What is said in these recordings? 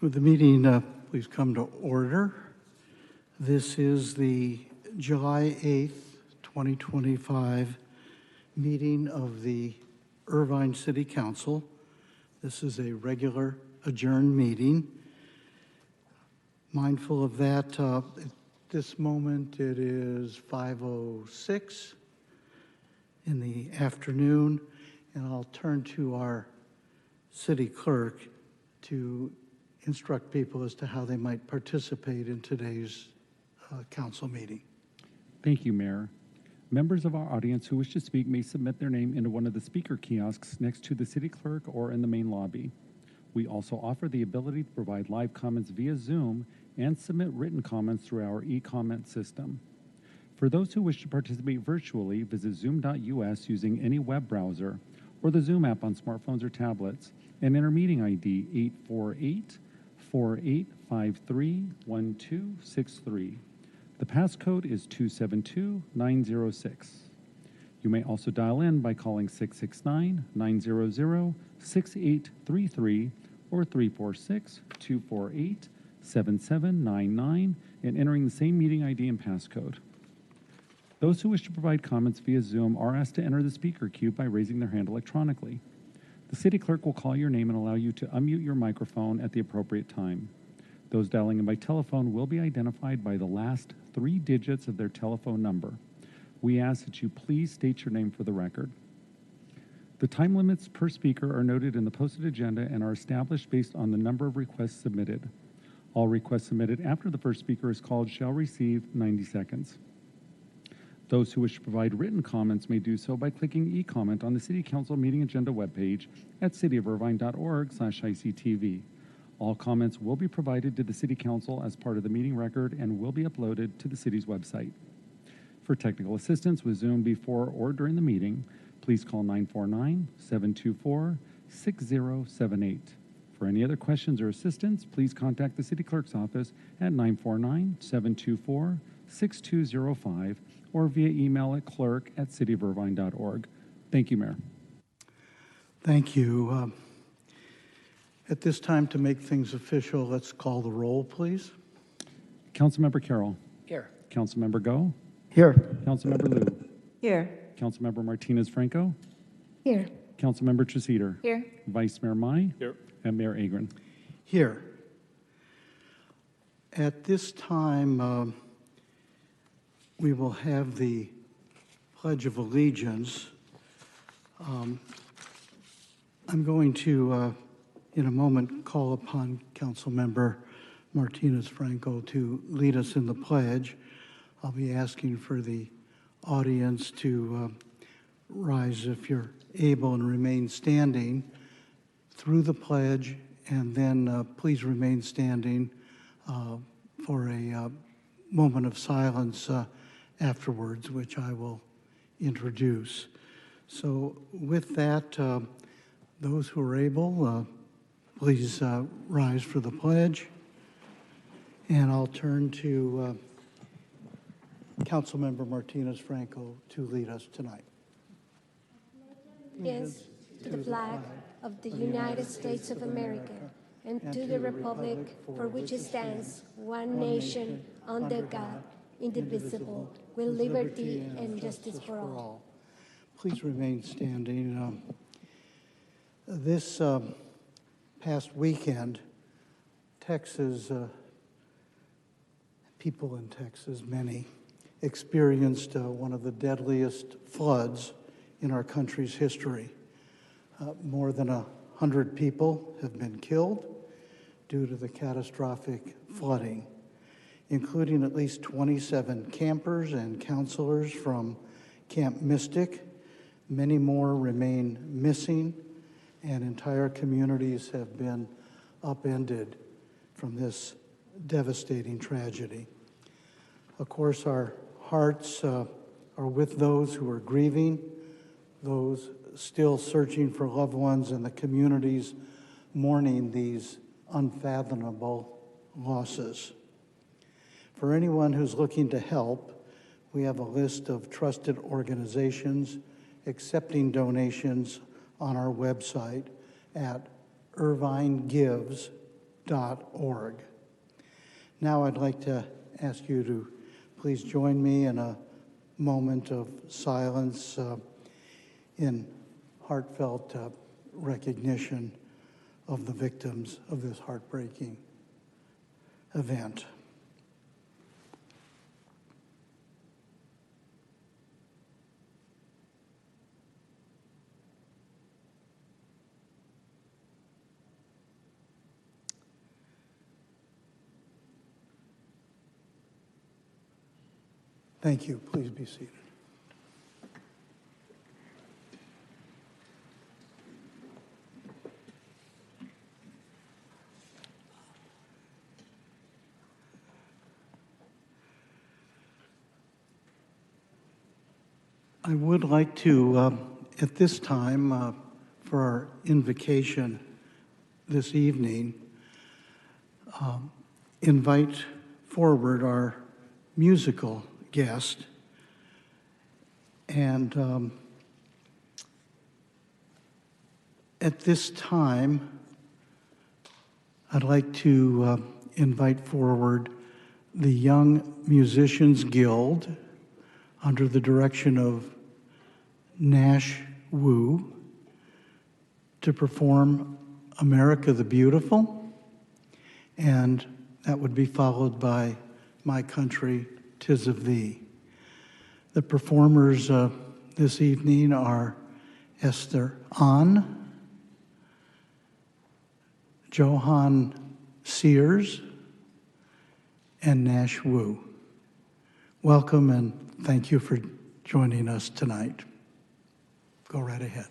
Would the meeting please come to order? This is the July 8th, 2025 meeting of the Irvine City Council. This is a regular adjourned meeting. Mindful of that, at this moment it is 5:06 in the afternoon, and I'll turn to our city clerk to instruct people as to how they might participate in today's council meeting. Thank you, Mayor. Members of our audience who wish to speak may submit their name into one of the speaker kiosks next to the city clerk or in the main lobby. We also offer the ability to provide live comments via Zoom and submit written comments through our e-comment system. For those who wish to participate virtually, visit zoom.us using any web browser or the Zoom app on smartphones or tablets and enter meeting ID 848-4853-1263. The passcode is 272906. You may also dial in by calling 669-900-6833 or 346-248-7799 and entering the same meeting ID and passcode. Those who wish to provide comments via Zoom are asked to enter the speaker queue by raising their hand electronically. The city clerk will call your name and allow you to unmute your microphone at the appropriate time. Those dialing in by telephone will be identified by the last 3 digits of their telephone number. We ask that you please state your name for the record. The time limits per speaker are noted in the posted agenda and are established based on the number of requests submitted. All requests submitted after the first speaker is called shall receive 90 seconds. Those who wish to provide written comments may do so by clicking e-comment on the City Council meeting agenda webpage at cityofirvine.org/ICTV. All comments will be provided to the City Council as part of the meeting record and will be uploaded to the city's website. For technical assistance with Zoom before or during the meeting, please call 949-724-6078. For any other questions or assistance, please contact the City Clerk's office at 949-724-6205 or via email at clerk@cityofirvine.org. Thank you, Mayor. Thank you. At this time, to make things official, let's call the roll, please. Councilmember Carroll. Here. Councilmember Go. Here. Councilmember Liu. Here. Councilmember Martinez Franco. Here. Councilmember Treseder. Here. Vice Mayor Mai. Here. And Mayor Agron. Here. At this time, we will have the Pledge of Allegiance. I'm going to, in a moment, call upon Councilmember Martinez Franco to lead us in the pledge. I'll be asking for the audience to rise if you're able and remain standing through the pledge, and then please remain standing for a moment of silence afterwards, which I will introduce. So with that, those who are able, please rise for the pledge. And I'll turn to Councilmember Martinez Franco to lead us tonight. Yes, to the flag of the United States of America and to the republic for which it stands, one nation, under God, indivisible, with liberty and justice for all. Please remain standing. This past weekend, Texas, people in Texas, many, experienced one of the deadliest floods in our country's history. More than 100 people have been killed due to the catastrophic flooding, including at least 27 campers and counselors from Camp Mystic. Many more remain missing, and entire communities have been upended from this devastating tragedy. Of course, our hearts are with those who are grieving, those still searching for loved ones, and the communities mourning these unfathomable losses. For anyone who's looking to help, we have a list of trusted organizations accepting donations on our website at irvinegives.org. ADJOURNED.org. Now I'd like to ask you to please join me in a moment of silence in heartfelt recognition of the victims of this heartbreaking event. Thank you. Please be seated. I would like to, at this time, for our invocation this evening, invite forward our musical guest. And at this time, I'd like to invite forward the Young Musicians Guild under the direction of Nash Wu to perform America the Beautiful, and that would be followed by My Country, 'Tis of Thee. The performers this evening are Esther Ahn, Johan Sears, and Nash Wu. Welcome and thank you for joining us tonight. Go right ahead.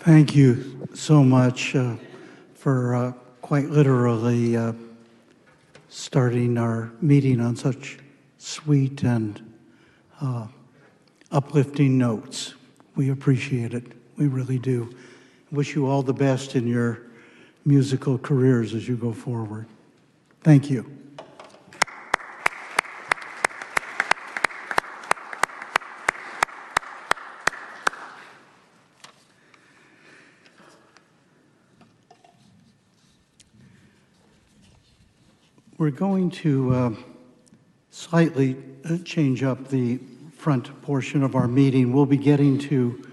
Thank you so much for quite literally starting our meeting on such sweet and uplifting notes. We appreciate it. We really do. Wish you all the best in your musical careers as you go forward. Thank you. We're going to slightly change up the front portion of our meeting. We'll be getting to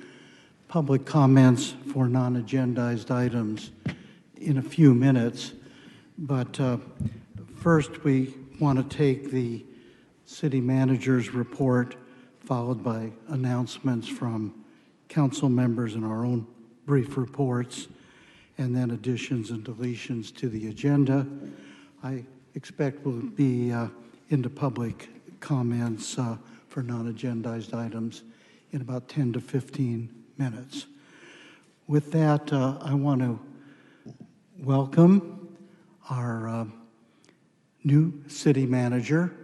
public comments for non-agendized items in a few minutes. But first, we want to take the city manager's report, followed by announcements from council members and our own brief reports, and then additions and deletions to the agenda. I expect we'll be into public comments for non-agendized items in about 10 to 15 minutes. With that, I want to welcome our new city manager,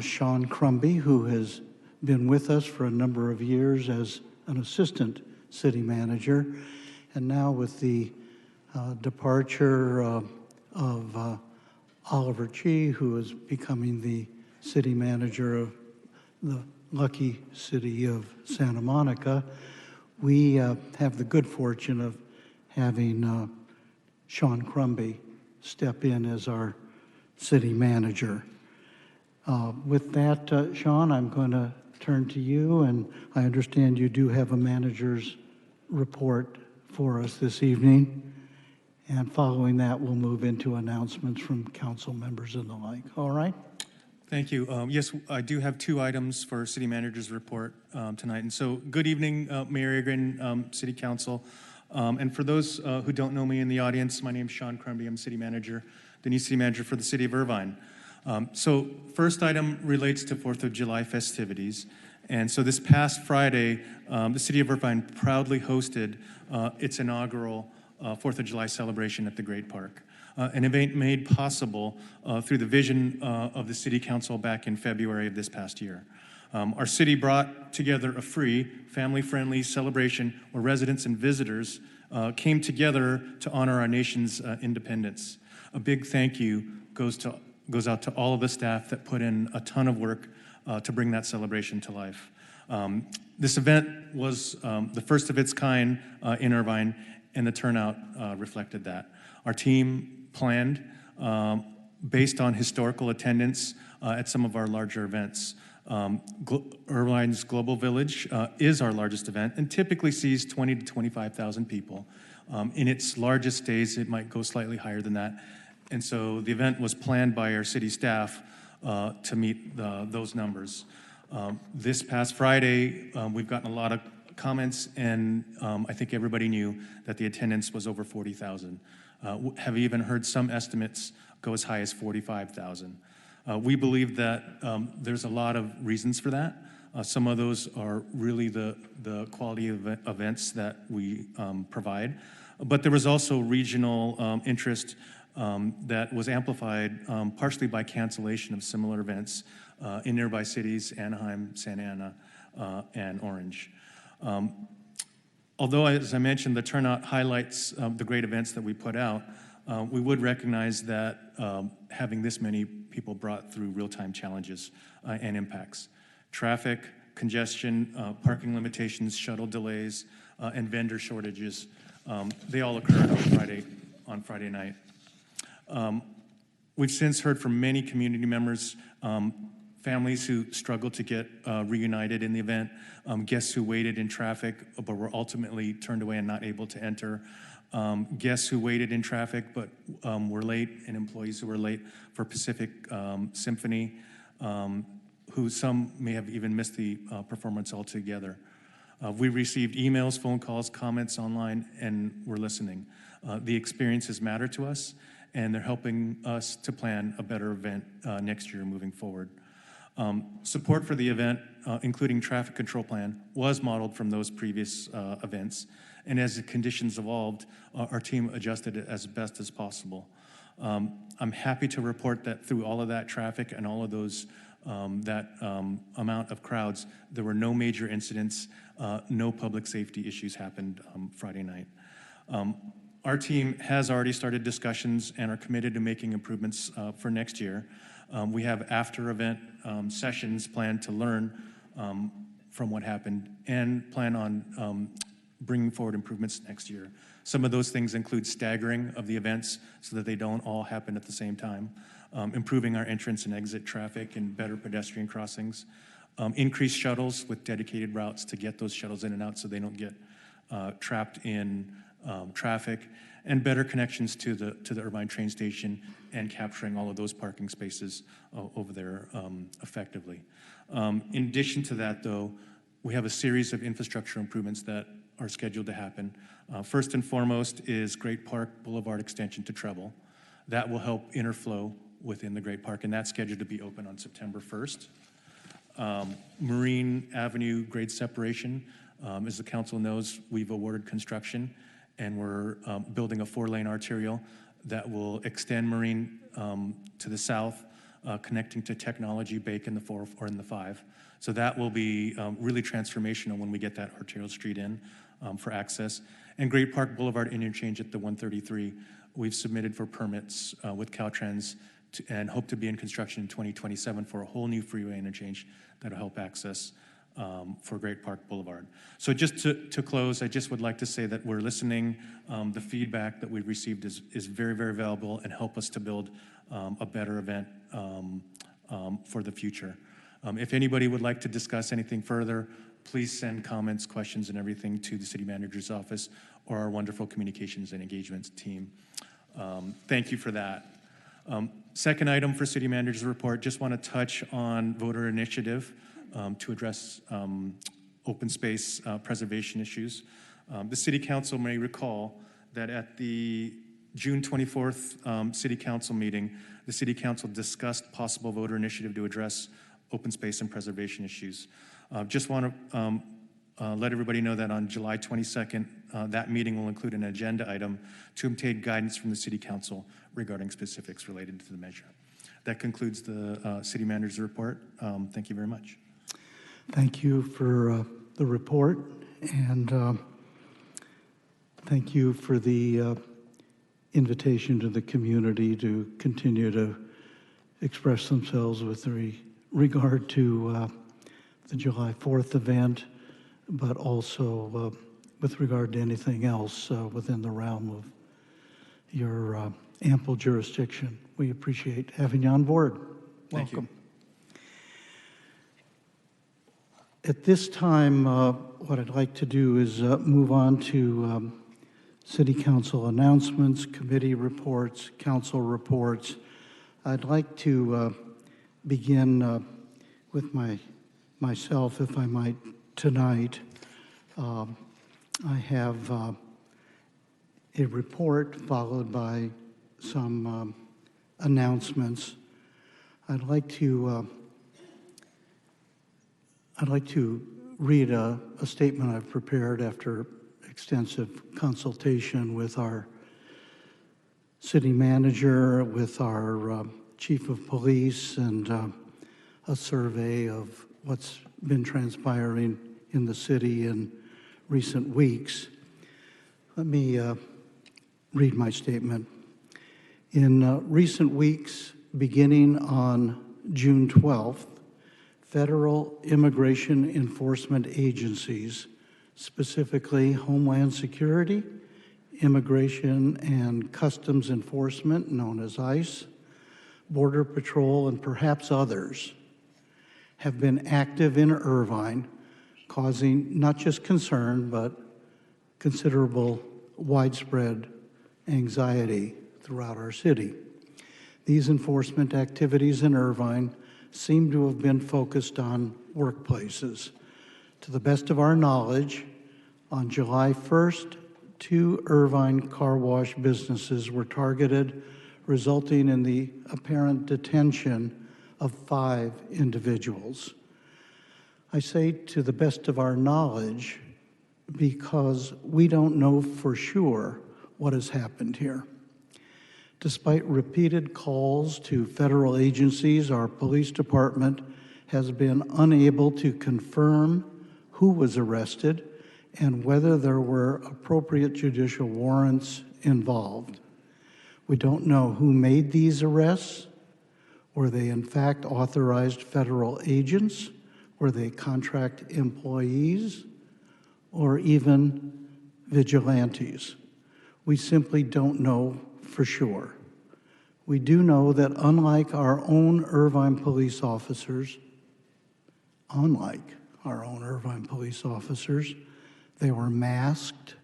Sean Crumby, who has been with us for a number of years as an assistant city manager, and now with the departure of Oliver Chi, who is becoming the city manager of the lucky city of Santa Monica, we have the good fortune of having Sean Crumby step in as our city manager. With that, Sean, I'm going to turn to you, and I understand you do have a manager's report for us this evening. And following that, we'll move into announcements from council members and the like. All right? Thank you. Yes, I do have 2 items for City Manager's report tonight. And so, good evening, Mayor Irvine, City Council. And for those who don't know me in the audience, my name is Sean Crumby. I'm City Manager, the new City Manager for the City of Irvine. So, first item relates to 4th of July festivities. And so this past Friday, the City of Irvine proudly hosted its inaugural 4th of July celebration at the Great Park. An event made possible through the vision of the City Council back in February of this past year. Our city brought together a free, family-friendly celebration where residents and visitors came together to honor our nation's independence. A big thank you goes out to all of the staff that put in a ton of work to bring that celebration to life. This event was the first of its kind in Irvine, and the turnout reflected that. Our team planned based on historical attendance at some of our larger events. Irvine's Global Village is our largest event and typically sees 20 to 25,000 people. In its largest days, it might go slightly higher than that. And so the event was planned by our city staff to meet those numbers. This past Friday, we've gotten a lot of comments, and I think everybody knew that the attendance was over 40,000. Have even heard some estimates go as high as 45,000. We believe that there's a lot of reasons for that. Some of those are really the quality of events that we provide, but there was also regional interest that was amplified partially by cancellation of similar events in nearby cities, Anaheim, Santa Ana, and Orange. Although, as I mentioned, the turnout highlights the great events that we put out, we would recognize that having this many people brought through real-time challenges and impacts. Traffic, congestion, parking limitations, shuttle delays, and vendor shortages, they all occurred on Friday night. We've since heard from many community members, families who struggled to get reunited in the event, guests who waited in traffic but were ultimately turned away and not able to enter, guests who waited in traffic but were late, and employees who were late for Pacific Symphony, who some may have even missed the performance altogether. We received emails, phone calls, comments online, and we're listening. The experiences matter to us, and they're helping us to plan a better event next year moving forward. Support for the event, including traffic control plan, was modeled from those previous events, and as the conditions evolved, our team adjusted it as best as possible. I'm happy to report that through all of that traffic and all of those amount of crowds, there were no major incidents, no public safety issues happened Friday night. Our team has already started discussions and are committed to making improvements for next year. We have after-event sessions planned to learn from what happened and plan on bringing forward improvements next year. Some of those things include staggering of the events so that they don't all happen at the same time, improving our entrance and exit traffic and better pedestrian crossings, increased shuttles with dedicated routes to get those shuttles in and out so they don't get trapped in traffic, and better connections to the Irvine train station and capturing all of those parking spaces over there effectively. In addition to that, though, we have a series of infrastructure improvements that are scheduled to happen. First and foremost is Great Park Boulevard extension to Treble. That will help interflow within the Great Park, and that's scheduled to be open on September 1st. Marine Avenue grade separation, as the council knows, we've awarded construction, and we're building a 4-lane arterial that will extend Marine to the south, connecting to Technology, Bake in the 4 or in the 5. So that will be really transformational when we get that arterial street in for access. And Great Park Boulevard interchange at the 133, we've submitted for permits with Caltrans and hope to be in construction in 2027 for a whole new freeway interchange that'll help access for Great Park Boulevard. So just to close, I just would like to say that we're listening. The feedback that we've received is very, very valuable and help us to build a better event for the future. If anybody would like to discuss anything further, please send comments, questions, and everything to the city manager's office or our wonderful communications and engagements team. Thank you for that. Second item for city manager's report, just want to touch on voter initiative to address open space preservation issues. The city council may recall that at the June 24th city council meeting, the city council discussed possible voter initiative to address open space and preservation issues. Just want to let everybody know that on July 22nd, that meeting will include an agenda item to obtain guidance from the city council regarding specifics related to the measure. That concludes the city manager's report. Thank you very much. Thank you for the report, and thank you for the invitation to the community to continue to express themselves with regard to the July 4th event, but also with regard to anything else within the realm of your ample jurisdiction. We appreciate having you on board. Thank Welcome. you. At this time, what I'd like to do is move on to City Council announcements, committee reports, council reports. I'd like to begin with myself, if I might, tonight. I have a report followed by some announcements. I'd like to read a statement I've prepared after extensive consultation with our city manager, with our chief of police, and a survey of what's been transpiring in the city in recent weeks. Let me read my statement. In recent weeks, beginning on June 12th, federal immigration enforcement agencies, specifically Homeland Security, Immigration and Customs Enforcement, known as ICE, Border Patrol, and perhaps others, have been active in Irvine, causing not just concern, but considerable widespread anxiety throughout our city. These enforcement activities in Irvine seem to have been focused on workplaces. To the best of our knowledge, on July 1st, 2 Irvine car wash businesses were targeted, resulting in the apparent detention of 5 individuals. I say to the best of our knowledge because we don't know for sure what has happened here. Despite repeated calls to federal agencies, our police department has been unable to confirm who was arrested and whether there were appropriate judicial warrants involved. We don't know who made these arrests. Were they in fact authorized federal agents? Were they contract employees? Or even vigilantes? We simply don't know for sure. We do know that unlike our own Irvine police officers, they were masked,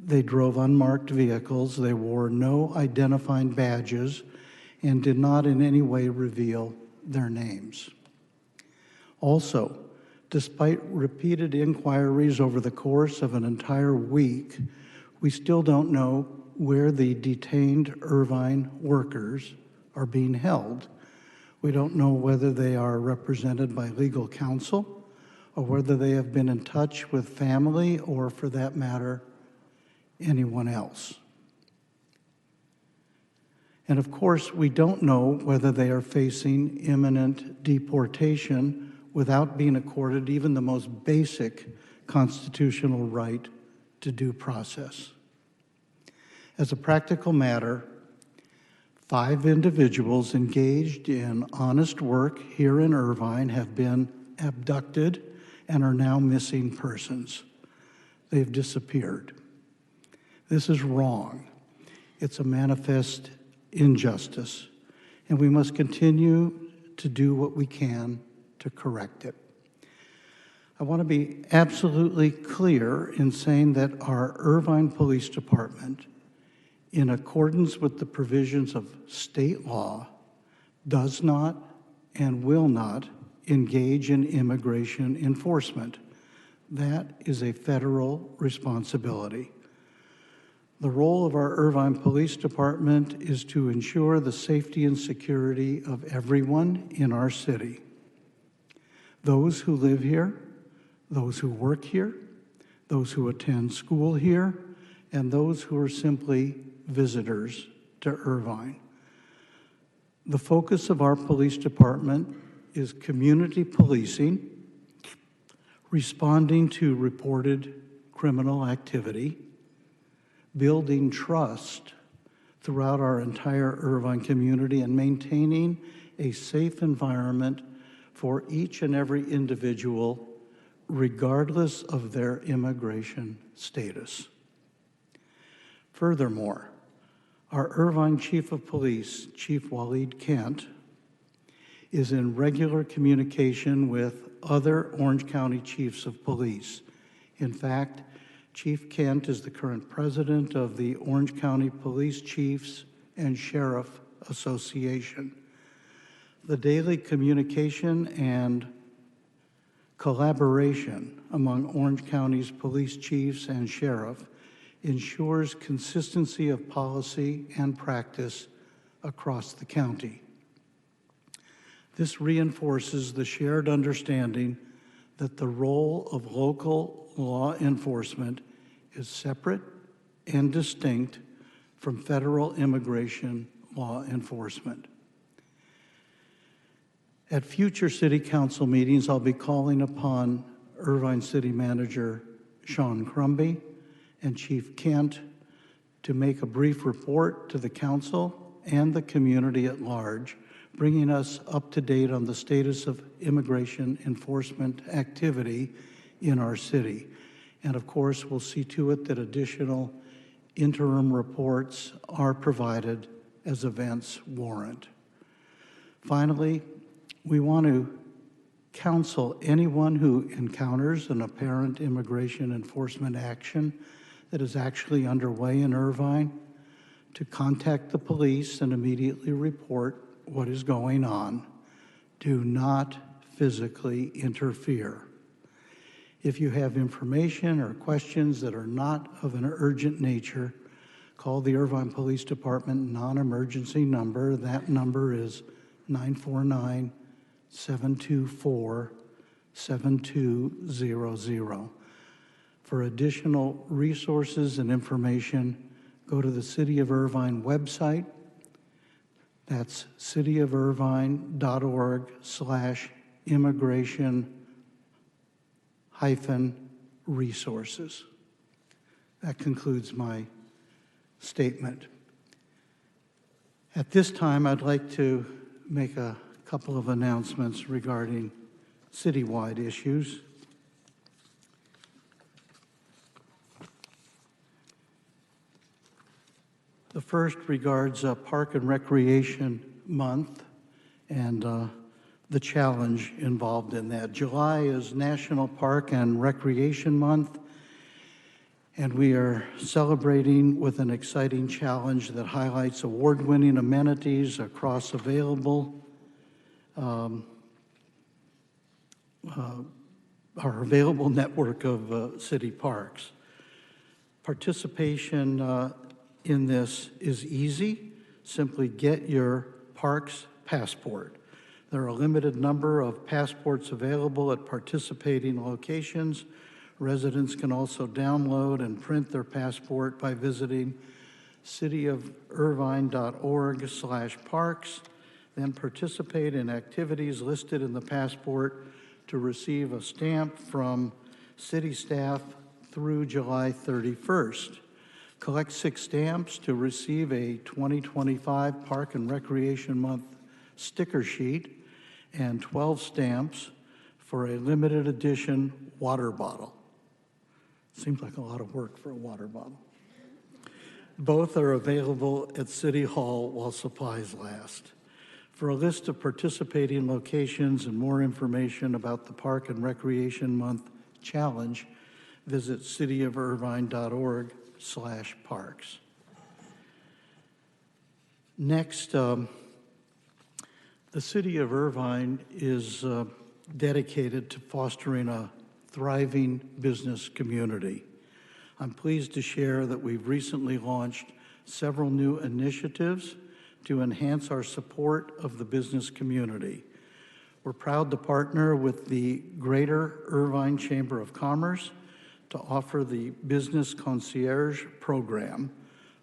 they drove unmarked vehicles, they wore no identifying badges, and did not in any way reveal their names. Also, despite repeated inquiries over the course of an entire week, we still don't know where the detained Irvine workers are being held. We don't know whether they are represented by legal counsel or whether they have been in touch with family or, for that matter, anyone else. And of course, we don't know whether they are facing imminent deportation without being accorded even the most basic constitutional right to due process. As a practical matter, 5 individuals engaged in honest work here in Irvine have been abducted and are now missing persons. They've disappeared. This is wrong. It's a manifest injustice, and we must continue to do what we can to correct it. I want to be absolutely clear in saying that our Irvine Police Department, in accordance with the provisions of state law, does not and will not engage in immigration enforcement. That is a federal responsibility. The role of our Irvine Police Department is to ensure the safety and security of everyone in our city. Those who live here, those who work here, those who attend school here, and those who are simply visitors to Irvine. The focus of our police department is community policing, responding to reported criminal activity, building trust throughout our entire Irvine community, and maintaining a safe environment for each and every individual, regardless of their immigration status. Furthermore, our Irvine Chief of Police, Chief Waleed Kent, is in regular communication with other Orange County Chiefs of Police. In fact, Chief Kent is the current president of the Orange County Police Chiefs and Sheriff Association. The daily communication and collaboration among Orange County's police chiefs and sheriff ensures consistency of policy and practice across the county. This reinforces the shared understanding that the role of local law enforcement is separate and distinct from federal immigration law enforcement. At future City Council meetings, I'll be calling upon Irvine City Manager Sean Crumby and Chief Kent to make a brief report to the Council and the community at large, bringing us up to date on the status of immigration enforcement activity in our city. And of course, we'll see to it that additional interim reports are provided as events warrant. Finally, we want to counsel anyone who encounters an apparent immigration enforcement action that is actually underway in Irvine to contact the police and immediately report what is going on. Do not physically interfere. If you have information or questions that are not of an urgent nature, call the Irvine Police Department non-emergency number. That number is 949-999. 888-724-7200. For additional resources and information, go to the City of Irvine website. That's cityofirvine.org/immigration-resources. That concludes my statement. At this time, I'd like to make a couple of announcements regarding citywide issues. The first regards Park and Recreation Month and the challenge involved in that. July is National Park and Recreation Month, and we are celebrating with an exciting challenge that highlights award-winning amenities across our available network of city parks. Participation in this is easy. Simply get your park's passport. There are a limited number of passports available at participating locations. Residents can also download and print their passport by visiting cityofirvine.org/parks, then participate in activities listed in the passport to receive a stamp from city staff through July 31st. Collect 6 stamps to receive a 2025 Park and Recreation Month sticker sheet and 12 stamps for a limited edition water bottle. Seems like a lot of work for a water bottle. Both are available at City Hall while supplies last. For a list of participating locations and more information about the Park and Recreation Month Challenge, visit cityofirvine.org/parks. Next, the City of Irvine is dedicated to fostering a thriving business community. I'm pleased to share that we've recently launched several new initiatives to enhance our support of the business community. We're proud to partner with the Greater Irvine Chamber of Commerce to offer the Business Concierge Program,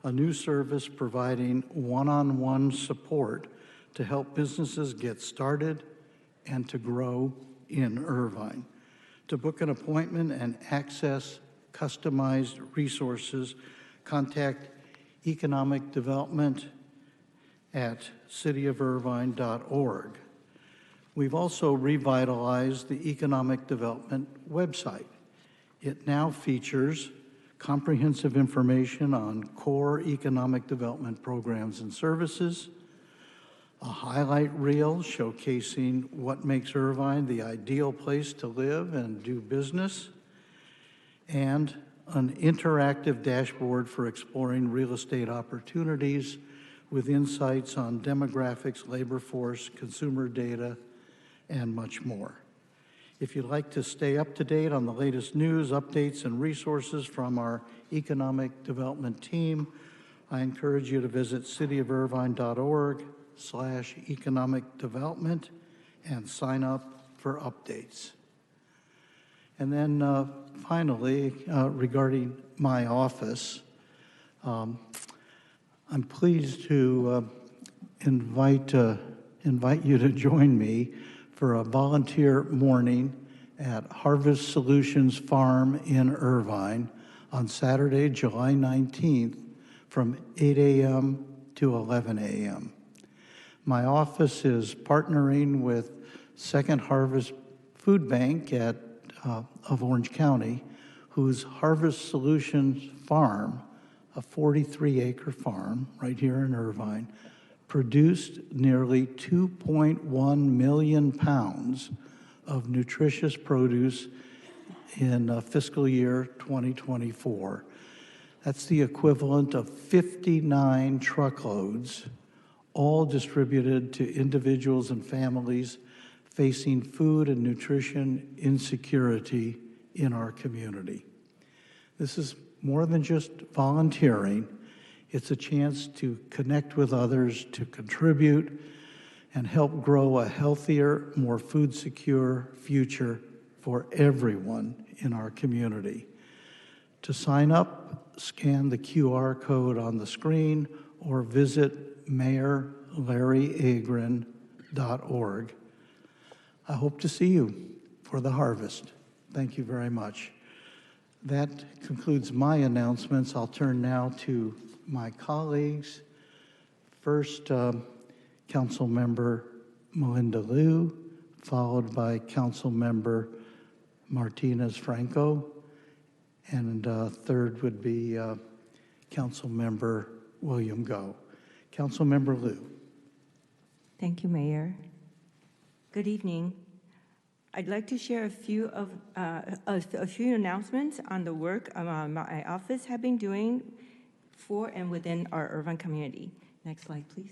a new service providing one-on-one support to help businesses get started and to grow in Irvine. To book an appointment and access customized resources, contact Economic Development at cityofirvine.org. We've also revitalized the Economic Development website. It now features comprehensive information on core economic development programs and services, a highlight reel showcasing what makes Irvine the ideal place to live and do business, and an interactive dashboard for exploring real estate opportunities with insights on demographics, labor force, consumer data, and much more. If you'd like to stay up to date on the latest news, updates, and resources from our economic development team, I encourage you to visit cityofirvine.org/economic development and sign up for updates. And then finally, regarding my office, I'm pleased to invite you to join me for a volunteer morning at Harvest Solutions Farm in Irvine on Saturday, July 19th from 8 a.m. to 11 a.m. My office is partnering with Second Harvest Food Bank of Orange County, whose Harvest Solutions Farm, a 43-acre farm right here in Irvine, produced nearly 2.1 million pounds of nutritious produce in fiscal year 2024. That's the equivalent of 59 truckloads, all distributed to individuals and families facing food and nutrition insecurity in our community. This is more than just volunteering. It's a chance to connect with others, to contribute, and help grow a healthier, more food-secure future for everyone in our community. To sign up, scan the QR code on the screen or visit mayorlarryagrin.org. I hope to see you for the harvest. Thank you very much. That concludes my announcements. I'll turn now to my colleagues. First, Council Member Melinda Liu, followed by Council Member Martinez Franco, and third would be Council Member William Go. Council Member Liu. Thank you, Mayor. Good evening. I'd like to share a few announcements on the work my office have been doing for and within our Irvine community. Next slide, please.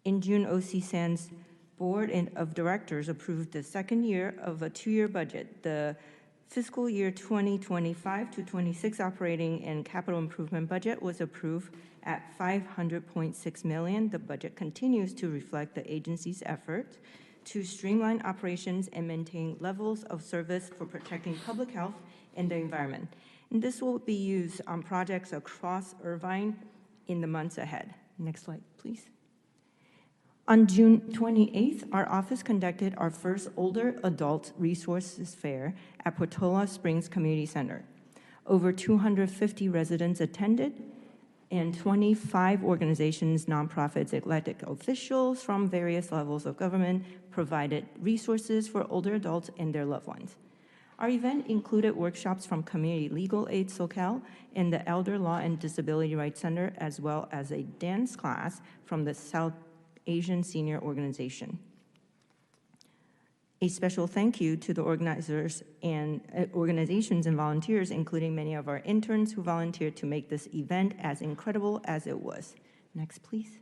In June, OC San's Board of Directors approved the second year of a two-year budget. The fiscal year 2025 to 26 operating and capital improvement budget was approved at $500.6 million. The budget continues to reflect the agency's effort to streamline operations and maintain levels of service for protecting public health and the environment. And this will be used on projects across Irvine in the months ahead. Next slide, please. On June 28th, our office conducted our first Older Adult Resources Fair at Portola Springs Community Center. Over 250 residents attended, and 25 organizations, nonprofits, elected officials from various levels of government provided resources for older adults and their loved ones. Our event included workshops from Community Legal Aid SoCal and the Elder Law and Disability Rights Center, as well as a dance class from the South Asian Senior Organization. A special thank you to the organizers and organizations and volunteers, including many of our interns who volunteered to make this event as incredible as it was. Next, please.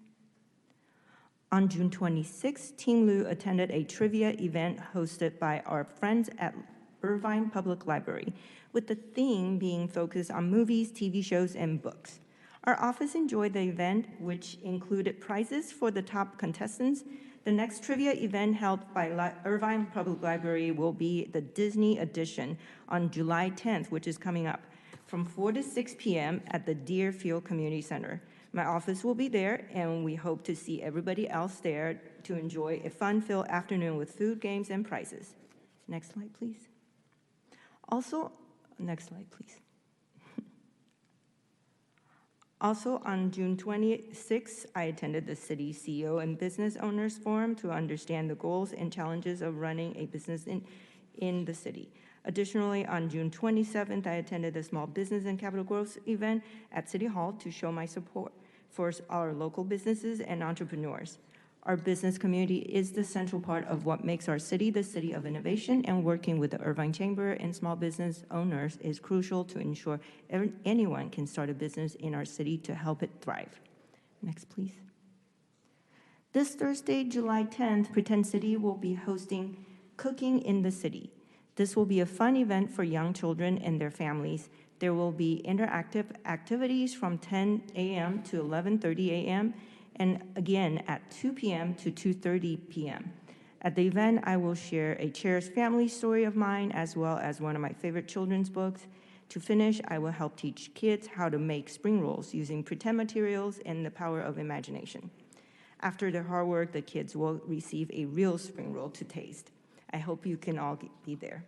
On June 26th, Team Lu attended a trivia event hosted by our friends at Irvine Public Library, with the theme being focused on movies, TV shows, and books. Our office enjoyed the event, which included prizes for the top contestants. The next trivia event held by Irvine Public Library will be the Disney edition on July 10th, which is coming up, from 4 to 6 p.m. at the Deerfield Community Center. My office will be there, and we hope to see everybody else there to enjoy a fun-filled afternoon with food, games, and prizes. Next slide, please. Also, next slide, please. Also, on June 26th, I attended the City CEO and Business Owners Forum to understand the goals and challenges of running a business in the city. Additionally, on June 27th, I attended the Small Business and Capital Growth event at City Hall to show my support for our local businesses and entrepreneurs. Our business community is the central part of what makes our city the city of innovation, and working with the Irvine Chamber and small business owners is crucial to ensure anyone can start a business in our city to help it thrive. Next, please. This Thursday, July 10th, Pretend City will be hosting Cooking in the City. This will be a fun event for young children and their families. There will be interactive activities from 10 a.m. to 11:30 a.m., and again at 2 p.m. to 2:30 p.m. At the event, I will share a cherished family story of mine, as well as one of my favorite children's books. To finish, I will help teach kids how to make spring rolls using pretend materials and the power of imagination. After their hard work, the kids will receive a real spring roll to taste. I hope you can all be there.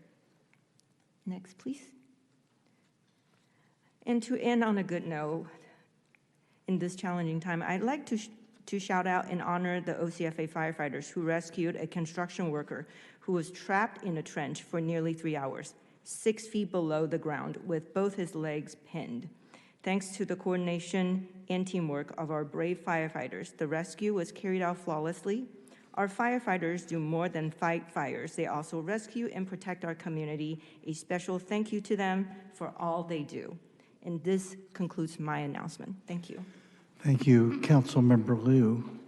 Next, please. And to end on a good note, in this challenging time, I'd like to shout out and honor the OCFA firefighters who rescued a construction worker who was trapped in a trench for nearly 3 hours, 6 feet below the ground, with both his legs pinned. Thanks to the coordination and teamwork of our brave firefighters, the rescue was carried out flawlessly. Our firefighters do more than fight fires. They also rescue and protect our community. A special thank you to them for all they do. And this concludes my announcement. Thank you. Thank you, Councilmember Liu.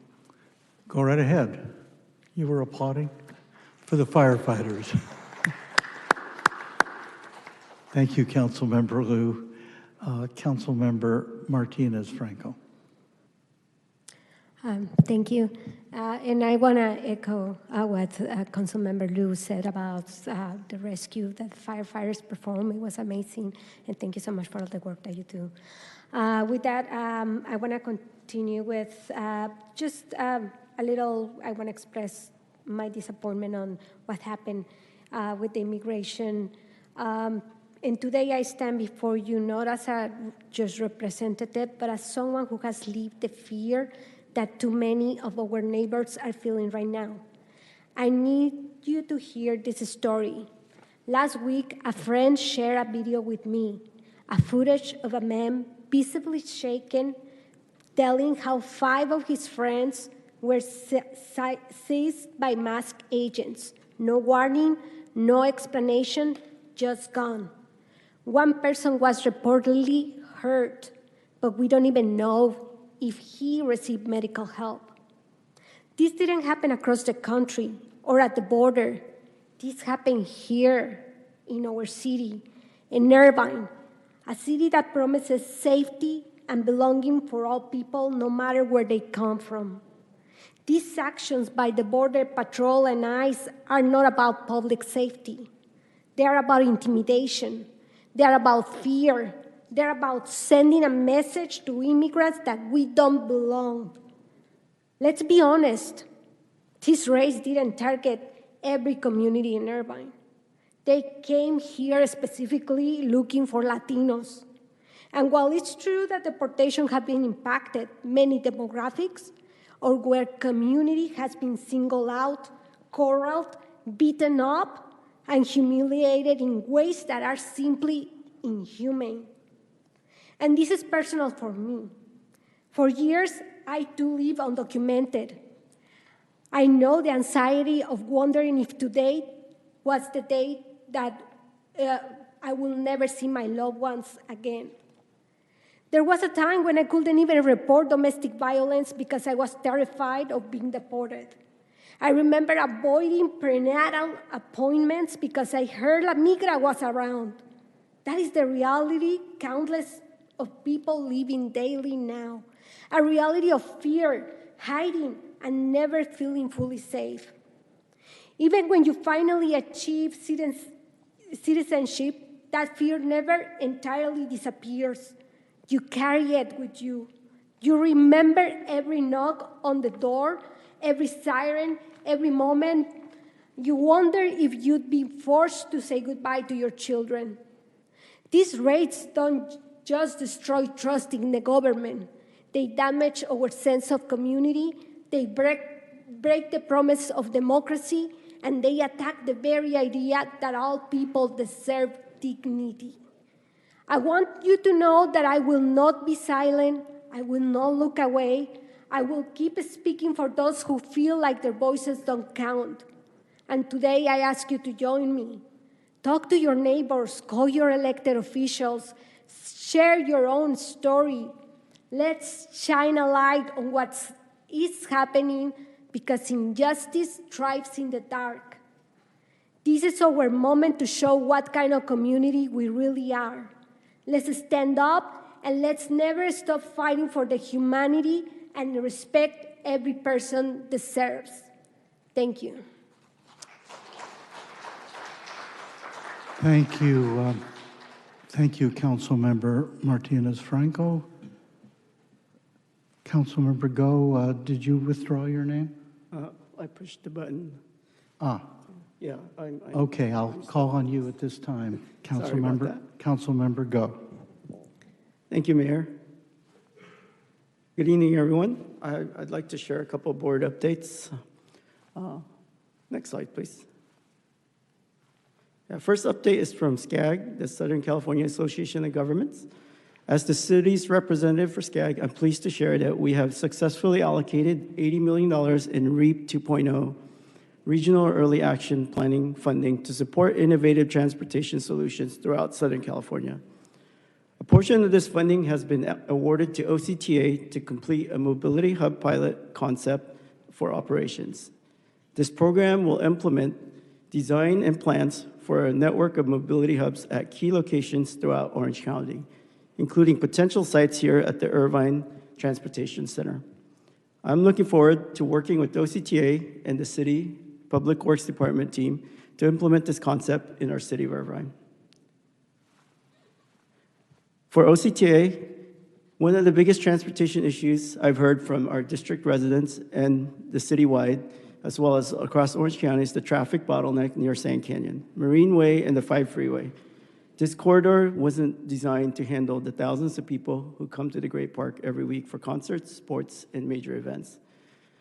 Go right ahead. You were applauding for the firefighters. Thank you, Councilmember Liu. Councilmember Martinez Franco. Thank you. And I want to echo what Councilmember Liu said about the rescue that firefighters performed. It was amazing, and thank you so much for all the work that you do. With that, I want to continue with just a little, I want to express my disappointment on what happened with the immigration. And today I stand before you not as a just representative, but as someone who has lived the fear that too many of our neighbors are feeling right now. I need you to hear this story. Last week, a friend shared a video with me, a footage of a man visibly shaken, telling how 5 of his friends were seized by masked agents. No warning, no explanation, just gone. One person was reportedly hurt, but we don't even know if he received medical help. This didn't happen across the country or at the border. This happened here in our city, in Irvine, a city that promises safety and belonging for all people, no matter where they come from. These actions by the Border Patrol and ICE are not about public safety. They are about intimidation. They are about fear. They're about sending a message to immigrants that we don't belong. Let's be honest. This race didn't target every community in Irvine. They came here specifically looking for Latinos. And while it's true that deportation has been impacted many demographics, or where community has been singled out, corralled, beaten up, and humiliated in ways that are simply inhumane. And this is personal for me. For years, I too live undocumented. I know the anxiety of wondering if today was the day that I will never see my loved ones again. There was a time when I couldn't even report domestic violence because I was terrified of being deported. I remember avoiding prenatal appointments because I heard La Migra was around. That is the reality countless of people living daily now, a reality of fear, hiding, and never feeling fully safe. Even when you finally achieve citizenship, that fear never entirely disappears. You carry it with you. You remember every knock on the door, every siren, every moment. You wonder if you'd be forced to say goodbye to your children. These raids don't just destroy trust in the government. They damage our sense of community. They break the promise of democracy, and they attack the very idea that all people deserve dignity. I want you to know that I will not be silent. I will not look away. I will keep speaking for those who feel like their voices don't count. And today I ask you to join me. Talk to your neighbors, call your elected officials, share your own story. Let's shine a light on what is happening, because injustice thrives in the dark. This is our moment to show what kind of community we really are. Let's stand up, and let's never stop fighting for the humanity and respect every person deserves. Thank you. Thank you. Thank you, Councilmember Martinez-Franco. Councilmember Go, did you withdraw your name? I pushed the button. Ah. Yeah. Okay, I'll call on you at this time. Sorry about that. Councilmember Go. Thank you, Mayor. Good evening, everyone. I'd like to share a couple of board updates. Next slide, please. First update is from SCAG, the Southern California Association of Governments. As the city's representative for SCAG, I'm pleased to share that we have successfully allocated $80 million in REAP 2.0, Regional Early Action Planning funding, to support innovative transportation solutions throughout Southern California. A portion of this funding has been awarded to OCTA to complete a mobility hub pilot concept for operations. This program will implement design and plans for a network of mobility hubs at key locations throughout Orange County, including potential sites here at the Irvine Transportation Center. I'm looking forward to working with OCTA and the City Public Works Department team to implement this concept in our city of Irvine. For OCTA, one of the biggest transportation issues I've heard from our district residents and the citywide, as well as across Orange County, is the traffic bottleneck near Sand Canyon, Marine Way, and the 5 Freeway. This corridor wasn't designed to handle the thousands of people who come to the Great Park every week for concerts, sports, and major events.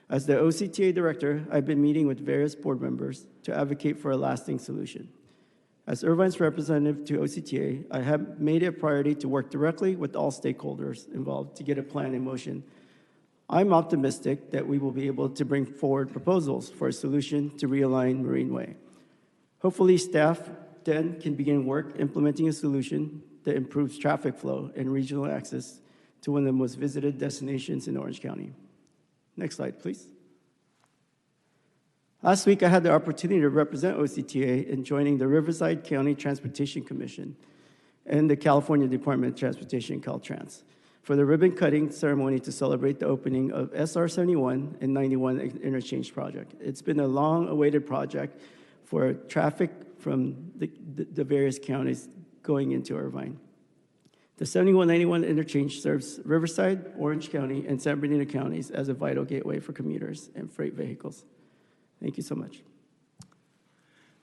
As the OCTA director, I've been meeting with various board members to advocate for a lasting solution. As Irvine's representative to OCTA, I have made it a priority to work directly with all stakeholders involved to get a plan in motion. I'm optimistic that we will be able to bring forward proposals for a solution to realign Marine Way. Hopefully, staff then can begin work implementing a solution that improves traffic flow and regional access to one of the most visited destinations in Orange County. Next slide, please. Last week, I had the opportunity to represent OCTA in joining the Riverside County Transportation Commission and the California Department of Transportation, Caltrans, for the ribbon-cutting ceremony to celebrate the opening of SR 71 and 91 interchange project. It's been a long-awaited project for traffic from the various counties going into Irvine. The 7191 interchange serves Riverside, Orange County, and San Bernardino counties as a vital gateway for commuters and freight vehicles. Thank you so much.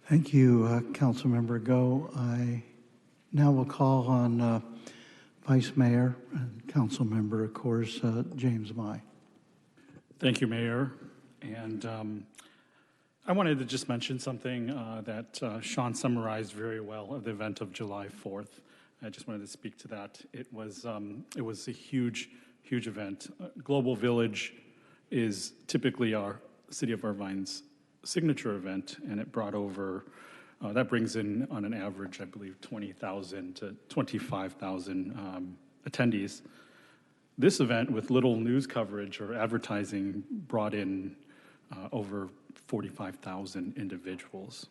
Thank you, Councilmember Go. I now will call on Vice Mayor and Council Member, of course, James Mai. Thank you, Mayor. And I wanted to just mention something that Sean summarized very well of the event of July 4th. I just wanted to speak to that. It was a huge, huge event. Global Village is typically our City of Irvine's signature event, and it brought over, that brings in on an average, I believe, 20,000 to 25,000 attendees. This event, with little news coverage or advertising, brought in over 45,000 individuals.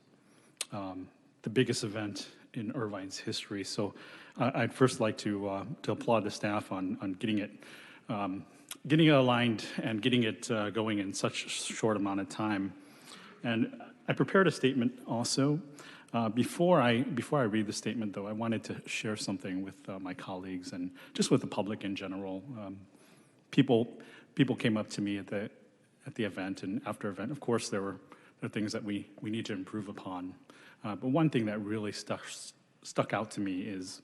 The biggest event in Irvine's history. So I'd first like to applaud the staff on getting it aligned and getting it going in such a short amount of time. And I prepared a statement also. Before I read the statement, though, I wanted to share something with my colleagues and just with the public in general. People came up to me at the event and after event. Of course, there are things that we need to improve upon. But one thing that really stuck out to me is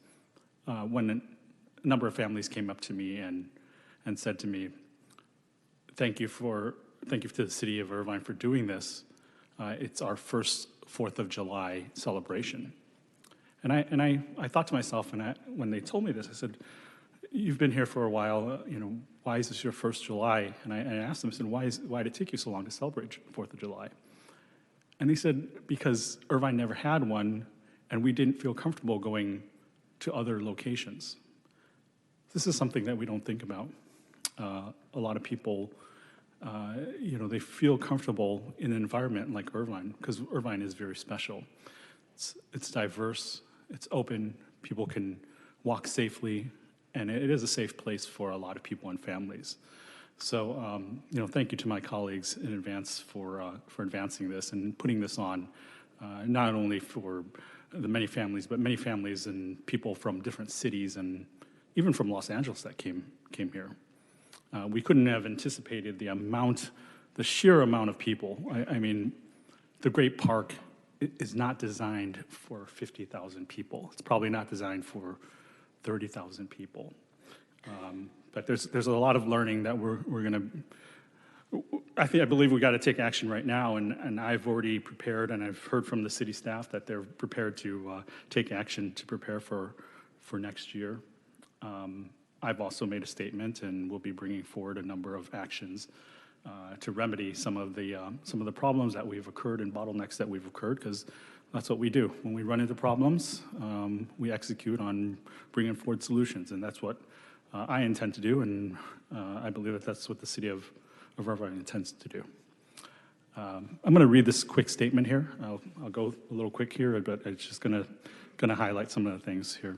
when a number of families came up to me and said to me, thank you to the City of Irvine for doing this. It's our first 4th of July celebration. And I thought to myself, when they told me this, I said, you've been here for a while, why is this your first July? And I asked them, I said, why did it take you so long to celebrate 4th of July? And they said, because Irvine never had one, and we didn't feel comfortable going to other locations. This is something that we don't think about. A lot of people, they feel comfortable in an environment like Irvine, because Irvine is very special. It's diverse, it's open, people can walk safely, and it is a safe place for a lot of people and families. So, thank you to my colleagues in advance for advancing this and putting this on, not only for the many families, but many families and people from different cities and even from Los Angeles that came here. We couldn't have anticipated the sheer amount of people. I mean, the Great Park is not designed for 50,000 people. It's probably not designed for 30,000 people. But there's a lot of learning that we're going to, I believe we got to take action right now, and I've already prepared, and I've heard from the city staff that they're prepared to take action to prepare for next year. I've also made a statement, and we'll be bringing forward a number of actions to remedy some of the problems that we've occurred and bottlenecks that we've occurred, because that's what we do. When we run into problems, we execute on bringing forward solutions, and that's what I intend to do, and I believe that's what the City of Irvine intends to do. I'm going to read this quick statement here. I'll go a little quick here, but it's just going to highlight some of the things here.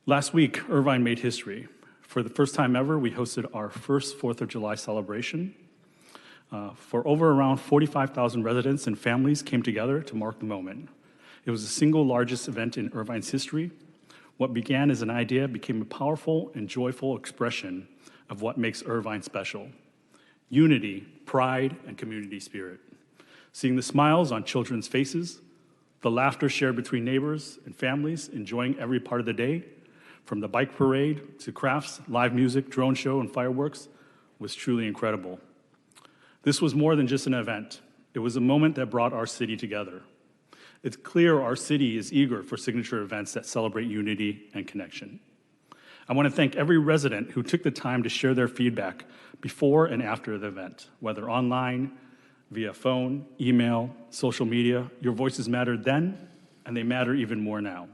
Last week, Irvine made history. For the first time ever, we hosted our first 4th of July celebration. For over around 45,000 residents and families came together to mark the moment. It was the single largest event in Irvine's history. What began as an idea became a powerful and joyful expression of what makes Irvine special: unity, pride, and community spirit. Seeing the smiles on children's faces, the laughter shared between neighbors and families enjoying every part of the day, from the bike parade to crafts, live music, drone show, and fireworks, was truly incredible. This was more than just an event. It was a moment that brought our city together. It's clear our city is eager for signature events that celebrate unity and connection. I want to thank every resident who took the time to share their feedback before and after the event, whether online, via phone, email, social media. Your voices mattered then, and they matter even more now.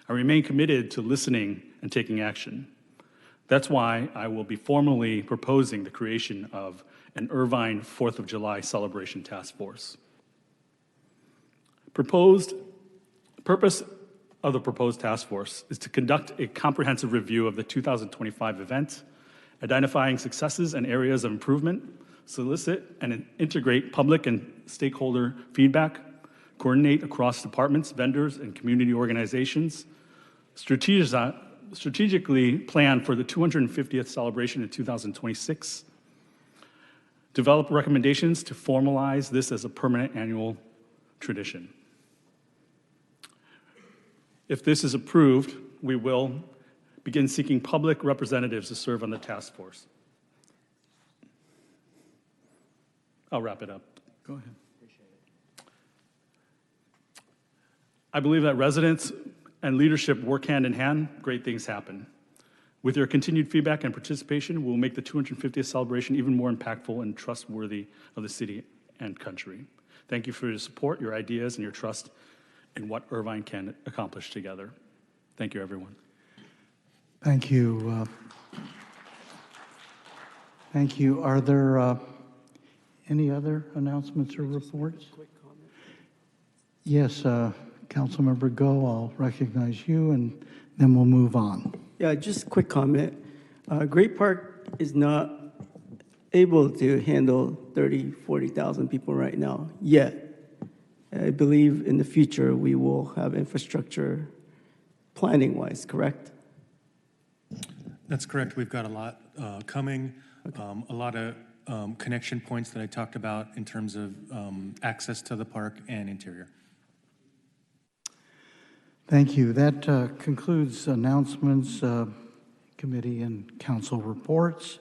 I remain committed to listening and taking action. That's why I will be formally proposing the creation of an Irvine 4th of July Celebration Task Force. Purpose of the proposed task force is to conduct a comprehensive review of the 2025 event, identifying successes and areas of improvement, solicit and integrate public and stakeholder feedback, coordinate across departments, vendors, and community organizations, strategically plan for the 250th celebration in 2026, develop recommendations to formalize this as a permanent annual tradition. If this is approved, we will begin seeking public representatives to serve on the task force. I'll wrap it up. Go ahead. I believe that residents and leadership work hand in hand, great things happen. With your continued feedback and participation, we'll make the 250th celebration even more impactful and trustworthy of the city and country. Thank you for your support, your ideas, and your trust in what Irvine can accomplish together. Thank you, everyone. Thank you. Thank you. Are there any other announcements or reports? Yes, Councilmember Go, I'll recognize you, and then we'll move on. Yeah, just a quick comment. Great Park is not able to handle 30, 40,000 people right now, yet. I believe in the future we will have infrastructure planning-wise, correct? That's correct. We've got a lot coming, a lot of connection points that I talked about in terms of access to the park and interior. Thank you. That concludes announcements, committee and council reports.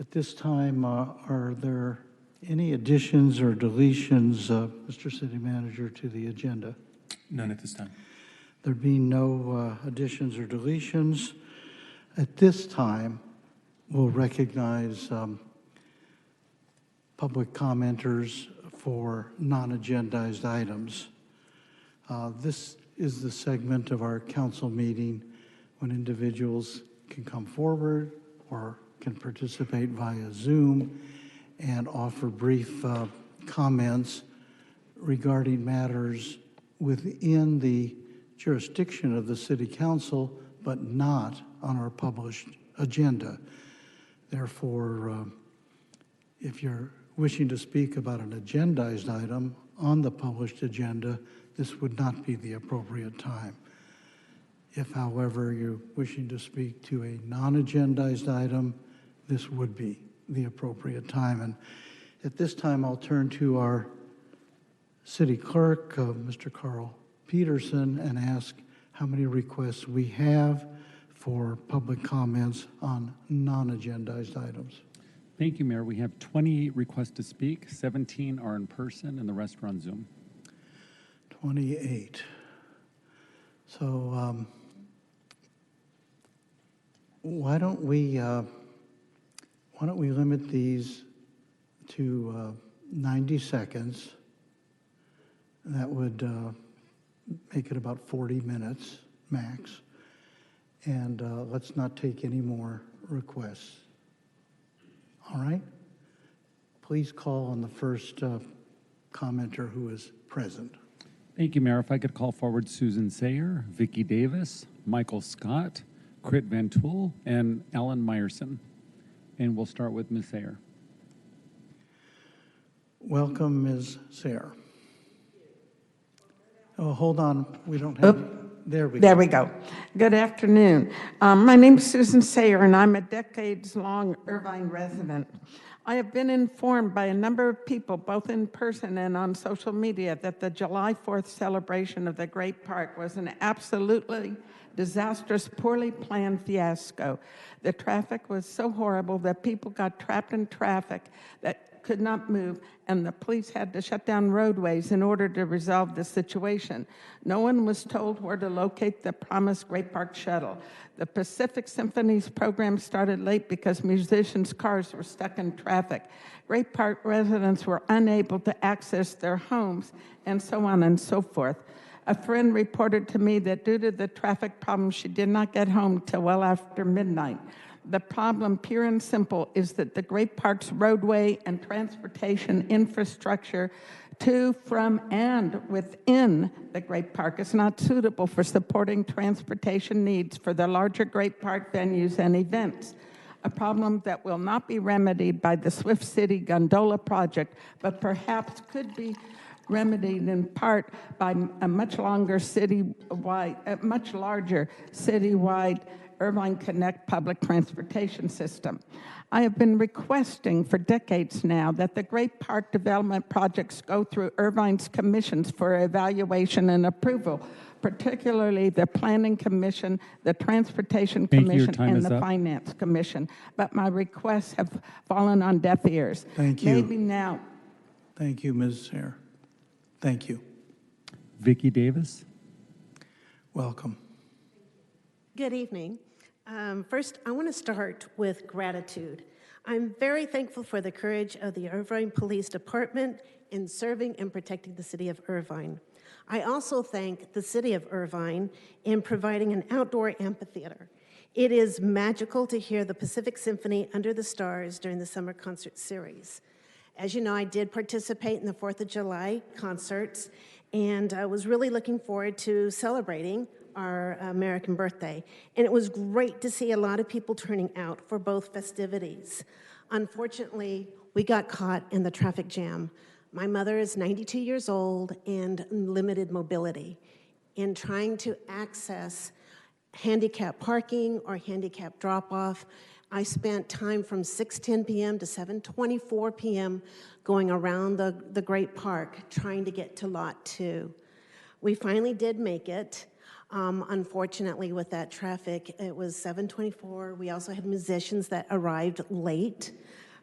At this time, are there any additions or deletions, Mr. City Manager, to the agenda? None at this time. There being no additions or deletions, at this time, we'll recognize public commenters for non-agendized items. This is the segment of our council meeting when individuals can come forward or can participate via Zoom and offer brief comments regarding matters within the jurisdiction of the City Council, but not on our published agenda. Therefore, if you're wishing to speak about an agendized item on the published agenda, this would not be the appropriate time. If, however, you're wishing to speak to a non-agendized item, this would be the appropriate time. And at this time, I'll turn to our city clerk, Mr. Carl Peterson, and ask how many requests we have for public comments on non-agendized items. Thank you, Mayor. We have 28 requests to speak. 17 are in person and the rest are on Zoom. 28. So why don't we limit these to 90 seconds? That would make it about 40 minutes max. And let's not take any more requests. All right? Please call on the first commenter who is present. Thank you, Mayor. If I could call forward Susan Sayer, Vicki Davis, Michael Scott, Crit Van Tool, and Alan Meyerson. And we'll start with Ms. Sayer. Welcome, Ms. Sayer. Oh, hold on. We don't have you. There we go. There we go. Good afternoon. My name is Susan Sayer, and I'm a decades-long Irvine resident. I have been informed by a number of people, both in person and on social media, that the July 4th celebration of the Great Park was an absolutely disastrous, poorly planned fiasco. The traffic was so horrible that people got trapped in traffic that could not move, and the police had to shut down roadways in order to resolve the situation. No one was told where to locate the promised Great Park shuttle. The Pacific Symphony's program started late because musicians' cars were stuck in traffic. Great Park residents were unable to access their homes, and so on and so forth. A friend reported to me that due to the traffic problem, she did not get home till well after midnight. The problem, pure and simple, is that the Great Park's roadway and transportation infrastructure to, from, and within the Great Park is not suitable for supporting transportation needs for the larger Great Park venues and events. A problem that will not be remedied by the Swift City Gondola project, but perhaps could be remedied in part by a much larger citywide Irvine Connect public transportation system. I have been requesting for decades now that the Great Park development projects go through Irvine's commissions for evaluation and approval, particularly the Planning Commission, the Transportation Commission, and the Finance Commission. But my requests have fallen on deaf ears. Thank you. Maybe now. Thank you, Ms. Sayer. Thank you. Vicki Davis. Welcome. Good evening. First, I want to start with gratitude. I'm very thankful for the courage of the Irvine Police Department in serving and protecting the city of Irvine. I also thank the city of Irvine in providing an outdoor amphitheater. It is magical to hear the Pacific Symphony under the stars during the summer concert series. As you know, I did participate in the 4th of July concerts, and I was really looking forward to celebrating our American birthday. And it was great to see a lot of people turning out for both festivities. Unfortunately, we got caught in the traffic jam. My mother is 92 years old and limited mobility. In trying to access handicap parking or handicap drop-off, I spent time from 6:10 p.m. to 7:24 p.m. going around the Great Park trying to get to Lot 2. We finally did make it. Unfortunately, with that traffic, it was 7:24. We also had musicians that arrived late,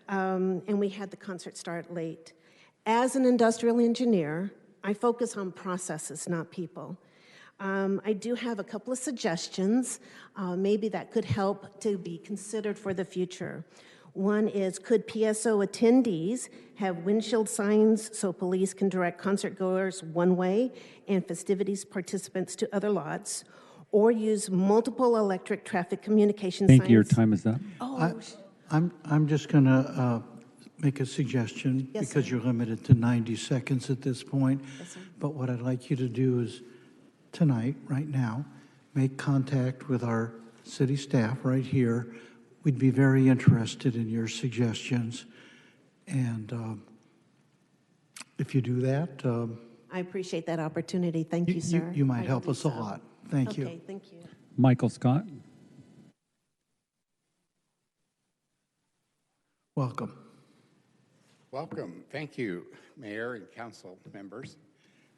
and we had the concert start late. As an industrial engineer, I focus on processes, not people. I do have a couple of suggestions, maybe that could help to be considered for the future. One is, could PSO attendees have windshield signs so police can direct concert goers one way and festivities participants to other lots, or use multiple electric traffic communication signs? Thank you. Your time is up. Oh, I'm just going to make a suggestion, Yes, because sir. you're limited to 90 seconds at this point. Yes, sir. But what I'd like you to do is tonight, right now, make contact with our city staff right here. We'd be very interested in your suggestions. And if you do that, I appreciate that opportunity. Thank you, sir. you might I will help do us a so. lot. Thank you. Okay, thank you. Michael Scott. Welcome. Welcome. Thank you, Mayor and council members.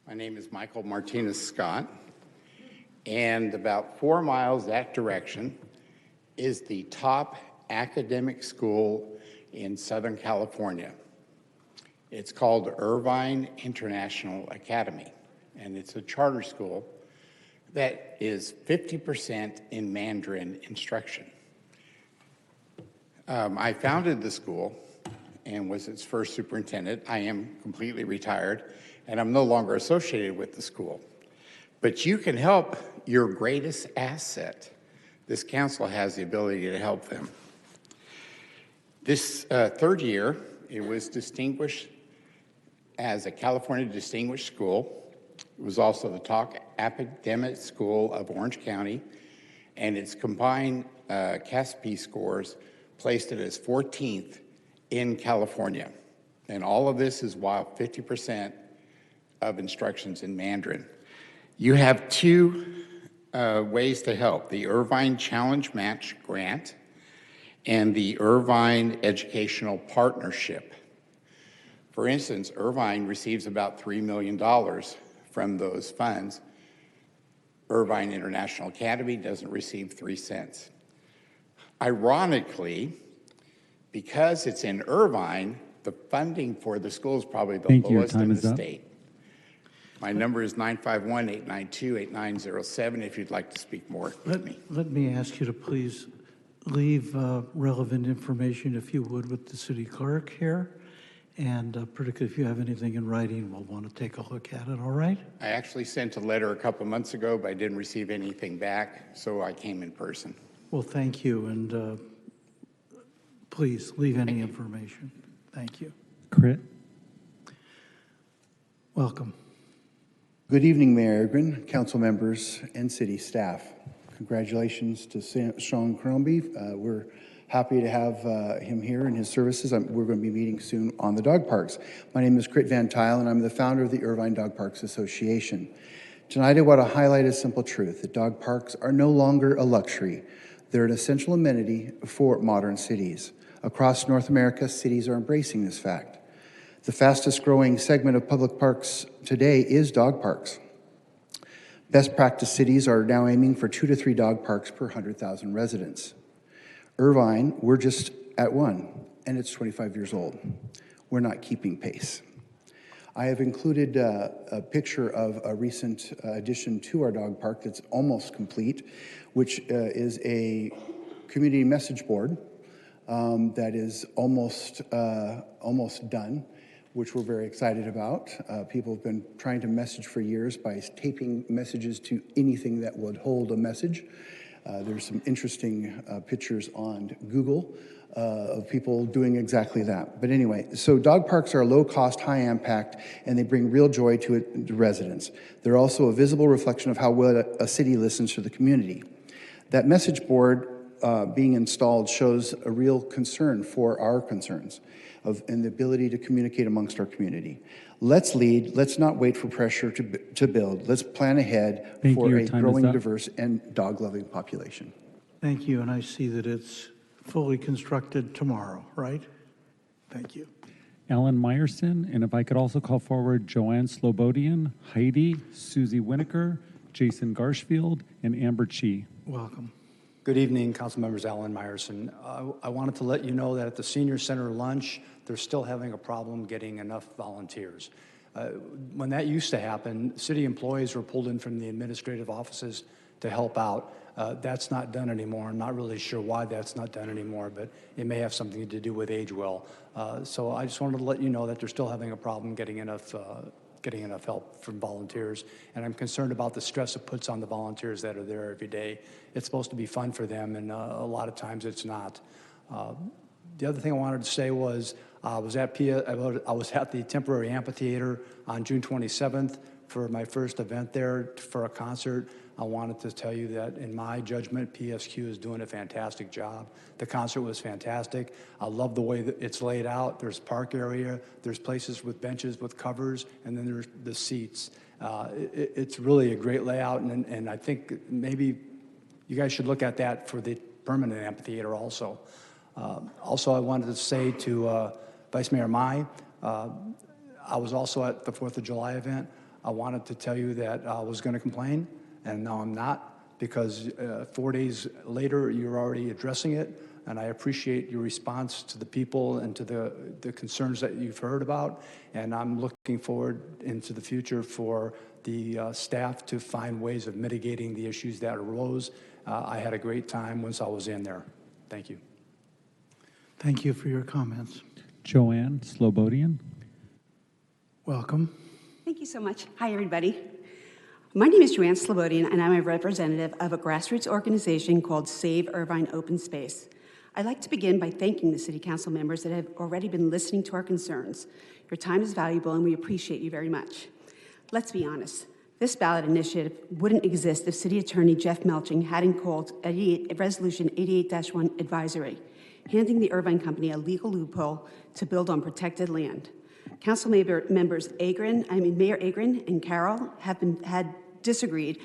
My name is Michael Martinez Scott, and about 4 miles that direction is the top academic school in Southern California. It's called Irvine International Academy, and it's a charter school that is 50% in Mandarin instruction. I founded the school and was its first superintendent. I am completely retired, and I'm no longer associated with the school. But you can help your greatest asset. This council has the ability to help them. This third year, it was distinguished as a California Distinguished School. It was also the top academic school of Orange County, and its combined CASP scores placed it as 14th in California. And all of this is while 50% of instruction's in Mandarin. You have two ways to help: the Irvine Challenge Match Grant and the Irvine Educational Partnership. For instance, Irvine receives about $3 million from those funds. Irvine International Academy doesn't receive 3 cents. Ironically, because it's in Irvine, the funding for the school is probably the lowest in the state. My number is 951-892-8907 if you'd like to speak more with me. Let me ask you to please leave relevant information, if you would, with the city clerk here. And particularly if you have anything in writing, we'll want to take a look at it, all right? I actually sent a letter a couple months ago, but I didn't receive anything back, so I came in person. Well, thank you, and please leave any information. Thank you. Crit. Welcome. Good evening, Mayor Irvine, council members, and city staff. Congratulations to Sean Crombie. We're happy to have him here and his services. We're going to be meeting soon on the dog parks. My name is Crit Van Tile, and I'm the founder of the Irvine Dog Parks Association. Tonight, I want to highlight a simple truth: that dog parks are no longer a luxury. They're an essential amenity for modern cities. Across North America, cities are embracing this fact. The fastest growing segment of public parks today is dog parks. Best practice cities are now aiming for 2 to 3 dog parks per 100,000 residents. Irvine, we're just at 1, and it's 25 years old. We're not keeping pace. I have included a picture of a recent addition to our dog park that's almost complete, which is a community message board that is almost done, which we're very excited about. People have been trying to message for years by taping messages to anything that would hold a message. There's some interesting pictures on Google of people doing exactly that. But anyway, so dog parks are low cost, high impact, and they bring real joy to residents. They're also a visible reflection of how well a city listens to the community. That message board being installed shows a real concern for our concerns and the ability to communicate amongst our community. Let's lead. Let's not wait for pressure to build. Let's plan ahead for a growing, diverse, and dog-loving population. Thank you, and I see that it's fully constructed tomorrow, right? Thank you. Alan Meyerson, and if I could also call forward Joanne Slobodian, Heidi, Susie Winokur, Jason Garshfield, and Amber Chi. Welcome. Good evening, council members. Alan Meyerson. I wanted to let you know that at the Senior Center lunch, they're still having a problem getting enough volunteers. When that used to happen, city employees were pulled in from the administrative offices to help out. That's not done anymore. I'm not really sure why that's not done anymore, but it may have something to do with age well. So I just wanted to let you know that they're still having a problem getting enough help from volunteers, and I'm concerned about the stress it puts on the volunteers that are there every day. It's supposed to be fun for them, and a lot of times it's not. The other thing I wanted to say was I was at the temporary amphitheater on June 27th for my first event there for a concert. I wanted to tell you that, in my judgment, PSQ is doing a fantastic job. The concert was fantastic. I love the way that it's laid out. There's park area, there's places with benches with covers, and then there's the seats. It's really a great layout, and I think maybe you guys should look at that for the permanent amphitheater also. Also, I wanted to say to Vice Mayor Mai, I was also at the 4th of July event. I wanted to tell you that I was going to complain, and now I'm not, because 4 days later, you're already addressing it, and I appreciate your response to the people and to the concerns that you've heard about, and I'm looking forward into the future for the staff to find ways of mitigating the issues that arose. I had a great time once I was in there. Thank you. Thank you for your comments. Joanne Slobodian. Welcome. Thank you so much. Hi, everybody. My name is Joanne Slobodian, and I'm a representative of a grassroots organization called Save Irvine Open Space. I'd like to begin by thanking the City Council members that have already been listening to our concerns. Your time is valuable, and we appreciate you very much. Let's be honest. This ballot initiative wouldn't exist if City Attorney Jeff Melching hadn't called Resolution 88-1 advisory, handing the Irvine Company a legal loophole to build on protected land. Council members Mayor Agrin and Carroll had disagreed,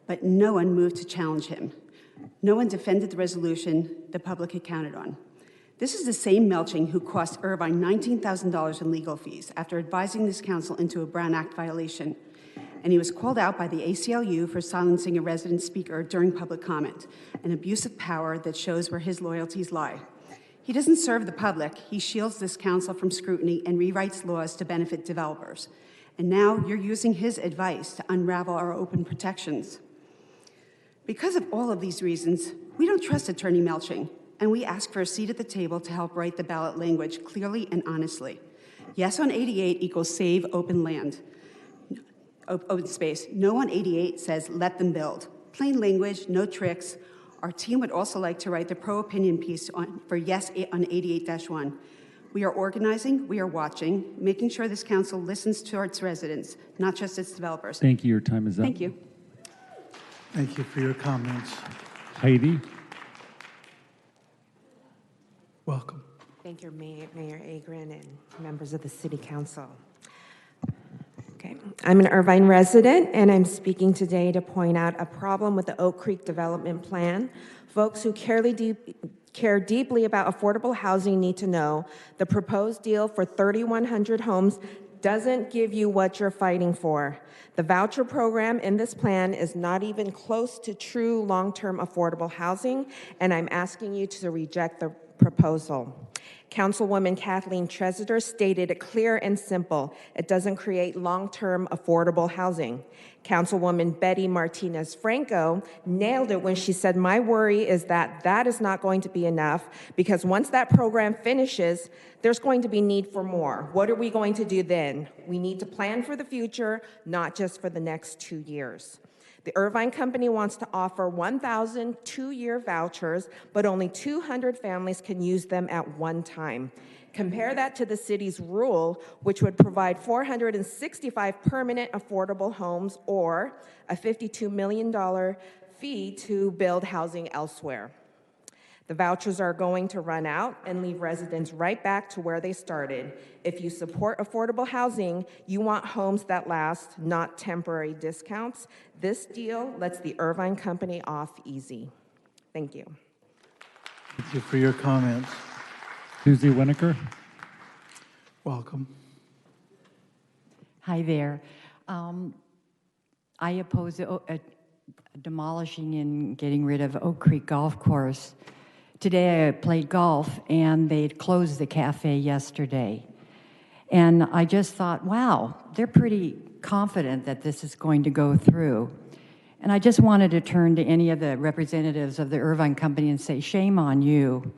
but no one moved to challenge him. No one defended the resolution the public had counted on. This is the same Melching who cost Irvine $19,000 in legal fees after advising this council into a Brown Act violation. And he was called out by the ACLU for silencing a resident speaker during public comment, an abuse of power that shows where his loyalties lie. He doesn't serve the public. He shields this council from scrutiny and rewrites laws to benefit developers. And now you're using his advice to unravel our open protections. Because of all of these reasons, we don't trust Attorney Melching, and we ask for a seat at the table to help write the ballot language clearly and honestly. Yes on 88 equals save open land, open space. No on 88 says let them build. Plain language, no tricks. Our team would also like to write the pro-opinion piece for yes on 88-1. We are organizing, we are watching, making sure this council listens to its residents, not just its developers. Thank you. Your time is up. Thank you. Thank you for your comments. Heidi. Welcome. Thank you, Mayor Agrin and members of the City Council. Okay, I'm an Irvine resident, and I'm speaking today to point out a problem with the Oak Creek Development Plan. Folks who care deeply about affordable housing need to know the proposed deal for 3,100 homes doesn't give you what you're fighting for. The voucher program in this plan is not even close to true long-term affordable housing, and I'm asking you to reject the proposal. Councilwoman Kathleen Tresidder stated it clear and simple. It doesn't create long-term affordable housing. Councilwoman Betty Martinez-Franco nailed it when she said, my worry is that that is not going to be enough because once that program finishes, there's going to be need for more. What are we going to do then? We need to plan for the future, not just for the next 2 years. The Irvine Company wants to offer 1,000 two-year vouchers, but only 200 families can use them at one time. Compare that to the city's rule, which would provide 465 permanent affordable homes or a $52 million fee to build housing elsewhere. The vouchers are going to run out and leave residents right back to where they started. If you support affordable housing, you want homes that last, not temporary discounts. This deal lets the Irvine Company off easy. Thank you. Thank you for your comments. Susie Winokur. Welcome. Hi there. I oppose demolishing and getting rid of Oak Creek Golf Course. Today I played golf and they closed the cafe yesterday. And I just thought, wow, they're pretty confident that this is going to go through. And I just wanted to turn to any of the representatives of the Irvine Company and say, shame on you.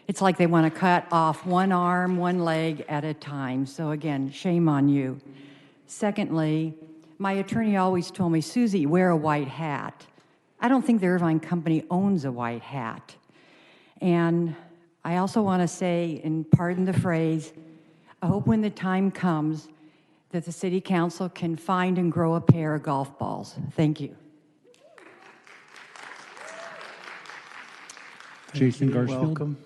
It's like they want to cut off one arm, one leg at a time. So again, shame on you. Secondly, my attorney always told me, Susie, wear a white hat. I don't think the Irvine Company owns a white hat. And I also want to say, and pardon the phrase, I hope when the time comes that the City Council can find and grow a pair of golf balls. Thank you. Jason Garfield. Welcome.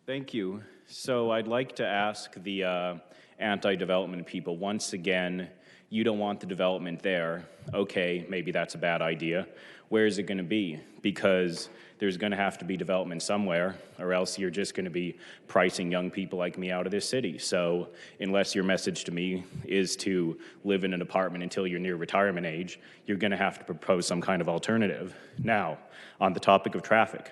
Thank you. So I'd like to ask the anti-development people, once again, you don't want the development there. Okay, maybe that's a bad idea. Where is it going to be? Because there's going to have to be development somewhere, or else you're just going to be pricing young people like me out of this city. So unless your message to me is to live in an apartment until you're near retirement age, you're going to have to propose some kind of alternative. Now, on the topic of traffic,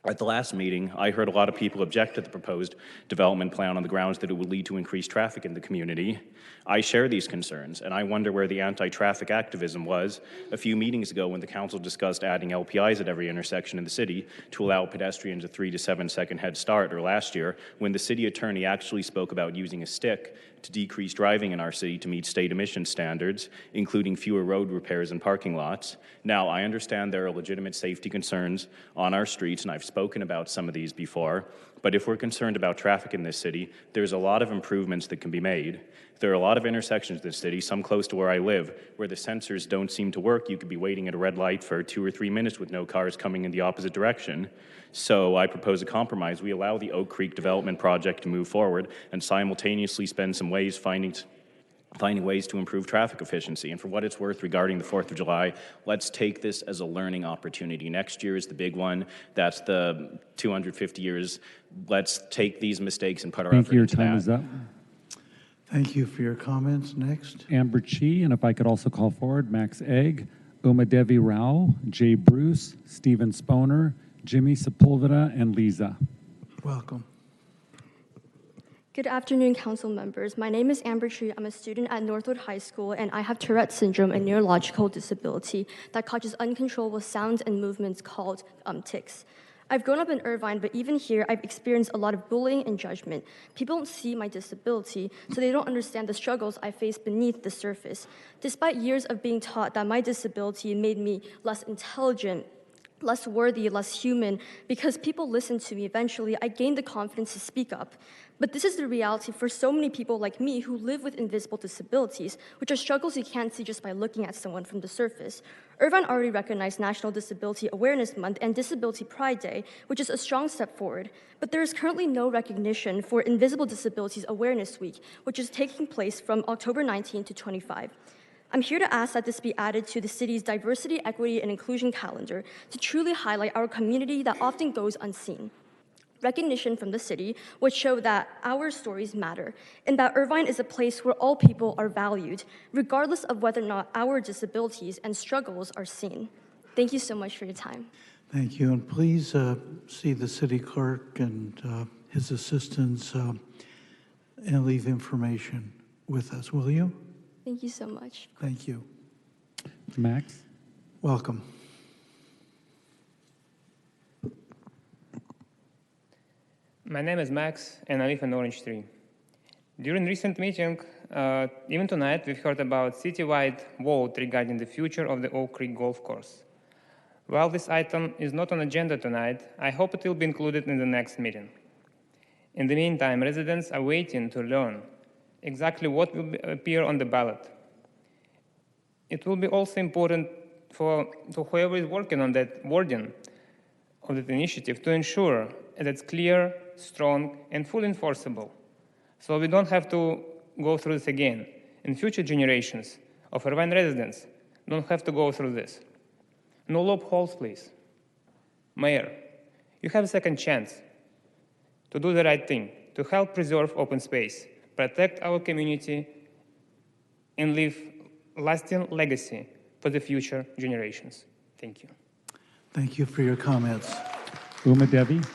at the last meeting, I heard a lot of people object to the proposed development plan on the grounds that it would lead to increased traffic in the community. I share these concerns, and I wonder where the anti-traffic activism was a few meetings ago when the council discussed adding LPIs at every intersection in the city to allow pedestrians a 3 to 7 second head start, or last year when the city attorney actually spoke about using a stick to decrease driving in our city to meet state emission standards, including fewer road repairs and parking lots. Now, I understand there are legitimate safety concerns on our streets, and I've spoken about some of these before, But if we're concerned about traffic in this city, there's a lot of improvements that can be made. There are a lot of intersections in this city, some close to where I live, where the sensors don't seem to work. You could be waiting at a red light for 2 or 3 minutes with no cars coming in the opposite direction. So I propose a compromise. We allow the Oak Creek development project to move forward and simultaneously spend some ways finding ways to improve traffic efficiency. And for what it's worth regarding the 4th of July, let's take this as a learning opportunity. Next year is the big one. That's the 250 years. Let's take these mistakes and put our Thank effort you. Your into time that. is up. Thank you for your comments. Next. Amber Chi, and if I could also call forward Max Egg, Umadevi Rao, Jay Bruce, Stephen Sponer, Jimmy Sepulveda, and Lisa. Welcome. Good afternoon, council members. My name is Amber Tree. I'm a student at Northwood High School, and I have Tourette syndrome, a neurological disability that causes uncontrollable sounds and movements called tics. I've grown up in Irvine, but even here, I've experienced a lot of bullying and judgment. People don't see my disability, so they don't understand the struggles I face beneath the surface. Despite years of being taught that my disability made me less intelligent, less worthy, less human, because people listened to me, eventually I gained the confidence to speak up. But this is the reality for so many people like me who live with invisible disabilities, which are struggles you can't see just by looking at someone from the surface. Irvine already recognized National Disability Awareness Month and Disability Pride Day, which is a strong step forward. But there is currently no recognition for Invisible Disabilities Awareness Week, which is taking place from October 19 to 25. I'm here to ask that this be added to the city's diversity, equity, and inclusion calendar to truly highlight our community that often goes unseen. Recognition from the city would show that our stories matter and that Irvine is a place where all people are valued, regardless of whether or not our disabilities and struggles are seen. Thank you so much for your time. Thank you. And please see the city clerk and his assistants and leave information with us, will you? Thank you so much. Thank you. Max? Welcome. My name is Max, and I live in Orange Tree. During recent meeting, even tonight, we've heard about citywide vote regarding the future of the Oak Creek Golf Course. While this item is not on agenda tonight, I hope it will be included in the next meeting. In the meantime, residents are waiting to learn exactly what will appear on the ballot. It will be also important to whoever is working on that wording of that initiative to ensure that it's clear, strong, and fully enforceable, so we don't have to go through this again, and future generations of Irvine residents don't have to go through this. No loopholes, please. Mayor, you have a second chance to do the right thing, to help preserve open space, protect our community, and leave lasting legacy for the future generations. Thank you. Thank you for your comments. Umadevi?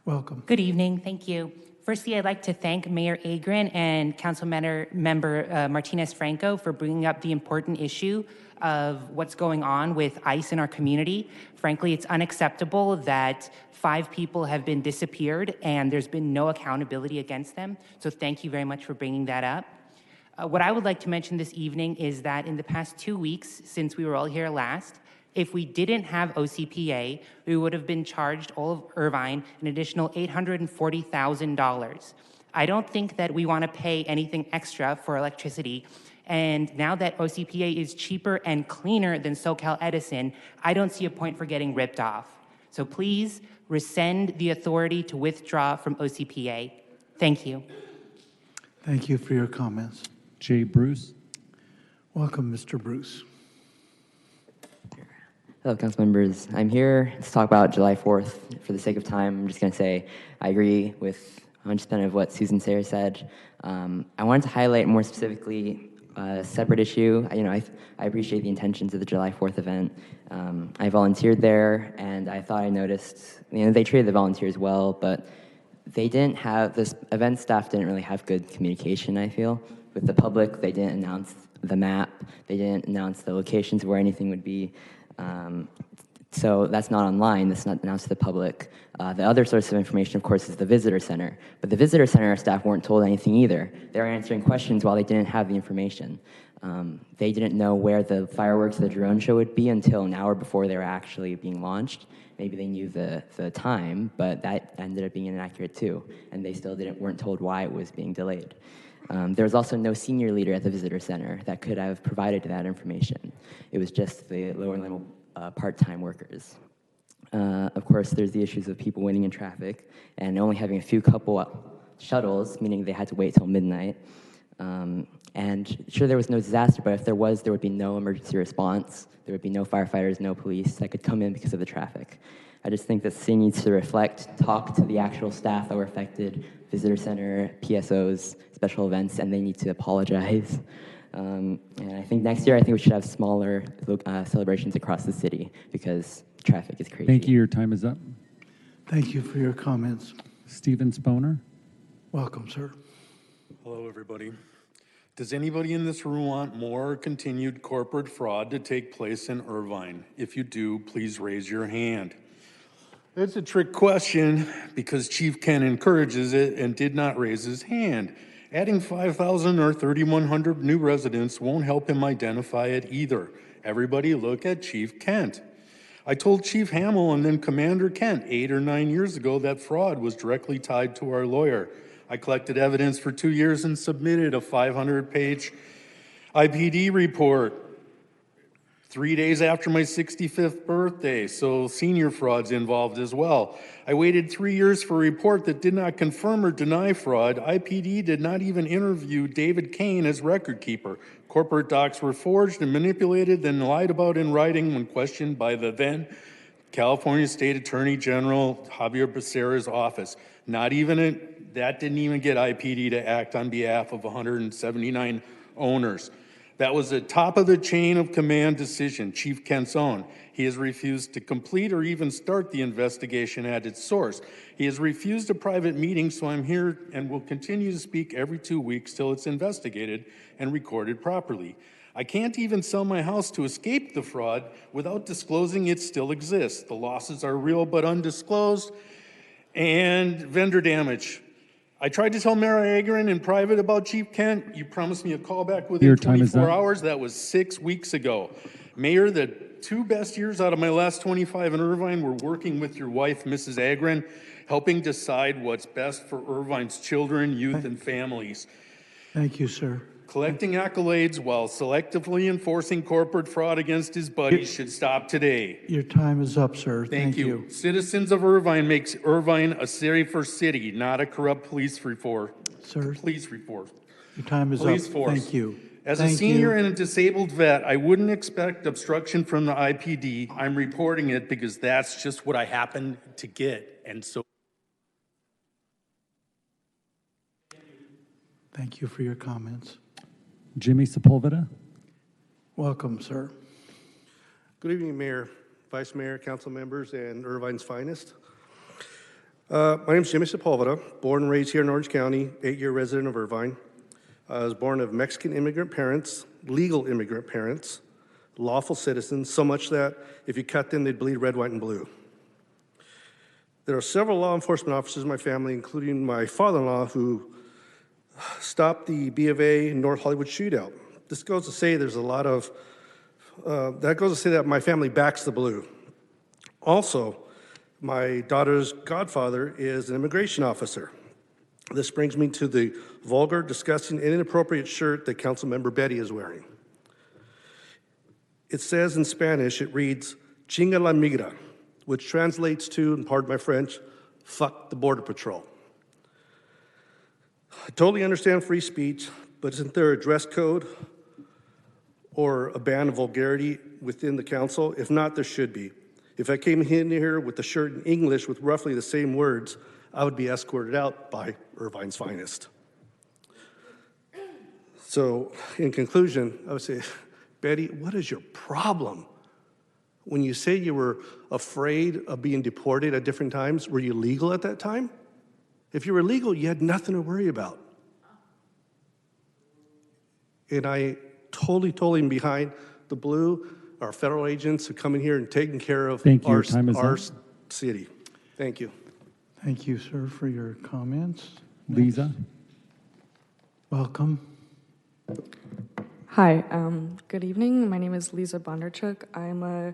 Welcome. Good evening. Thank you. Firstly, I'd like to thank Mayor Agrin and Council Member Martinez Franco for bringing up the important issue of what's going on with ICE in our community. Frankly, it's unacceptable that 5 people have been disappeared and there's been no accountability against them. So thank you very much for bringing that up. What I would like to mention this evening is that in the past 2 weeks, since we were all here last, if we didn't have OCPA, we would have been charged, all of Irvine, an additional $840,000. I don't think that we want to pay anything extra for electricity. And now that OCPA is cheaper and cleaner than SoCal Edison, I don't see a point for getting ripped off. So please rescind the authority to withdraw from OCPA. Thank you. Thank you for your comments. Jay Bruce? Welcome, Mr. Bruce. Hello, council members. I'm here to talk about July 4th. For the sake of time, I'm just going to say I agree with 100% of what Susan Sayre said. I wanted to highlight more specifically a separate issue. I appreciate the intentions of the July 4th event. I volunteered there, and I thought I noticed, they treated the volunteers well, but they didn't have, this event staff didn't really have good communication, I feel. With the public, they didn't announce the map. They didn't announce the locations where anything would be. So that's not online, that's not announced to the public. The other source of information, of course, is the visitor center. But the visitor center staff weren't told anything either. They were answering questions while they didn't have the information. They didn't know where the fireworks of the drone show would be until an hour before they were actually being launched. Maybe they knew the time, but that ended up being inaccurate too. And they still weren't told why it was being delayed. There was also no senior leader at the visitor center that could have provided that information. It was just the lower level part-time workers. Of course, there's the issues of people waiting in traffic and only having a few couple shuttles, meaning they had to wait till midnight. And sure, there was no disaster, but if there was, there would be no emergency response. There would be no firefighters, no police that could come in because of the traffic. I just think that the city needs to reflect, talk to the actual staff that were affected, visitor center, PSOs, special events, and they need to apologize. And I think next year, I think we should have smaller celebrations across the city because traffic is crazy. Thank you. Your time is up. Thank you for your comments. Stephen Sponer. Welcome, sir. Hello, everybody. Does anybody in this room want more continued corporate fraud to take place in Irvine? If you do, please raise your hand. It's a trick question because Chief Ken encourages it and did not raise his hand. Adding 5,000 or 3,100 new residents won't help him identify it either. Everybody look at Chief Kent. I told Chief Hamill and then Commander Kent 8 or 9 years ago that fraud was directly tied to our lawyer. I collected evidence for 2 years and submitted a 500-page IPD report 3 days after my 65th birthday, so senior fraud's involved as well. I waited 3 years for a report that did not confirm or deny fraud. IPD did not even interview David Kane as record keeper. Corporate docs were forged and manipulated, then lied about in writing when questioned by the then California State Attorney General Javier Becerra's office. That didn't even get IPD to act on behalf of 179 owners. That was the top of the chain of command decision, Chief Kent's own. He has refused to complete or even start the investigation at its source. He has refused a private meeting, so I'm here and will continue to speak every 2 weeks till it's investigated and recorded properly. I can't even sell my house to escape the fraud without disclosing it still exists. The losses are real but undisclosed. And vendor damage. I tried to tell Mayor Agron in private about Chief Kent. You promised me a call back within 24 hours. That was 6 weeks ago. Mayor, the 2 best years out of my last 25 in Irvine were working with your wife, Mrs. Agron, helping decide what's best for Irvine's children, youth, and families. Thank you, sir. Collecting accolades while selectively enforcing corporate fraud against his buddies should stop today. Your time is up, sir. Thank you. Citizens of Irvine makes Irvine a safer city, not a corrupt police force. Sir? Police force. Your time is Police up. force. Thank you. As a senior and a disabled vet, I wouldn't expect obstruction from the IPD. I'm reporting it because that's just what I happen to get. And so. Thank you for your comments. Jimmy Sepulveda. Welcome, sir. Good evening, Mayor, Vice Mayor, council members, and Irvine's finest. My name is Jimmy Sepulveda, born and raised here in Orange County, 8-year resident of Irvine. I was born of Mexican immigrant parents, legal immigrant parents, lawful citizens, so much that if you cut them, they'd bleed red, white, and blue. There are several law enforcement officers in my family, including my father-in-law, who stopped the B of A North Hollywood shootout. This goes to say there's a lot of, that goes to say that my family backs the blue. Also, my daughter's godfather is an immigration officer. This brings me to the vulgar, disgusting, and inappropriate shirt that Councilmember Betty is wearing. It says in Spanish, it reads, "Chinga la migra," which translates to, and pardon my French, "fuck the Border Patrol." I totally understand free speech, but isn't there a dress code or a ban of vulgarity within the council? If not, there should be. If I came in here with the shirt in English with roughly the same words, I would be escorted out by Irvine's finest. So, in conclusion, I would say, Betty, what is your problem? When you say you were afraid of being deported at different times, were you legal at that time? If you were legal, you had nothing to worry about. And I totally am behind the blue. our federal agents who come in here and taking care of Thank you. our, Your time is our up. city. Thank you. Thank you, sir, for your comments. Lisa? Welcome. Hi, good evening. My name is Lisa Bondarchuk. I'm a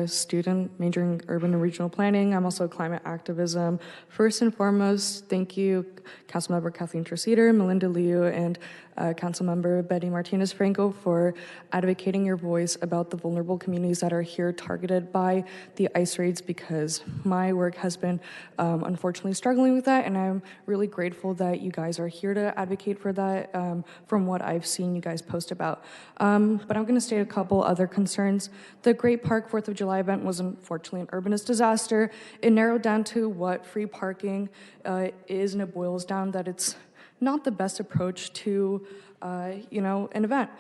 student majoring in urban and regional planning. I'm also climate activism. First and foremost, thank you, Councilmember Kathleen Traceder, Melinda Liu, and Councilmember Betty Martinez-Franco for advocating your voice about the vulnerable communities that are here targeted by the ICE raids, because my work has been unfortunately struggling with that, and I'm really grateful that you guys are here to advocate for that from what I've seen you guys post about. But I'm going to state a couple other concerns. The Great Park 4th of July event was unfortunately an urbanist disaster. It narrowed down to what free parking is, and it boils down that it's not the best approach to an event.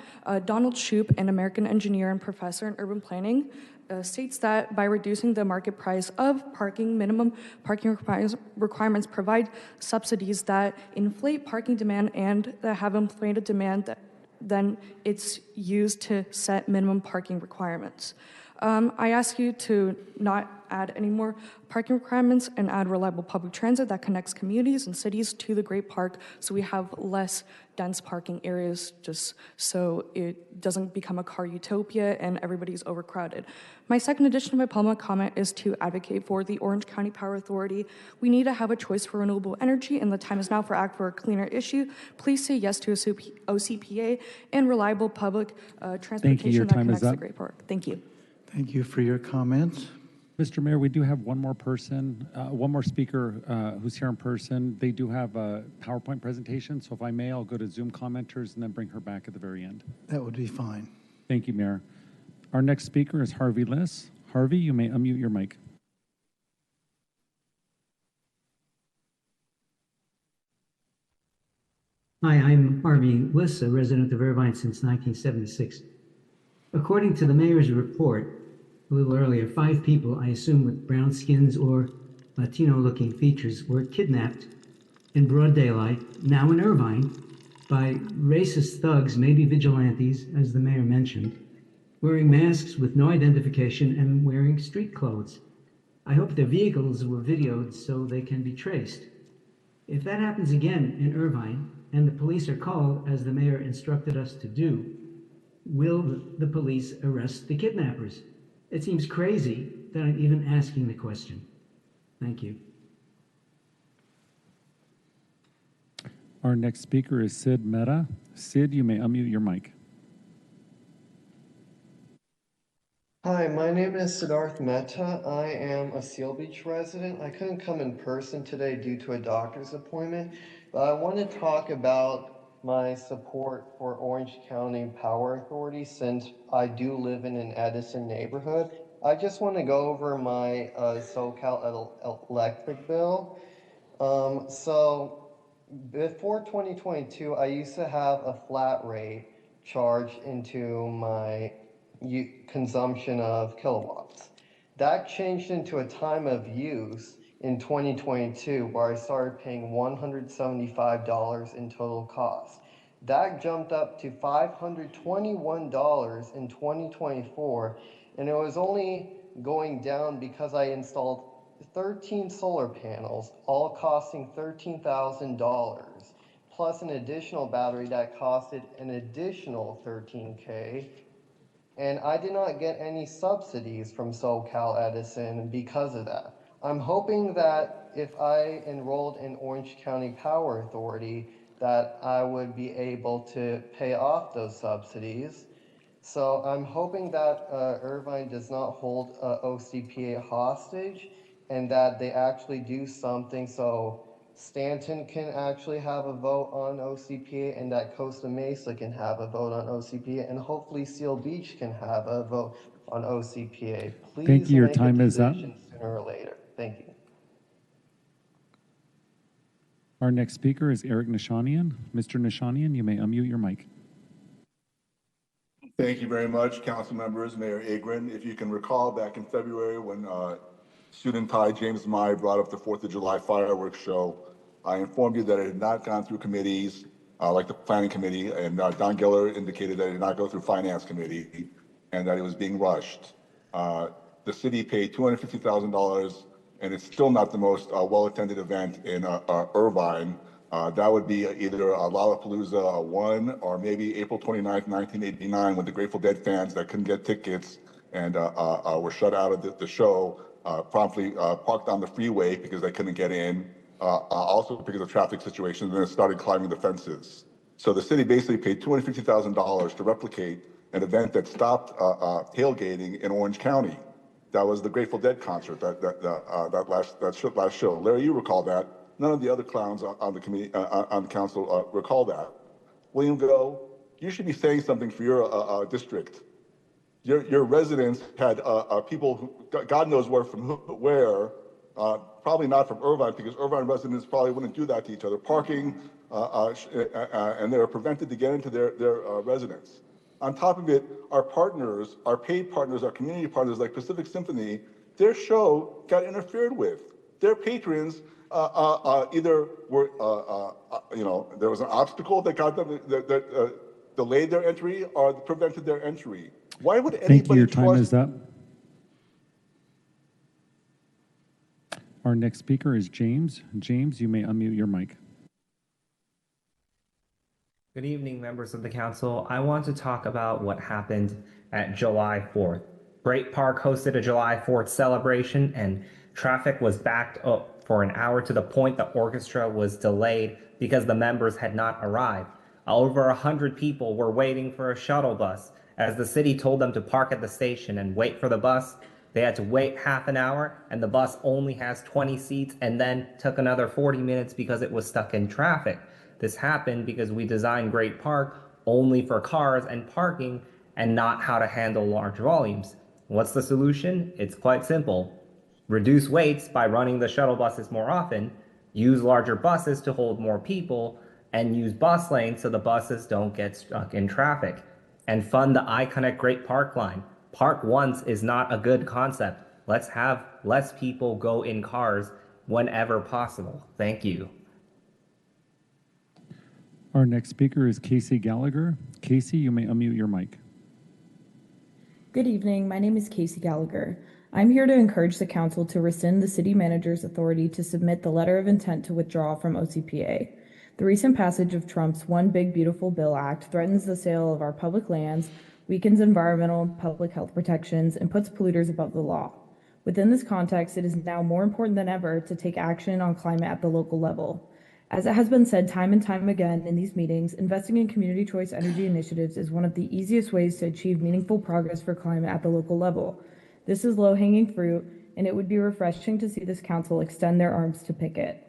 Donald Shoup, an American engineer and professor in urban planning, states that by reducing the market price of parking, minimum parking requirements provide subsidies that inflate parking demand and that have inflated demand that then it's used to set minimum parking requirements. I ask you to not add any more parking requirements and add reliable public transit that connects communities and cities to the Great Park so we have less dense parking areas, just so it doesn't become a car utopia and everybody's overcrowded. My second addition to my public comment is to advocate for the Orange County Power Authority. We need to have a choice for renewable energy, and the time is now for Act for a Cleaner issue. Please say yes to OCPA and reliable public transportation Your that time is connects the up. Great Park. Thank you. Thank you for your comments. Mr. Mayor, we do have one more person, one more speaker who's here in person. They do have a PowerPoint presentation, so if I may, I'll go to Zoom commenters and then bring her back at the very end. That would be fine. Thank you, Mayor. Our next speaker is Harvey Liss. Harvey, you may unmute your mic. Hi, I'm Harvey Liss, a resident of Irvine since 1976. According to the mayor's report, a little earlier, 5 people, I assume with brown skins or Latino-looking features, were kidnapped in broad daylight, now in Irvine, by racist thugs, maybe vigilantes, as the mayor mentioned, wearing masks with no identification and wearing street clothes. I hope their vehicles were videoed so they can be traced. If that happens again in Irvine, and the police are called, as the mayor instructed us to do, will the police arrest the kidnappers? It seems crazy that I'm even asking the question. Thank you. Our next speaker is Sid Mehta. Sid, you may unmute your mic. Hi, my name is Siddharth Mehta. I am a Seal Beach resident. I couldn't come in person today due to a doctor's appointment, but I want to talk about my support for Orange County Power Authority since I do live in an Edison neighborhood. I just want to go over my SoCal electric bill. So before 2022, I used to have a flat rate charged into my consumption of kilowatts. That changed into a time of use in 2022, where I started paying $175 in total cost. That jumped up to $521 in 2024, and it was only going down because I installed 13 solar panels, all costing $13,000, plus an additional battery that costed an additional $13K. And I did not get any subsidies from SoCal Edison because of that. I'm hoping that if I enrolled in Orange County Power Authority, that I would be able to pay off those subsidies. So I'm hoping that Irvine does not hold OCPA hostage and that they actually do something so Stanton can actually have a vote on OCPA and that Costa Mesa can have a vote on OCPA and hopefully Seal Beach can have a vote on OCPA. Please Thank you. Your make a time is up. decision sooner or later. Thank you. Our next speaker is Eric Nishanian. Mr. Nishanian, you may unmute your mic. Thank you very much, council members, Mayor Agrin. If you can recall back in February when student Ty James Mai brought up the 4th of July fireworks show, I informed you that it had not gone through committees like the planning committee, and Don Giller indicated that it did not go through finance committee. and that it was being rushed. The city paid $250,000, and it's still not the most well-attended event in Irvine. That would be either Lollapalooza 1 or maybe April 29th, 1989, when the Grateful Dead fans that couldn't get tickets and were shut out of the show promptly parked on the freeway because they couldn't get in, also because of traffic situations, and then started climbing the fences. So the city basically paid $250,000 to replicate an event that stopped tailgating in Orange County. That was the Grateful Dead concert, that last show. Larry, you recall that. None of the other clowns on the committee, on the council recall that. William Go, you should be saying something for your district. Your residents had people who, God knows where from where, probably not from Irvine, because Irvine residents probably wouldn't do that to each other, parking, and they were prevented to get into their residence. On top of it, our partners, our paid partners, our community partners like Pacific Symphony, their show got interfered with. Their patrons either were, there was an obstacle that got them, that delayed their entry or prevented their entry. Why would anybody Thank you. Your time is up. Our next speaker is James. James, you may unmute your mic. Good evening, members of the council. I want to talk about what happened at July 4th. Great Park hosted a July 4th celebration, and traffic was backed up for an hour to the point the orchestra was delayed because the members had not arrived. Over 100 people were waiting for a shuttle bus. As the city told them to park at the station and wait for the bus, they had to wait half an hour, and the bus only has 20 seats, and then took another 40 minutes because it was stuck in traffic. This happened because we designed Great Park only for cars and parking and not how to handle large volumes. What's the solution? It's quite simple. Reduce waits by running the shuttle buses more often, use larger buses to hold more people, and use bus lanes so the buses don't get stuck in traffic. And fund the iConnect Great Park line. Park once is not a good concept. Let's have less people go in cars whenever possible. Thank you. Our next speaker is Casey Gallagher. Casey, you may unmute your mic. Good evening. My name is Casey Gallagher. I'm here to encourage the council to rescind the city manager's authority to submit the letter of intent to withdraw from OCPA. The recent passage of Trump's One Big Beautiful Bill Act threatens the sale of our public lands, weakens environmental and public health protections, and puts polluters above the law. Within this context, it is now more important than ever to take action on climate at the local level. As it has been said time and time again in these meetings, investing in community choice energy initiatives is one of the easiest ways to achieve meaningful progress for climate at the local level. This is low-hanging fruit, and it would be refreshing to see this council extend their arms to pick it.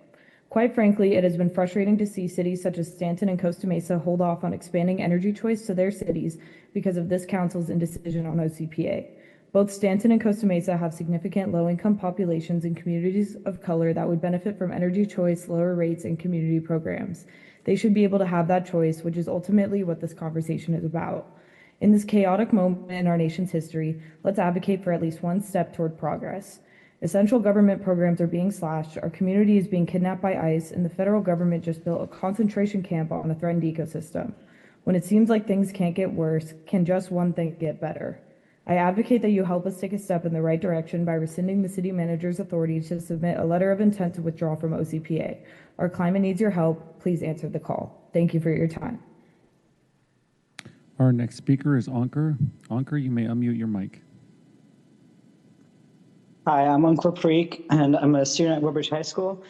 Quite frankly, it has been frustrating to see cities such as Stanton and Costa Mesa hold off on expanding energy choice to their cities because of this council's indecision on OCPA. Both Stanton and Costa Mesa have significant low-income populations and communities of color that would benefit from energy choice, lower rates, and community programs. They should be able to have that choice, which is ultimately what this conversation is about. In this chaotic moment in our nation's history, let's advocate for at least one step toward progress. Essential government programs are being slashed, our community is being kidnapped by ICE, and the federal government just built a concentration camp on a threatened ecosystem. When it seems like things can't get worse, can just one thing get better? I advocate that you help us take a step in the right direction by rescinding the city manager's authority to submit a letter of intent to withdraw from OCPA. Our climate needs your help. Please answer the call. Thank you for your time. Our next speaker is Ankur. Ankur, you may unmute your mic. Hi, I'm Ankur Parikh, and I'm a student at Woodbridge High School.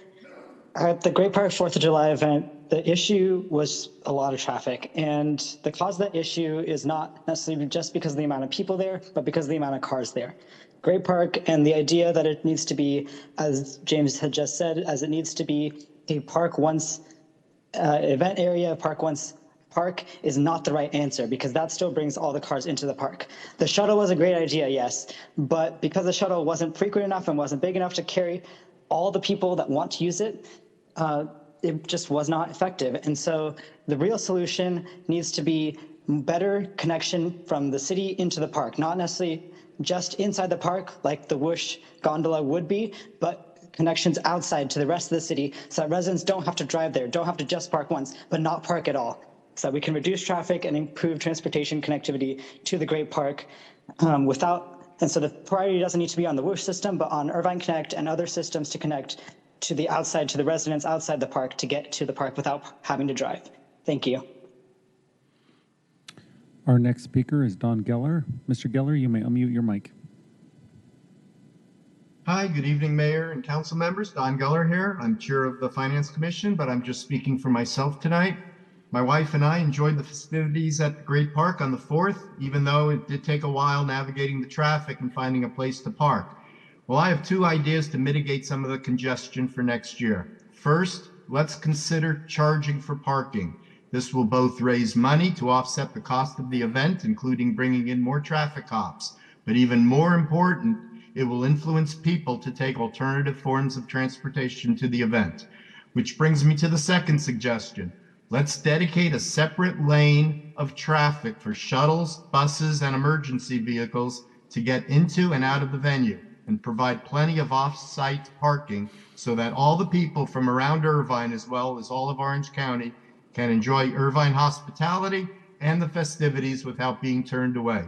At the Great Park 4th of July event, the issue was a lot of traffic, and the cause of that issue is not necessarily just because of the amount of people there, but because of the amount of cars there. Great Park and the idea that it needs to be, as James had just said, as it needs to be a park once event area, park once park is not the right answer because that still brings all the cars into the park. The shuttle was a great idea, yes, but because the shuttle wasn't frequent enough and wasn't big enough to carry all the people that want to use it, it just was not effective. And so the real solution needs to be better connection from the city into the park, not necessarily just inside the park like the Whoosh gondola would be, but connections outside to the rest of the city so that residents don't have to drive there, don't have to just park once, but not park at all. so that we can reduce traffic and improve transportation connectivity to the Great Park and so the priority doesn't need to be on the WUSH system, but on Irvine Connect and other systems to connect to the residents outside the park to get to the park without having to drive. Thank you. Our next speaker is Don Geller. Mr. Geller, you may unmute your mic. Hi, good evening, Mayor and Council members. Don Geller here. I'm Chair of the Finance Commission, but I'm just speaking for myself tonight. My wife and I enjoyed the festivities at the Great Park on the 4th, even though it did take a while navigating the traffic and finding a place to park. Well, I have two ideas to mitigate some of the congestion for next year. First, let's consider charging for parking. This will both raise money to offset the cost of the event, including bringing in more traffic cops. But even more important, it will influence people to take alternative forms of transportation to the event. Which brings me to the second suggestion. Let's dedicate a separate lane of traffic for shuttles, buses, and emergency vehicles to get into and out of the venue, and provide plenty of off-site parking so that all the people from around Irvine, as well as all of Orange County, can enjoy Irvine hospitality and the festivities without being turned away.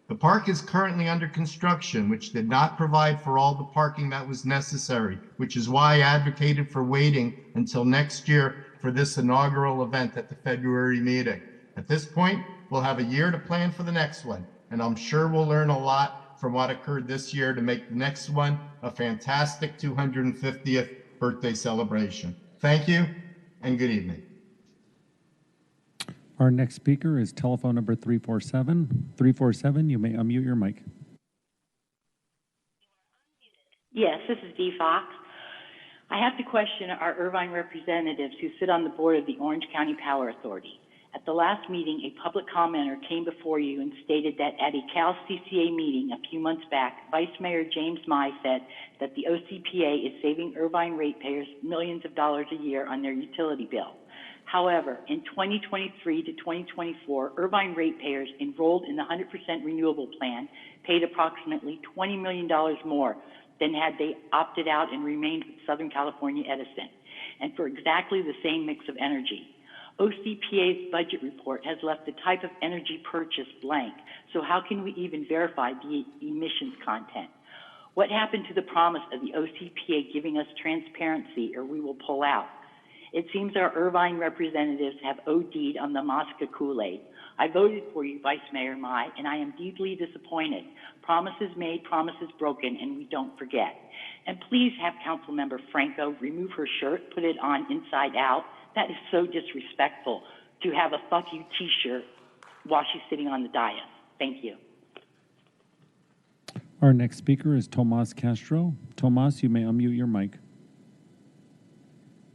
The park is currently under construction, which did not provide for all the parking that was necessary, which is why I advocated for waiting until next year for this inaugural event at the February meeting. At this point, we'll have a year to plan for the next one, and I'm sure we'll learn a lot from what occurred this year to make the next one a fantastic 250th birthday celebration. Thank you, and good evening. Our next speaker is telephone number 347. 347, you may unmute your mic. Yes, this is Dee Fox. I have to question our Irvine representatives who sit on the board of the Orange County Power Authority. At the last meeting, a public commenter came before you and stated that at a Cal CCA meeting a few months back, Vice Mayor James Mai said that the OCPA is saving Irvine ratepayers millions of dollars a year on their utility bill. However, in 2023 to 2024, Irvine ratepayers enrolled in the 100% renewable plan paid approximately $20 million more than had they opted out and remained with Southern California Edison, and for exactly the same mix of energy. OCPA's budget report has left the type of energy purchase blank, so how can we even verify the emissions content? What happened to the promise of the OCPA giving us transparency, or we will pull out? It seems our Irvine representatives have OD'd on the Mosca Kool-Aid. I voted for you, Vice Mayor Mai, and I am deeply disappointed. Promises made, promises broken, and we don't forget. And please have Councilmember Franco remove her shirt, put it on inside out. That is so disrespectful to have a fuck you t-shirt while she's sitting on the dais. Thank you. Our next speaker is Tomas Castro. Tomas, you may unmute your mic.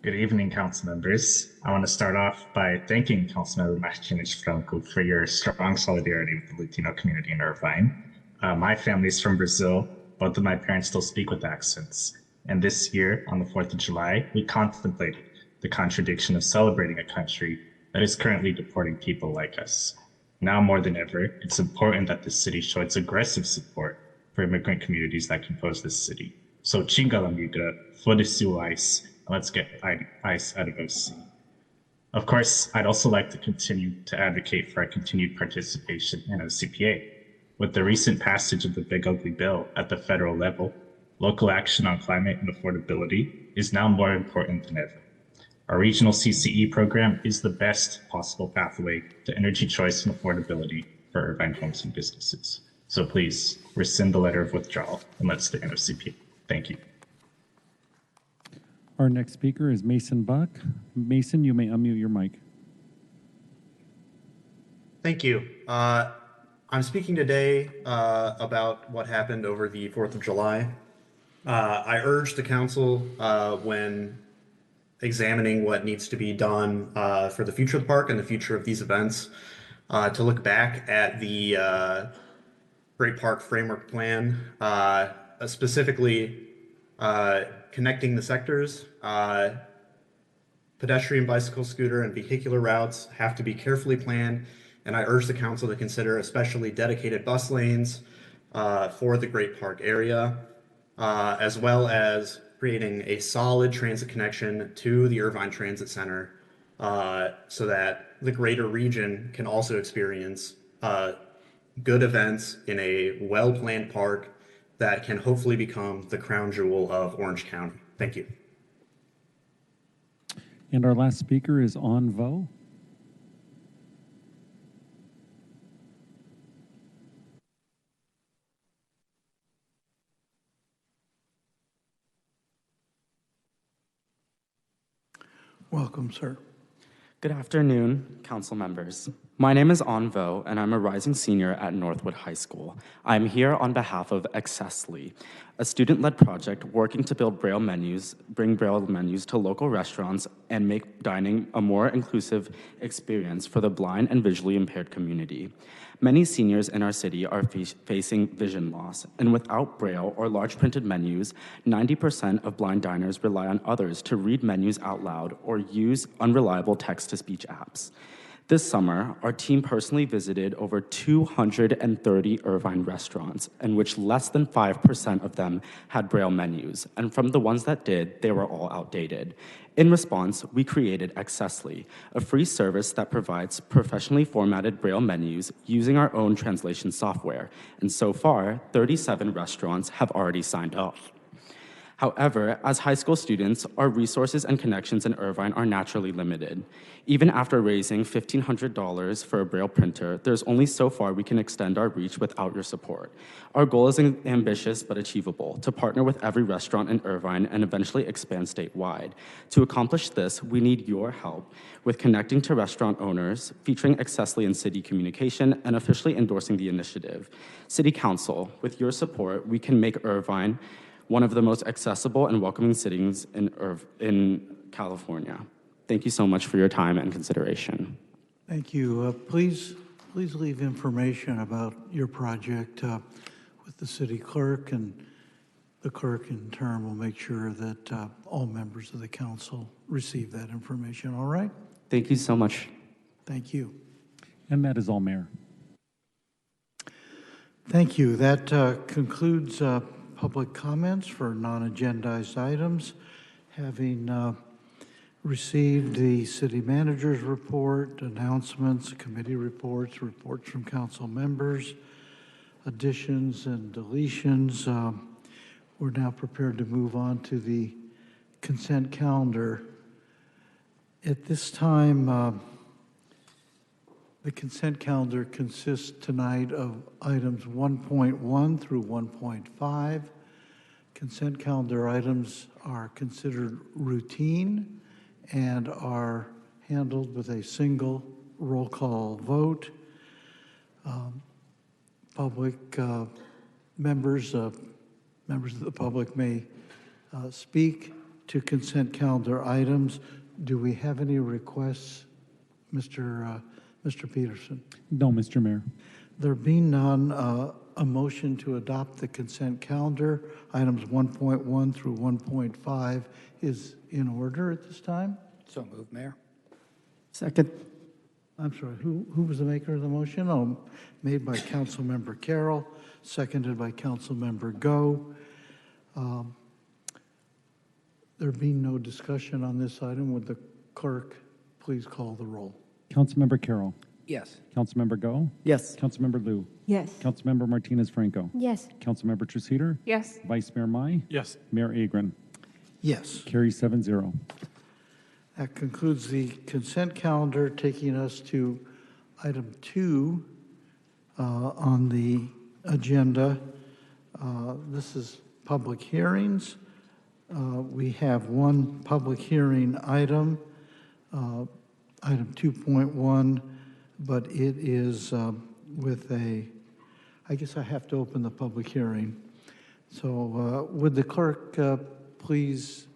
Good evening, council members. I want to start off by thanking Councilmember Martinez Franco for your strong solidarity with the Latino community in Irvine. My family is from Brazil. Both of my parents still speak with accents. And this year, on the 4th of July, we contemplated the contradiction of celebrating a country that is currently deporting people like us. Now more than ever, it's important that the city show its aggressive support for immigrant communities that compose this city. So chinga la migra, foda-se ICE, let's get ICE out of OC. Of course, I'd also like to continue to advocate for our continued participation in OCPA. With the recent passage of the Big Ugly Bill at the federal level, local action on climate and affordability is now more important than ever. Our regional CCE program is the best possible pathway to energy choice and affordability for Irvine homes and businesses. So please rescind the letter of withdrawal and let's stay in OCPA. Thank you. Our next speaker is Mason Buck. Mason, you may unmute your mic. Thank you. I'm speaking today about what happened over the 4th of July. I urge the council when examining what needs to be done for the future of the park and the future of these events to look back at the Great Park Framework Plan, specifically connecting the sectors. Pedestrian, bicycle, scooter, and vehicular routes have to be carefully planned, and I urge the council to consider especially dedicated bus lanes for the Great Park area, as well as creating a solid transit connection to the Irvine Transit Center so that the greater region can also experience good events in a well-planned park that can hopefully become the crown jewel of Orange County. Thank you. And our last speaker is On Vo. Welcome, sir. Good afternoon, council members. My name is An Vo, and I'm a rising senior at Northwood High School. I'm here on behalf of Accessly, a student-led project working to build Braille menus, bring Braille menus to local restaurants, and make dining a more inclusive experience for the blind and visually impaired community. Many seniors in our city are facing vision loss, and without Braille or large printed menus, 90% of blind diners rely on others to read menus out loud or use unreliable text-to-speech apps. This summer, our team personally visited over 230 Irvine restaurants, in which less than 5% of them had Braille menus, and from the ones that did, they were all outdated. In response, we created Accessly, a free service that provides professionally formatted Braille menus using our own translation software, and so far, 37 restaurants have already signed up. However, as high school students, our resources and connections in Irvine are naturally limited. Even after raising $1,500 for a Braille printer, there's only so far we can extend our reach without your support. Our goal is ambitious but achievable, to partner with every restaurant in Irvine and eventually expand statewide. To accomplish this, we need your help with connecting to restaurant owners, featuring Accessly in city communication, and officially endorsing the initiative. City Council, with your support, we can make Irvine one of the most accessible and welcoming cities in California. Thank you so much for your time and consideration. Thank you. Please leave information about your project with the city clerk, and the clerk in turn will make sure that all members of the council receive that information. All right? Thank you so much. Thank you. And that is all, Mayor. Thank you. That concludes public comments for non-agendized items. Having received the city manager's report, announcements, committee reports, reports from council members, additions and deletions, we're now prepared to move on to the consent calendar. At this time, the consent calendar consists tonight of items 1.1 through 1.5. Consent calendar items are considered routine and are handled with a single roll call vote. Public members of the public may speak to consent calendar items. Do we have any requests, Mr. Peterson? No, Mr. Mayor. There being none, a motion to adopt the consent calendar, items 1.1 through 1.5, is in order at this time. So moved, Mayor. Second. I'm sorry, who was the maker of the motion? Oh, made by Councilmember Carroll, seconded by Councilmember Go. There being no discussion on this item, would the clerk please call the roll? Councilmember Carroll. Yes. Councilmember Go. Yes. Councilmember Liu. Yes. Councilmember Martinez Franco. Yes. Councilmember Truceder. Yes. Vice Mayor Mai. Yes. Mayor Agron. Yes. Carry 7-0. That concludes the consent calendar, taking us to item 2 on the agenda. This is public hearings. We have one public hearing item, item 2.1, but it is with a, I guess I have to open the public hearing. So would the clerk please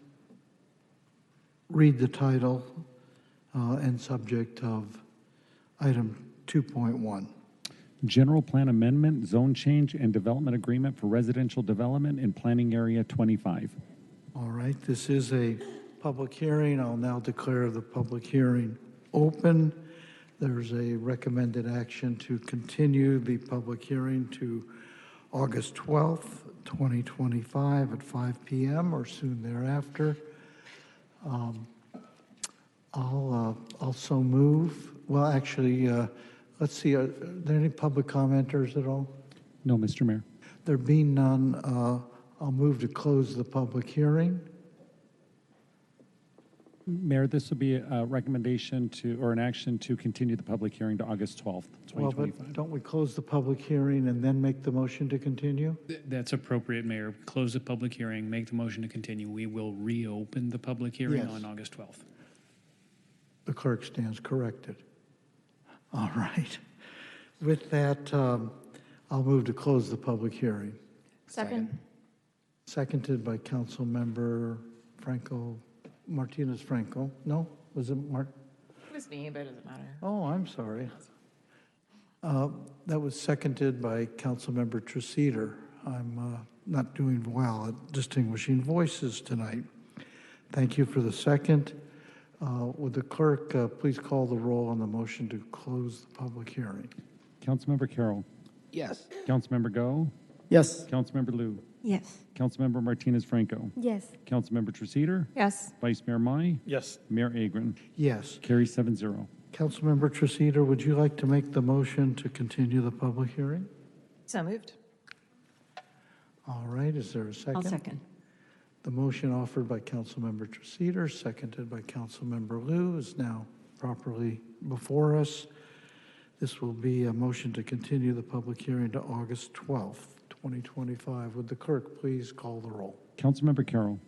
read the title and subject of item 2.1. General Plan Amendment, Zone Change, and Development Agreement for Residential Development in Planning Area 25. All right, this is a public hearing. I'll now declare the public hearing open. There's a recommended action to continue the public hearing to August 12th, 2025 at 5 p.m. or soon thereafter. I'll also move. Well, actually, let's see, are there any public commenters at all? No, Mr. Mayor. There being none, I'll move to close the public hearing. Mayor, this will be a recommendation to, or an action to continue the public hearing to August 12th, Well, 2025. but don't we close the public hearing and then make the motion to continue? That's appropriate, Mayor. Close the public hearing, make the motion to continue. We will reopen the public hearing Yes. on August 12th. The clerk stands corrected. All right. With that, I'll move to close the public hearing. Second. Seconded by Council Member Martinez Franco. No? Was it Mark? It was me, but it doesn't matter. Oh, I'm sorry. That was seconded by Councilmember Treceder. I'm not doing well at distinguishing voices tonight. Thank you for the second. Would the clerk please call the roll on the motion to close the public hearing? Councilmember Carroll. Yes. Councilmember Go. Yes. Councilmember Lou. Yes. Councilmember Martinez Franco. Yes. Councilmember Treceder. Yes. Vice Mayor Mai. Yes. Mayor Agron. Yes. Carrie 7-0. Councilmember Treceder, would you like to make the motion to continue the public hearing? So moved. All right, is there a second? I'll second. The motion offered by Councilmember Treceder, seconded by Councilmember Lou, is now properly before us. This will be a motion to continue the public hearing to August 12th, 2025. Would the clerk please call the roll? Councilmember Carroll.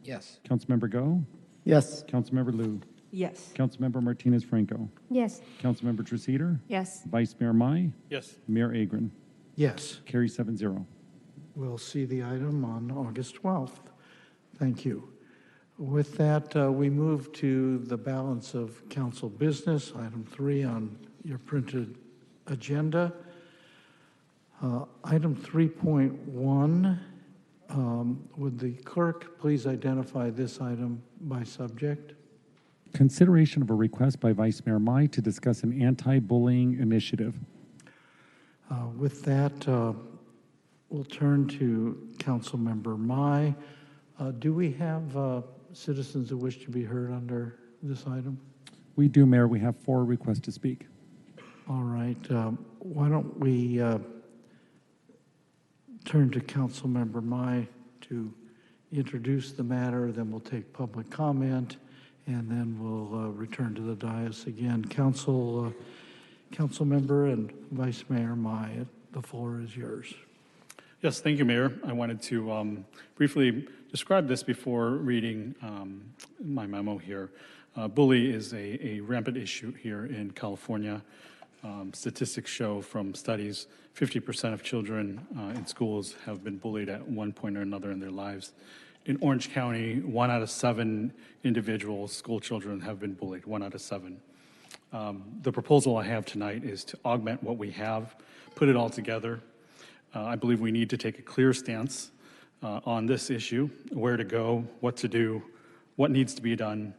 Yes. Councilmember Go. Yes. Councilmember Lou. Yes. Councilmember Martinez Franco. Yes. Councilmember Treceder. Yes. Vice Mayor Mai. Yes. Mayor Agron. Yes. Carrie 7-0. We'll see the item on August 12th. Thank you. With that, we move to the balance of council business, item 3 on your printed agenda. Item 3.1, would the clerk please identify this item by subject? Consideration of a request by Vice Mayor Mai to discuss an anti-bullying initiative. With that, we'll turn to Councilmember Mai. Do we have citizens who wish to be heard under this item? We do, Mayor. We have 4 requests to speak. All right. Why don't we turn to Councilmember Mai to introduce the matter, then we'll take public comment, and then we'll return to the dais again. Councilmember and Vice Mayor Mai, the floor is yours. Yes, thank you, Mayor. I wanted to briefly describe this before reading my memo here. Bully is a rampant issue here in California. Statistics show from studies 50% of children in schools have been bullied at one point or another in their lives. In Orange County, 1 out of 7 individuals, school children, have been bullied, 1 out of 7. The proposal I have tonight is to augment what we have, put it all together. I believe we need to take a clear stance on this issue, where to go, what to do, what needs to be done.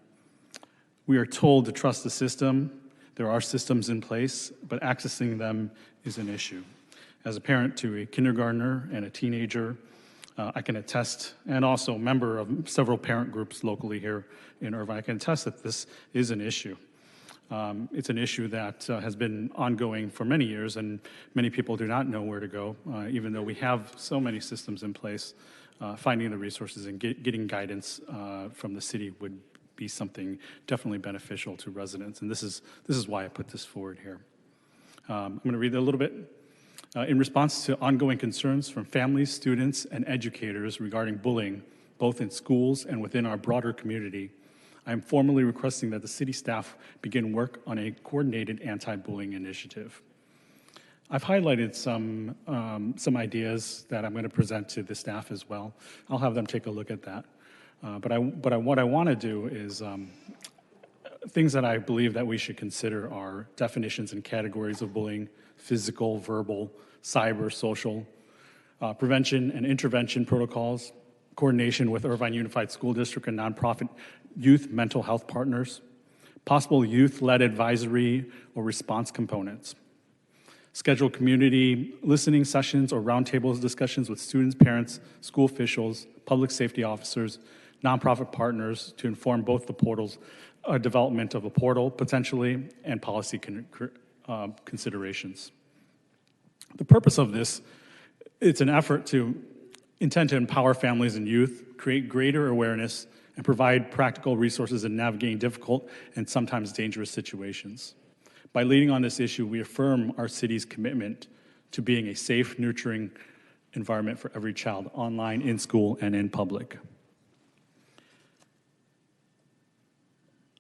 We are told to trust the system. There are systems in place, but accessing them is an issue. As a parent to a kindergartner and a teenager, I can attest, and also a member of several parent groups locally here in Irvine, I can attest that this is an issue. It's an issue that has been ongoing for many years, and many people do not know where to go, even though we have so many systems in place. Finding the resources and getting guidance from the city would be something definitely beneficial to residents, and this is why I put this forward here. I'm going to read it a little bit. In response to ongoing concerns from families, students, and educators regarding bullying, both in schools and within our broader community, I am formally requesting that the city staff begin work on a coordinated anti-bullying initiative. I've highlighted some ideas that I'm going to present to the staff as well. I'll have them take a look at that. What I want to do is things that I believe that we should consider are definitions and categories of bullying: physical, verbal, cyber, social, prevention and intervention protocols, coordination with Irvine Unified School District and nonprofit youth mental health partners, possible youth-led advisory or response components, schedule community listening sessions or roundtables discussions with students, parents, school officials, public safety officers, nonprofit partners to inform both the portals development of a portal potentially, and policy considerations. The purpose of this, it's an effort to intend to empower families and youth, create greater awareness, and provide practical resources in navigating difficult and sometimes dangerous situations. By leading on this issue, we affirm our city's commitment to being a safe, nurturing environment for every child, online, in school, and in public.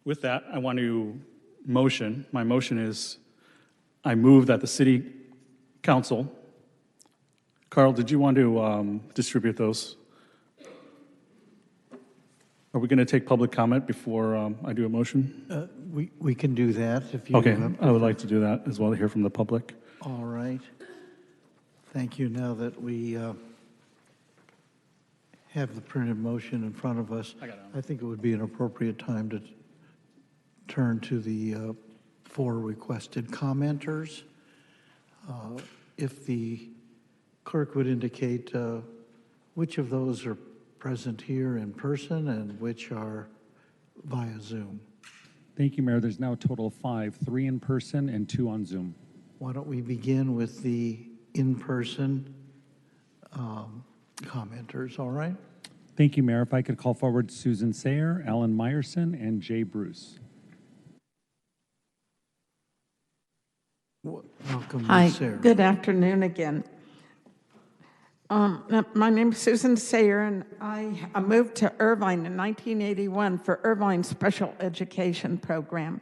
With that, I want to motion. My motion is I move that the City Council. Carl, did you want to distribute those? Are we going to take public comment before I do a motion? We can do that if you. Okay, I would like to do that as well, to hear from the public. All right. Thank you. Now that we have the printed motion in front of us, I think it would be an appropriate time to turn to the 4 requested commenters. If the clerk would indicate which of those are present here in person and which are via Zoom. Thank you, Mayor. There's now a total of 5, 3 in person and 2 on Zoom. Why don't we begin with the in-person commenters, all right? Thank you, Mayor. If I could call forward Susan Sayer, Alan Meyerson, and Jay Bruce. Welcome, Hi, Ms. Sayer. good afternoon again. My name is Susan Sayer, and I moved to Irvine in 1981 for Irvine's special education program.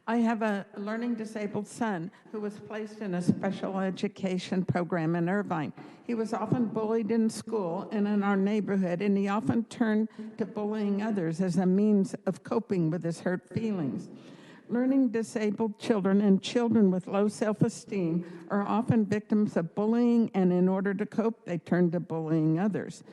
I have a learning disabled son who was placed in a special education program in Irvine. He was often bullied in school and in our neighborhood, and he often turned to bullying others as a means of coping with his hurt feelings. Learning disabled children and children with low self-esteem are often victims of bullying, and in order to cope, they turn to bullying others.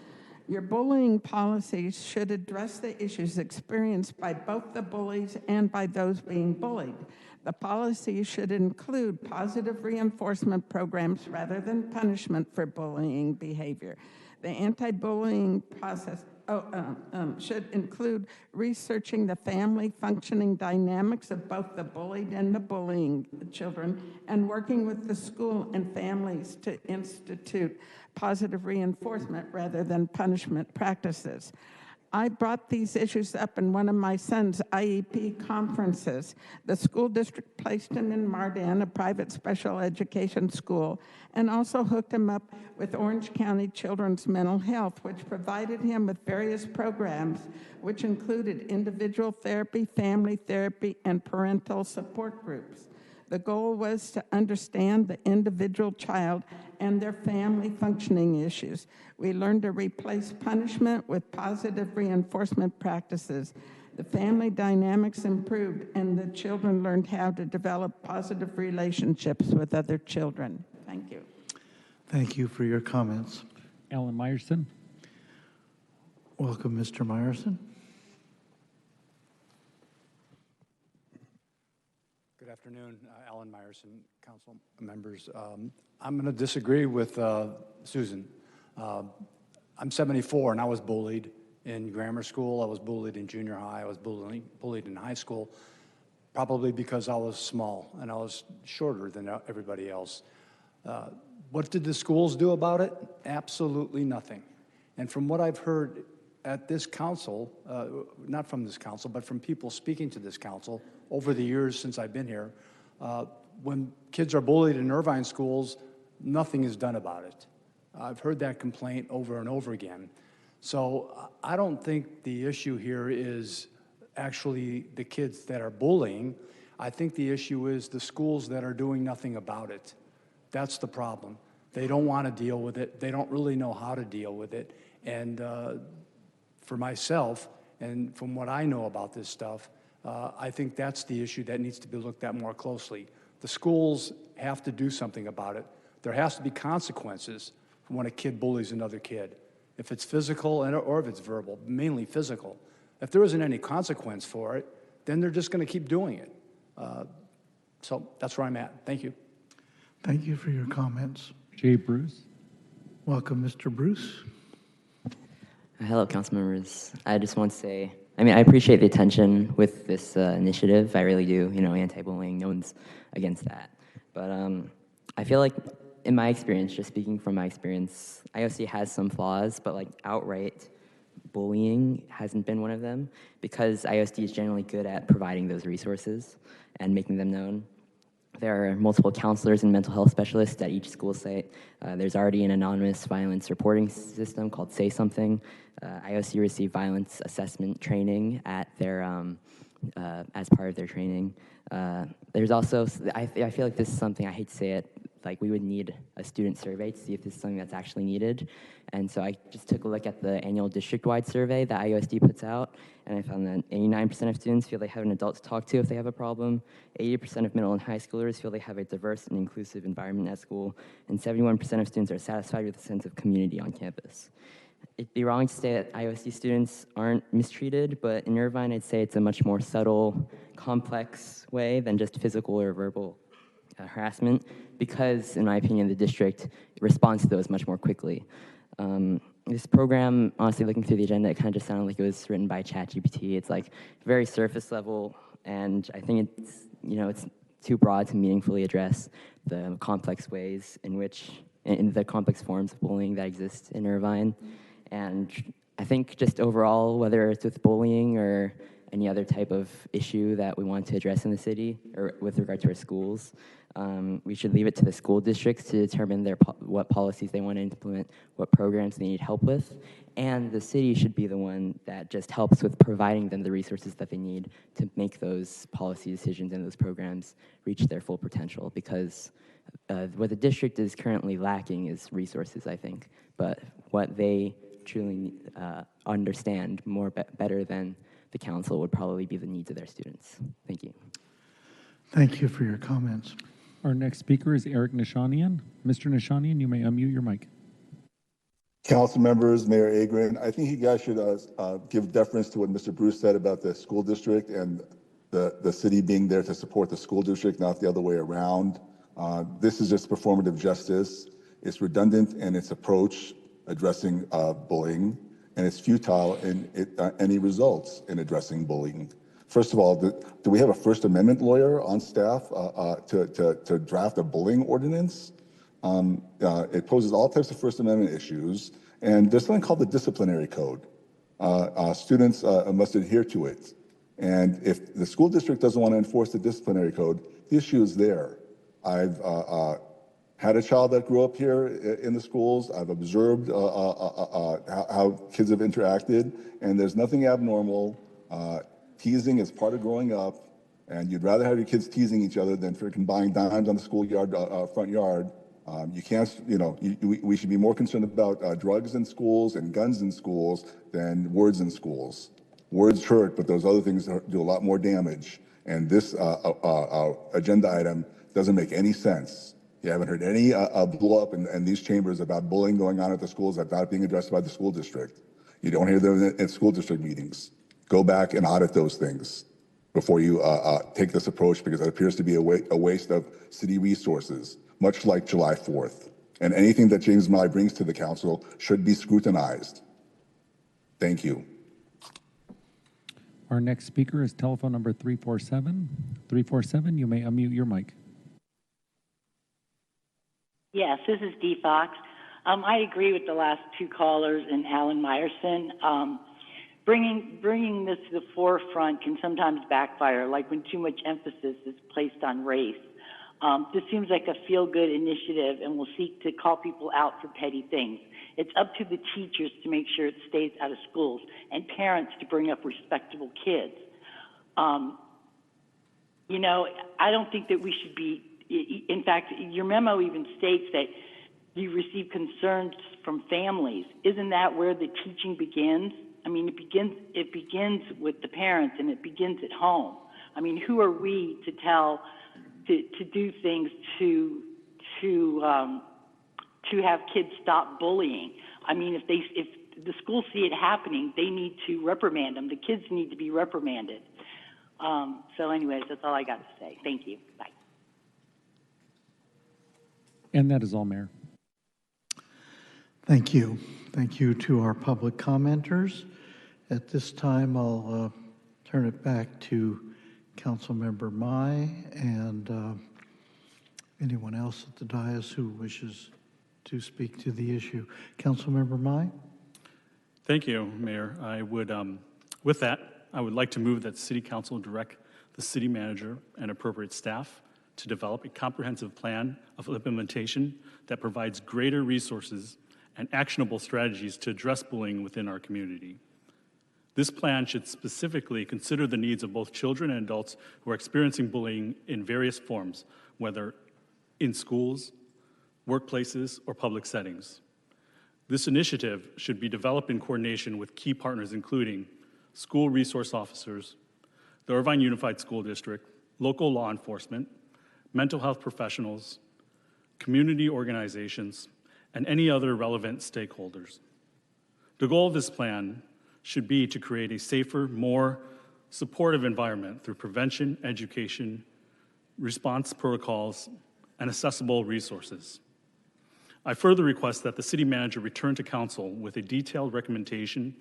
Your bullying policies should address the issues experienced by both the bullies and by those being bullied. The policies should include positive reinforcement programs rather than punishment for bullying behavior. The anti-bullying process should include researching the family functioning dynamics of both the bullied and the bullying children, and working with the school and families to institute positive reinforcement rather than punishment practices. I brought these issues up in one of my son's IEP conferences. The school district placed him in Mardan, a private special education school, and also hooked him up with Orange County Children's Mental Health, which provided him with various programs, which included individual therapy, family therapy, and parental support groups. The goal was to understand the individual child and their family functioning issues. We learned to replace punishment with positive reinforcement practices. The family dynamics improved, and the children learned how to develop positive relationships with other children. Thank you. Thank you for your comments. Alan Meyerson. Welcome, Mr. Meyerson. Good afternoon, Alan Meyerson, council members. I'm going to disagree with Susan. I'm 74 and I was bullied in grammar school. I was bullied in junior high. I was bullied in high school, probably because I was small and I was shorter than everybody else. What did the schools do about it? Absolutely nothing. And from what I've heard at this council, not from this council, but from people speaking to this council over the years since I've been here, when kids are bullied in Irvine schools, nothing is done about it. I've heard that complaint over and over again. So I don't think the issue here is actually the kids that are bullying. I think the issue is the schools that are doing nothing about it. That's the problem. They don't want to deal with it. They don't really know how to deal with it. And for myself, and from what I know about this stuff, I think that's the issue that needs to be looked at more closely. The schools have to do something about it. There has to be consequences when a kid bullies another kid. If it's physical or if it's verbal, mainly physical. If there isn't any consequence for it, then they're just going to keep doing it. So that's where I'm at. Thank you. Thank you for your comments. Jay Bruce. Welcome, Mr. Bruce. Hello, council members. I just want to say I mean, I appreciate the attention with this initiative. I really do. You know, anti-bullying, no one's against that. But I feel like, in my experience, just speaking from my experience, IOC has some flaws, but like outright bullying hasn't been one of them, because IOSD is generally good at providing those resources and making them known. There are multiple counselors and mental health specialists at each school site. There's already an anonymous violence reporting system called Say Something. IOC received violence assessment training at their, as part of their training. There's also, I feel like this is something, I hate to say it, like we would need a student survey to see if this is something that's actually needed. And so I just took a look at the annual district-wide survey that IOSD puts out, and I found that 89% of students feel they have an adult to talk to if they have a problem, 80% of middle and high schoolers feel they have a diverse and inclusive environment at school, and 71% of students are satisfied with a sense of community on campus. It'd be wrong to say that IOSD students aren't mistreated, but in Irvine, I'd say it's a much more subtle, complex way than just physical or verbal harassment, because, in my opinion, the district responds to those much more quickly. This program, honestly, looking through the agenda, it kind of just sounded like it was written by ChatGPT. It's like very surface level, and I think it's, you know, it's too broad to meaningfully address the complex ways in which, in the complex forms of bullying that exist in Irvine. And I think just overall, whether it's with bullying or any other type of issue that we want to address in the city or with regard to our schools, we should leave it to the school districts to determine what policies they want to implement, what programs they need help with, and the city should be the one that just helps with providing them the resources that they need to make those policy decisions and those programs reach their full potential, because what the district is currently lacking is resources, I think, but what they truly understand better than the council would probably be the needs of their students. Thank you. Thank you for your comments. Our next speaker is Eric Nishanian. Mr. Nishanian, you may unmute your mic. Council members, Mayor Agrin, I think you guys should give deference to what Mr. Bruce said about the school district and the city being there to support the school district, not the other way around. This is just performative justice. It's redundant in its approach addressing bullying, and it's futile in any results in addressing bullying. First of all, do we have a First Amendment lawyer on staff to draft a bullying ordinance? It poses all types of First Amendment issues, and there's something called the disciplinary code. Students must adhere to it. And if the school district doesn't want to enforce the disciplinary code, the issue is there. I've had a child that grew up here in the schools. I've observed how kids have interacted, and there's nothing abnormal. Teasing is part of growing up, and you'd rather have your kids teasing each other than freaking buying dimes on the schoolyard front yard. You can't, you know, we should be more concerned about drugs in schools and guns in schools than words in schools. Words hurt, but those other things do a lot more damage. And this agenda item doesn't make any sense. You haven't heard any blow up in these chambers about bullying going on at the schools that's not being addressed by the school district. You don't hear them in school district meetings. Go back and audit those things before you take this approach, because it appears to be a waste of city resources, much like July 4th. And anything that James Nye brings to the council should be scrutinized. Thank you. Our next speaker is telephone number 347. 347, you may unmute your mic. Yes, this is Dee Fox. I agree with the last two callers and Alan Meyerson. Bringing this to the forefront can sometimes backfire, like when too much emphasis is placed on race. This seems like a feel-good initiative and will seek to call people out for petty things. It's up to the teachers to make sure it stays out of schools and parents to bring up respectable kids. You know, I don't think that we should be, in fact, your memo even states that you receive concerns from families. Isn't that where the teaching begins? I mean, it begins with the parents, and it begins at home. I mean, who are we to tell, to do things to have kids stop bullying? I mean, if the schools see it happening, they need to reprimand them. The kids need to be reprimanded. So anyways, that's all I got to say. Thank you. Bye. And that is all, Mayor. Thank you. Thank you to our public commenters, At this time, I'll turn it back to Councilmember Mai and anyone else at the dais who wishes to speak to the issue. Councilmember Mai? Thank you, Mayor. I would, with that, I would like to move that City Council direct the City Manager and appropriate staff to develop a comprehensive plan of implementation that provides greater resources and actionable strategies to address bullying within our community. This plan should specifically consider the needs of both children and adults who are experiencing bullying in various forms, whether in schools, workplaces, or public settings. This initiative should be developed in coordination with key partners including school resource officers, the Irvine Unified School District, local law enforcement, mental health professionals, community organizations, and any other relevant stakeholders. The goal of this plan should be to create a safer, more supportive environment through prevention, education, response protocols, and accessible resources. I further request that the City Manager return to Council with a detailed recommendation,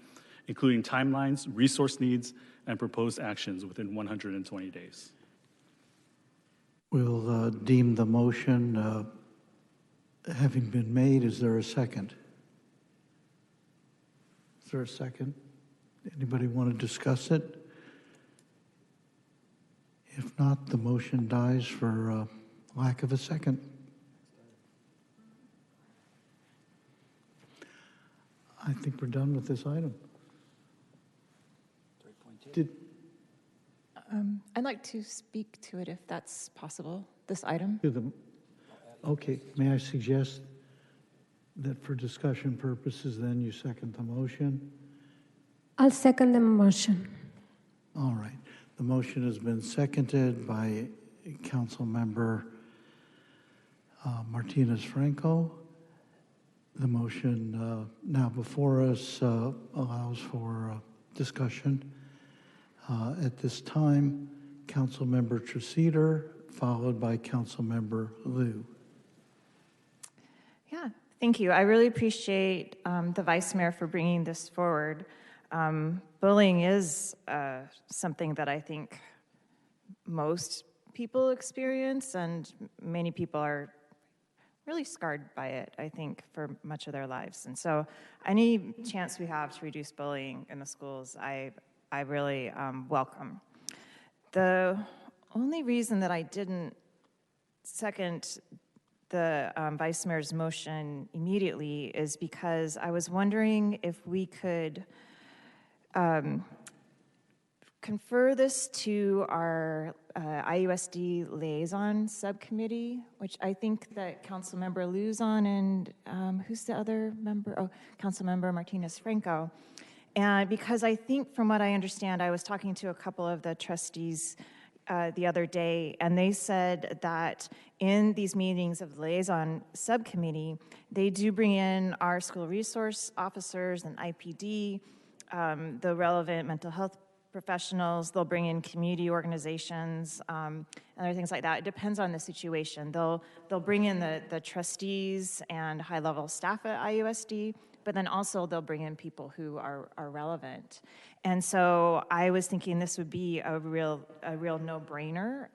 including timelines, resource needs, and proposed actions within 120 days. We'll deem the motion having been made. Is there a second? Is there a second? Anybody want to discuss it? If not, the motion dies for lack of a second. I think we're done with this item. I'd like to speak to it if that's possible, this item. Okay, may I suggest that for discussion purposes, then you second the motion? I'll second the motion. All right. The motion has been seconded by Councilmember Martinez Franco. The motion now before us allows for discussion. At this time, Councilmember Treseder, followed by Councilmember Liu. Yeah, thank you. I really appreciate the Vice Mayor for bringing this forward. Bullying is something that I think most people experience, and many people are really scarred by it, I think, for much of their lives. And so any chance we have to reduce bullying in the schools, I really welcome. The only reason that I didn't second the Vice Mayor's motion immediately is because I was wondering if we could confer this to our IUSD liaison subcommittee, which I think that Councilmember Liu's on, and who's the other member? Oh, Councilmember Martinez Franco. And because I think, from what I understand, I was talking to a couple of the trustees the other day, and they said that in these meetings of the liaison subcommittee, they do bring in our school resource officers and IPD, the relevant mental health professionals. They'll bring in community organizations, and other things like that. It depends on the situation. They'll bring in the trustees and high-level staff at IUSD, but then also they'll bring in people who are relevant. And so I was thinking this would be a real no-brainer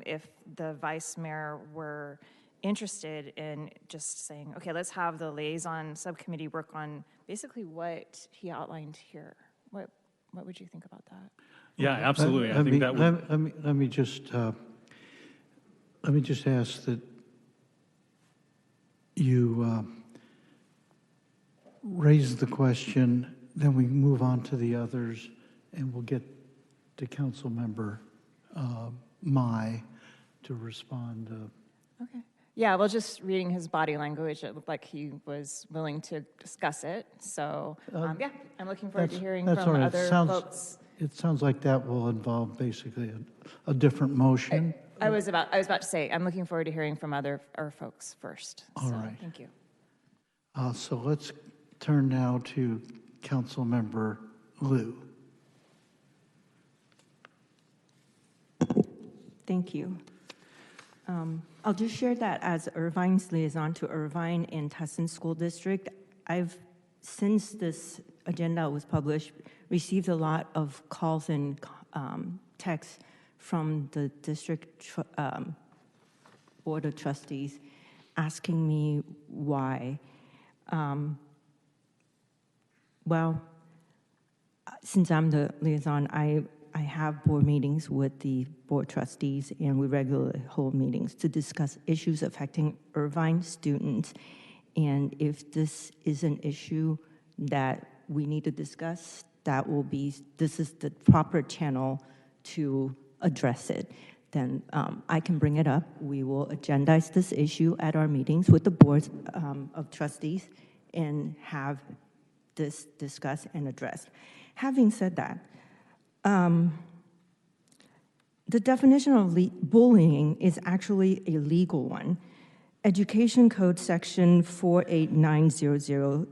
if the Vice Mayor were interested in just saying, okay, let's have the liaison subcommittee work on basically what he outlined here. What would you think about that? Yeah, absolutely. I think that would... Let me just ask that you raise the question, then we move on to the others, and we'll get to Councilmember Mai to respond. Okay. Yeah, well, just reading his body language, it looked like he was willing to discuss it. So, yeah, I'm looking forward to hearing from right. other folks. It sounds like that will involve basically a different motion. I was about to say, I'm looking forward to hearing from other folks first. All right. Thank you. So let's turn now to Councilmember Liu. Thank you. I'll just share that as Irvine's liaison to Irvine and Tustin School District, I've since this agenda was published, received a lot of calls and texts from the district board of trustees asking me why. Well, since I'm the liaison, I have board meetings with the board trustees, and we regularly hold meetings to discuss issues affecting Irvine students. And if this is an issue that we need to discuss, this is the proper channel to address it. Then I can bring it up. We will agendize this issue at our meetings with the boards of trustees and have this discussed and addressed. Having said that, the definition of bullying is actually a legal one. Education Code Section 48900,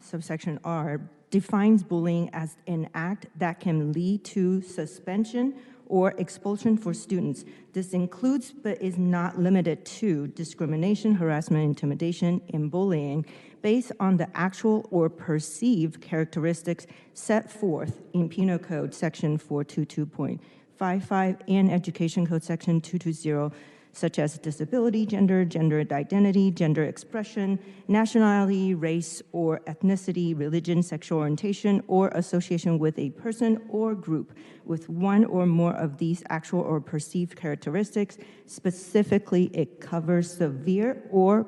subsection R, defines bullying as an act that can lead to suspension or expulsion for students. This includes, but is not limited to, discrimination, harassment, intimidation, and bullying based on the actual or perceived characteristics set forth in Penal Code Section 422.55 and Education Code Section 220, such as disability, gender identity, gender expression, nationality, race or ethnicity, religion, sexual orientation, or association with a person or group with one or more of these actual or perceived characteristics. Specifically, it covers severe or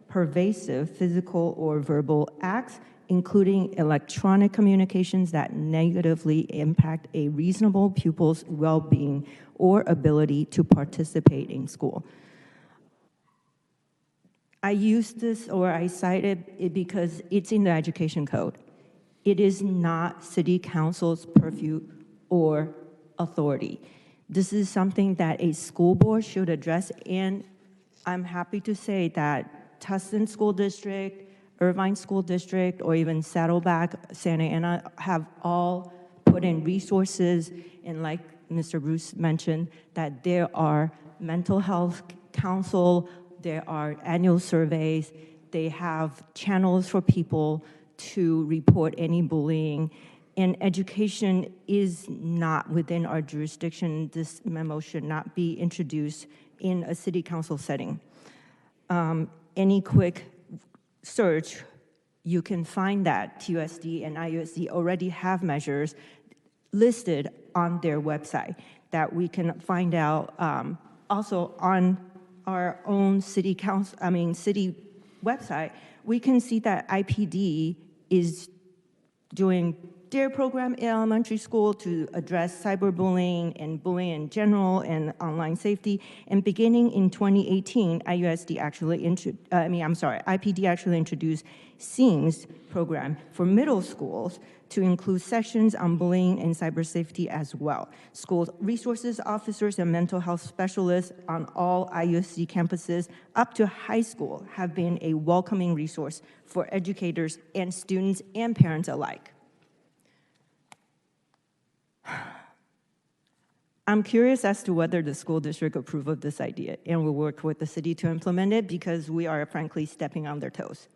pervasive physical or verbal acts, including electronic communications that negatively impact a reasonable pupil's well-being or ability to participate in school. I use this, or I cited it because it's in the education code. It is not City Council's purview or authority. This is something that a school board should address, and I'm happy to say that Tustin School District, Irvine School District, or even Saddleback, Santa Ana have all put in resources, and like Mr. Bruce mentioned, that there are mental health council, there are annual surveys, they have channels for people to report any bullying, and education is not within our jurisdiction. This memo should not be introduced in a city council setting. Any quick search, you can find that TUSD and IUSD already have measures listed on their website that we can find out also on our own city website. We can see that IPD is doing their program in elementary school to address cyberbullying and bullying in general and online safety. And beginning in 2018, IPD actually introduced SEAMS program for middle schools to include sessions on bullying and cyber safety as well. School resources officers and mental health specialists on all IUSD campuses up to high school have been a welcoming resource for educators and students and parents alike. I'm curious as to whether the school district approve of this idea and will work with the city to implement it, because we are frankly stepping on their toes.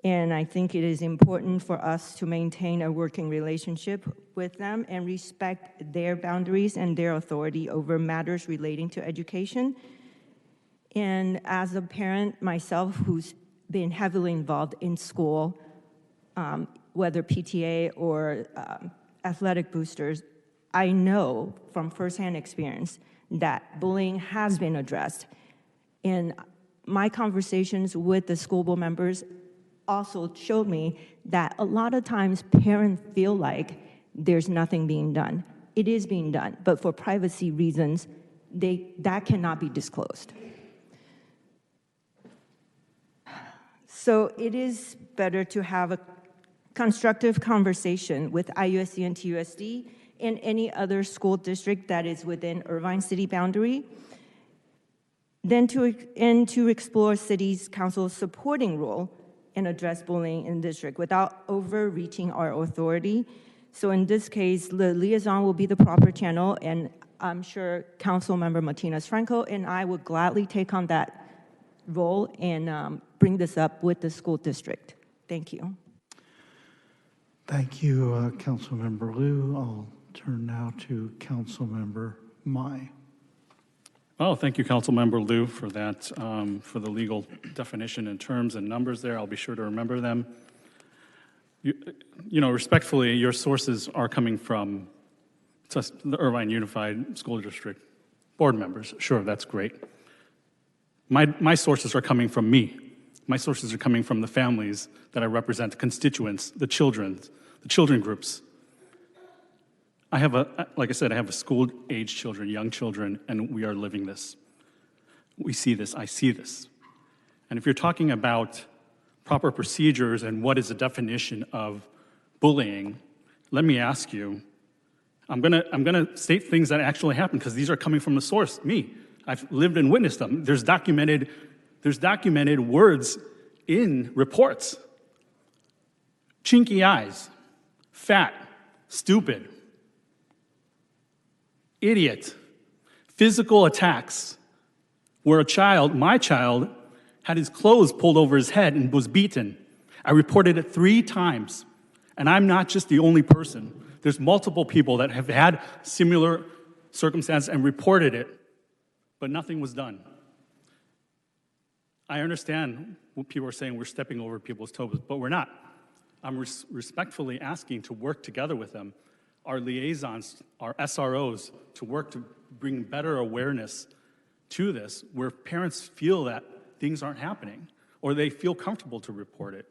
And I think it is important for us to maintain a working relationship with them and respect their boundaries and their authority over matters relating to education. And as a parent myself who's been heavily involved in school, whether PTA or athletic boosters, I know from firsthand experience that bullying has been addressed. And my conversations with the school board members also showed me that a lot of times parents feel like there's nothing being done. It is being done, but for privacy reasons, that cannot be disclosed. So it is better to have a constructive conversation with IUSD and TUSD and any other school district that is within Irvine city boundary, then to explore city's council's supporting role and address bullying in the district without overreaching our authority. So in this case, the liaison will be the proper channel, and I'm sure Council Member Martinez Franco and I would gladly take on that role and bring this up with the school district. Thank you. Thank you, Councilmember Liu. I'll turn now to Councilmember Mai. Oh, thank you, Councilmember Liu, for that, for the legal definition and terms and numbers there. I'll be sure to remember them. You know, respectfully, your sources are coming from the Irvine Unified School District board members. Sure, that's great. My sources are coming from me. My sources are coming from the families that I represent, the constituents, the children groups. I have like I said, I have school-age children, young children, and we are living this. We see this, I see this. And if you're talking about proper procedures and what is the definition of bullying, let me ask you, I'm gonna state things that actually happen because these are coming from the source, me. I've lived and witnessed them. There's documented words in reports. Chinky eyes, fat, stupid, idiot, physical attacks, where a child, my child, had his clothes pulled over his head and was beaten. I reported it 3 times, and I'm not just the only person. There's multiple people that have had similar circumstances and reported it, but nothing was done. I understand what people are saying, we're stepping over people's toes, but we're not. I'm respectfully asking to work together with them, our liaisons, our SROs, to work to bring better awareness to this, where parents feel that things aren't happening, or they feel comfortable to report it.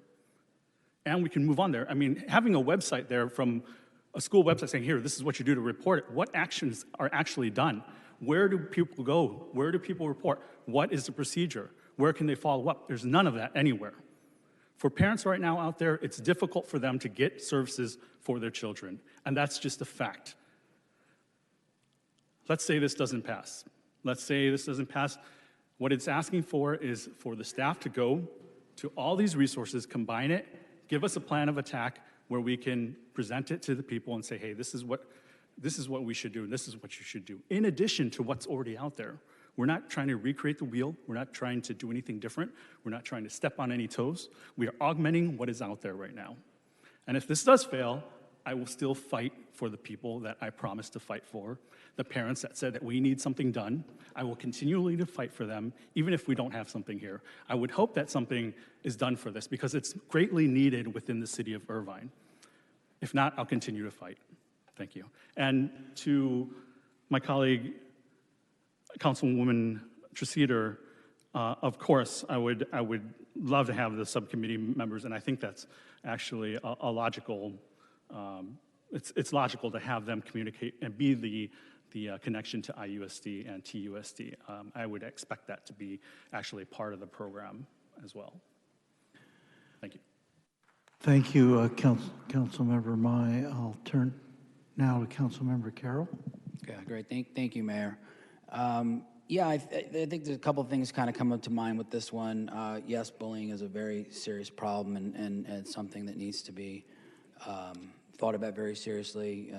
And we can move on there. I mean, having a website there from a school website saying, here, this is what you do to report it, what actions are actually done? Where do people go? Where do people report? What is the procedure? Where can they follow up? There's none of that anywhere. For parents right now out there, it's difficult for them to get services for their children, and that's just a fact. Let's say this doesn't pass. Let's say this doesn't pass. What it's asking for is for the staff to go to all these resources, combine it, give us a plan of attack where we can present it to the people and say, hey, this is what we should do, and this is what you should do, in addition to what's already out there. We're not trying to recreate the wheel. We're not trying to do anything different. We're not trying to step on any toes. We are augmenting what is out there right now. And if this does fail, I will still fight for the people that I promised to fight for, the parents that said that we need something done. I will continually to fight for them, even if we don't have something here. I would hope that something is done for this because it's greatly needed within the city of Irvine. If not, I'll continue to fight. Thank you. And to my colleague, Councilwoman Treseder, of course, I would love to have the subcommittee members, and I think that's actually a logical. It's logical to have them communicate and be the connection to IUSD and TUSD. I would expect that to be actually part of the program as well. Thank you. Thank you, Councilmember Mai. I'll turn now to Councilmember Carroll. Okay, great. Thank you, Mayor. Yeah, I think there's a couple of things kind of come up to mind with this one. Yes, bullying is a very serious problem and it's something that needs to be thought about very seriously,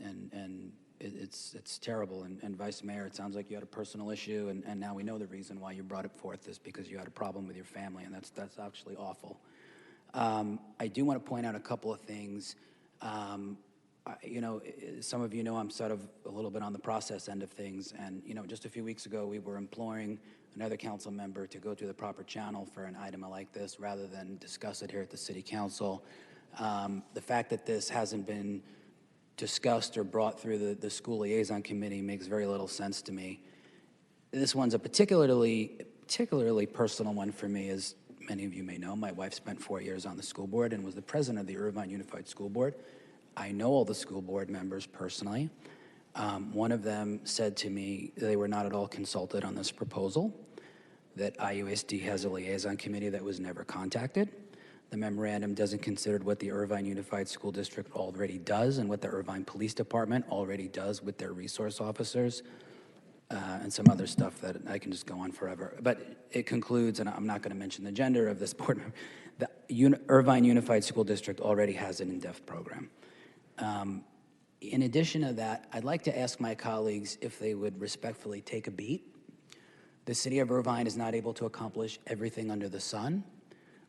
and it's terrible. And Vice Mayor, it sounds like you had a personal issue, and now we know the reason why you brought it forth is because you had a problem with your family, and that's actually awful. I do want to point out a couple of things. You know, some of you know I'm sort of a little bit on the process end of things, and you know, just a few weeks ago we were imploring another council member to go through the proper channel for an item like this rather than discuss it here at the city council. The fact that this hasn't been discussed or brought through the school liaison committee makes very little sense to me. This one's a particularly personal one for me. As many of you may know, my wife spent 4 years on the school board and was the president of the Irvine Unified School Board. I know all the school board members personally. One of them said to me they were not at all consulted on this proposal, that IUSD has a liaison committee that was never contacted. The memorandum doesn't consider what the Irvine Unified School District already does and what the Irvine Police Department already does with their resource officers, and some other stuff that I can just go on forever. But it concludes, and I'm not going to mention the gender of this board member, the Irvine Unified School District already has an in-depth program. In addition to that, I'd like to ask my colleagues if they would respectfully take a beat. The city of Irvine is not able to accomplish everything under the sun.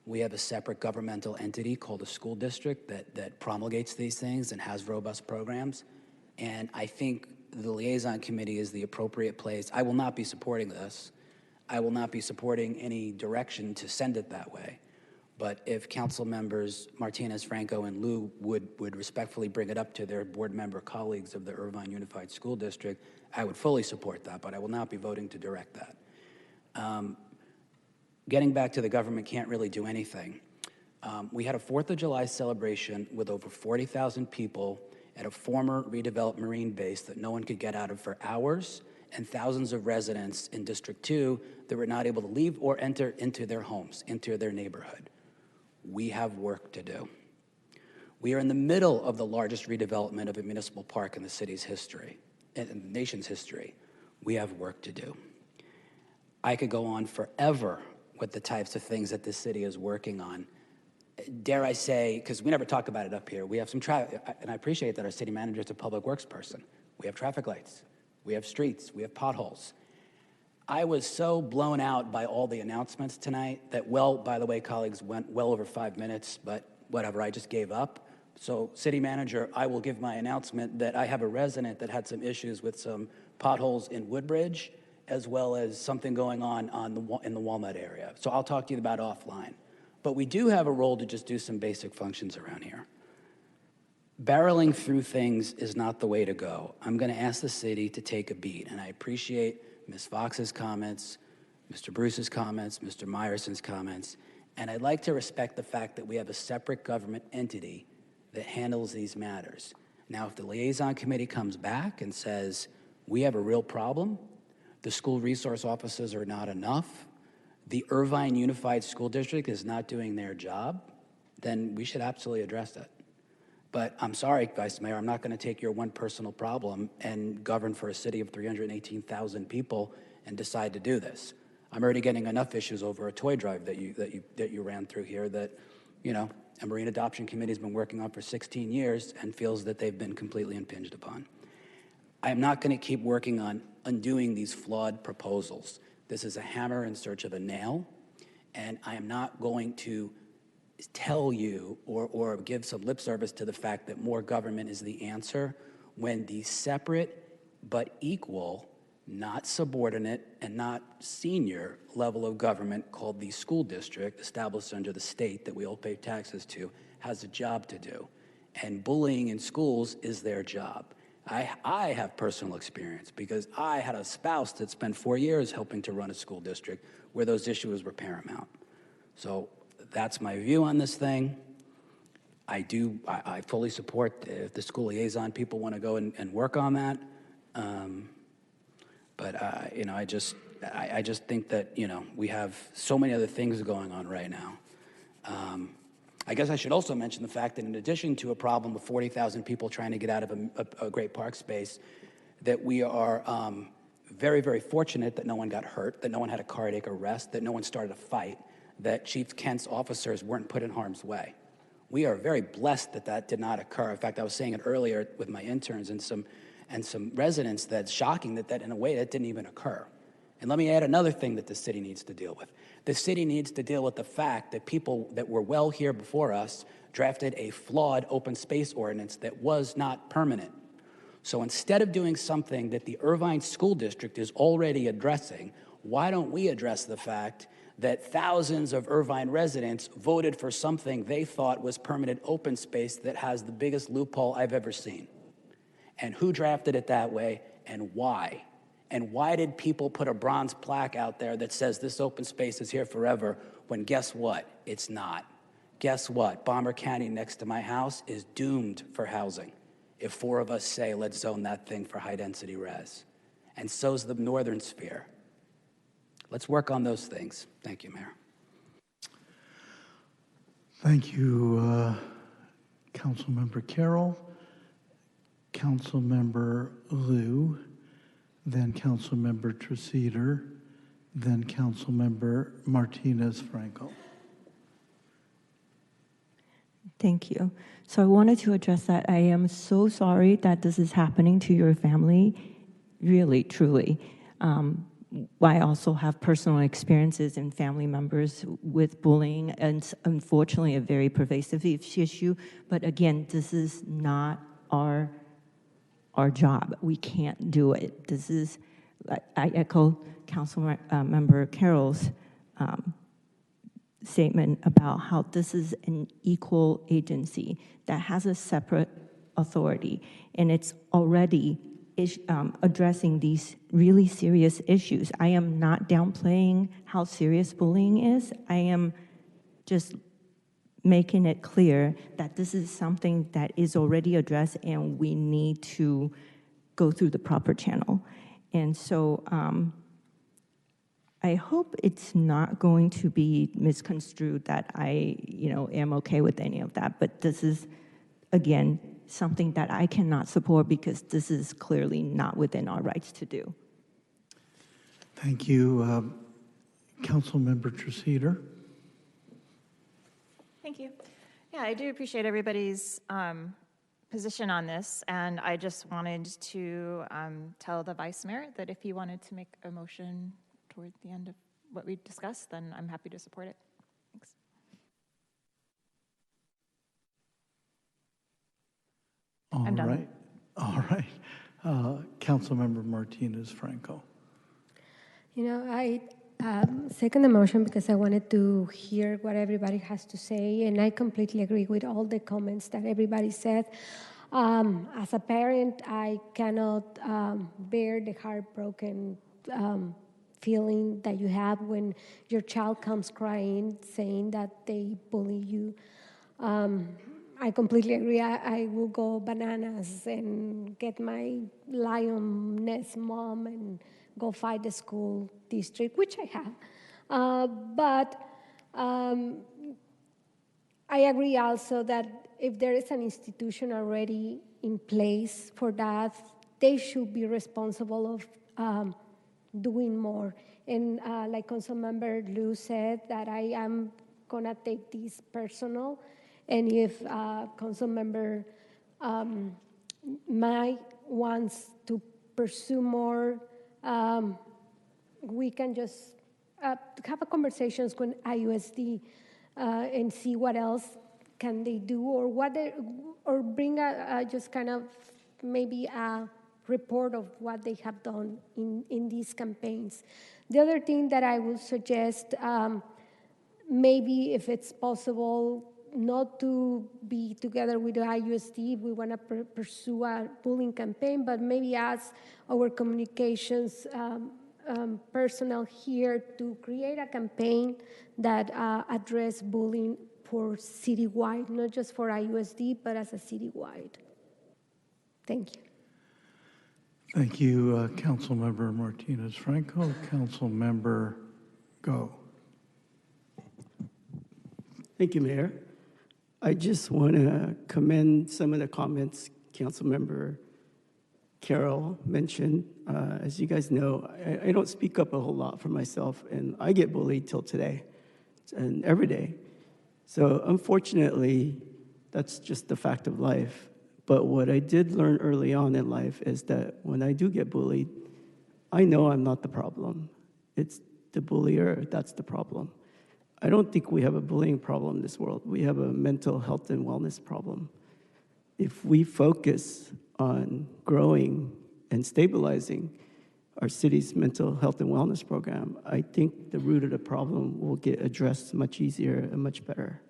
We have a separate governmental entity called a school district that promulgates these things and has robust programs. And I think the liaison committee is the appropriate place. I will not be supporting this. I will not be supporting any direction to send it that way. But if council members Martinez, Franco, and Liu would respectfully bring it up to their board member colleagues of the Irvine Unified School District, I would fully support that, but I will not be voting to direct that. Getting back to the government can't really do anything. We had a 4th of July celebration with over 40,000 people at a former redeveloped Marine base that no one could get out of for hours, and thousands of residents in District 2 that were not able to leave or enter into their homes, into their neighborhood. We have work to do. We are in the middle of the largest redevelopment of a municipal park in the city's history, in the nation's history. We have work to do. I could go on forever with the types of things that this city is working on. Dare I say, because we never talk about it up here, we have some traffic, and I appreciate that our city manager is a public works person. We have traffic lights, we have streets, we have potholes. I was so blown out by all the announcements tonight that, well, by the way, colleagues, went well over 5 minutes, but whatever, I just gave up. So, city manager, I will give my announcement that I have a resident that had some issues with some potholes in Woodbridge, as well as something going on in the Walnut area. So I'll talk to you about offline. But we do have a role to just do some basic functions around here. Barreling through things is not the way to go. I'm going to ask the city to take a beat, and I appreciate Ms. Fox's comments, Mr. Bruce's comments, Mr. Myerson's comments, and I'd like to respect the fact that we have a separate government entity that handles these matters. Now, if the liaison committee comes back and says, we have a real problem, the school resource officers are not enough, the Irvine Unified School District is not doing their job, then we should absolutely address it. But I'm sorry, Vice Mayor, I'm not going to take your one personal problem and govern for a city of 318,000 people and decide to do this. I'm already getting enough issues over a toy drive that you ran through here that, you know, a Marine Adoption Committee has been working on for 16 years and feels that they've been completely impinged upon. I am not going to keep working on undoing these flawed proposals. This is a hammer in search of a nail, and I am not going to tell you or give some lip service to the fact that more government is the answer when the separate but equal, not subordinate and not senior level of government called the school district, established under the state that we all pay taxes to, has a job to do. And bullying in schools is their job. I have personal experience because I had a spouse that spent 4 years helping to run a school district where those issues were paramount. So that's my view on this thing. I fully support if the school liaison people want to go and work on that. But you know, I just think that, you know, we have so many other things going on right now. I guess I should also mention the fact that in addition to a problem of 40,000 people trying to get out of a great park space, that we are very, very fortunate that no one got hurt, that no one had a cardiac arrest, that no one started a fight, that Chief Kent's officers weren't put in harm's way. We are very blessed that that did not occur. In fact, I was saying it earlier with my interns and some residents that's shocking that in a way that didn't even occur. And let me add another thing that the city needs to deal with. The city needs to deal with the fact that people that were well here before us drafted a flawed open space ordinance that was not permanent. So instead of doing something that the Irvine School District is already addressing, why don't we address the fact that thousands of Irvine residents voted for something they thought was permanent open space that has the biggest loophole I've ever seen? And who drafted it that way and why? And why did people put a bronze plaque out there that says this open space is here forever when guess what? It's not. Guess what? Bomber County next to my house is doomed for housing if 4 of us say let's zone that thing for high density res. And so's the northern sphere. Let's work on those things. Thank you, Mayor. Thank you, Councilmember Carroll, Councilmember Liu, then Councilmember Treseder, then Councilmember Martinez-Franco. Thank you. So I wanted to address that. I am so sorry that this is happening to your family, really, truly. I also have personal experiences and family members with bullying, and unfortunately a very pervasive issue. But again, this is not our job. We can't do it. This is, I echo Council Member Carroll's statement about how this is an equal agency that has a separate authority, and it's already addressing these really serious issues. I am not downplaying how serious bullying is. I am just making it clear that this is something that is already addressed and we need to go through the proper channel. And so I hope it's not going to be misconstrued that I, am okay with any of that, but this is, again, something that I cannot support because this is clearly not within our rights to do. Thank you. Councilmember Treseder. Thank you. Yeah, I do appreciate everybody's position on this, and I just wanted to tell the Vice Mayor that if he wanted to make a motion toward the end of what we discussed, then I'm happy to support it. Thanks. I'm done. All right. Councilmember Martinez Franco. I second the motion because I wanted to hear what everybody has to say, and I completely agree with all the comments that everybody said. As a parent, I cannot bear the heartbroken feeling that you have when your child comes crying, saying that they bully you. I completely agree. I will go bananas and get my lioness mom and go fight the school district, which I have. But I agree also that if there is an institution already in place for that, they should be responsible of doing more. And like Councilmember Liu said, that I am gonna take this personal. And if Councilmember Mai wants to pursue more, we can just have a conversations with IUSD and see what else can they do, or bring just kind of maybe a report of what they have done in these campaigns. The other thing that I would suggest, maybe if it's possible, not to be together with the IUSD if we want to pursue a bullying campaign, but maybe ask our communications personnel here to create a campaign that address bullying for citywide, not just for IUSD, but as a citywide. Thank you. Thank you, Councilmember Martinez Franco. Councilmember Go. Thank you, Mayor. I just want to commend some of the comments Councilmember Carroll mentioned. As you guys know, I don't speak up a whole lot for myself, and I get bullied till today, and every day. So unfortunately, that's just the fact of life. But what I did learn early on in life is that when I do get bullied, I know I'm not the problem. It's the bullier that's the problem. I don't think we have a bullying problem in this world. We have a mental health and wellness problem. If we focus on growing and stabilizing our city's mental health and wellness program, I think the root of the problem will get addressed much easier and much better.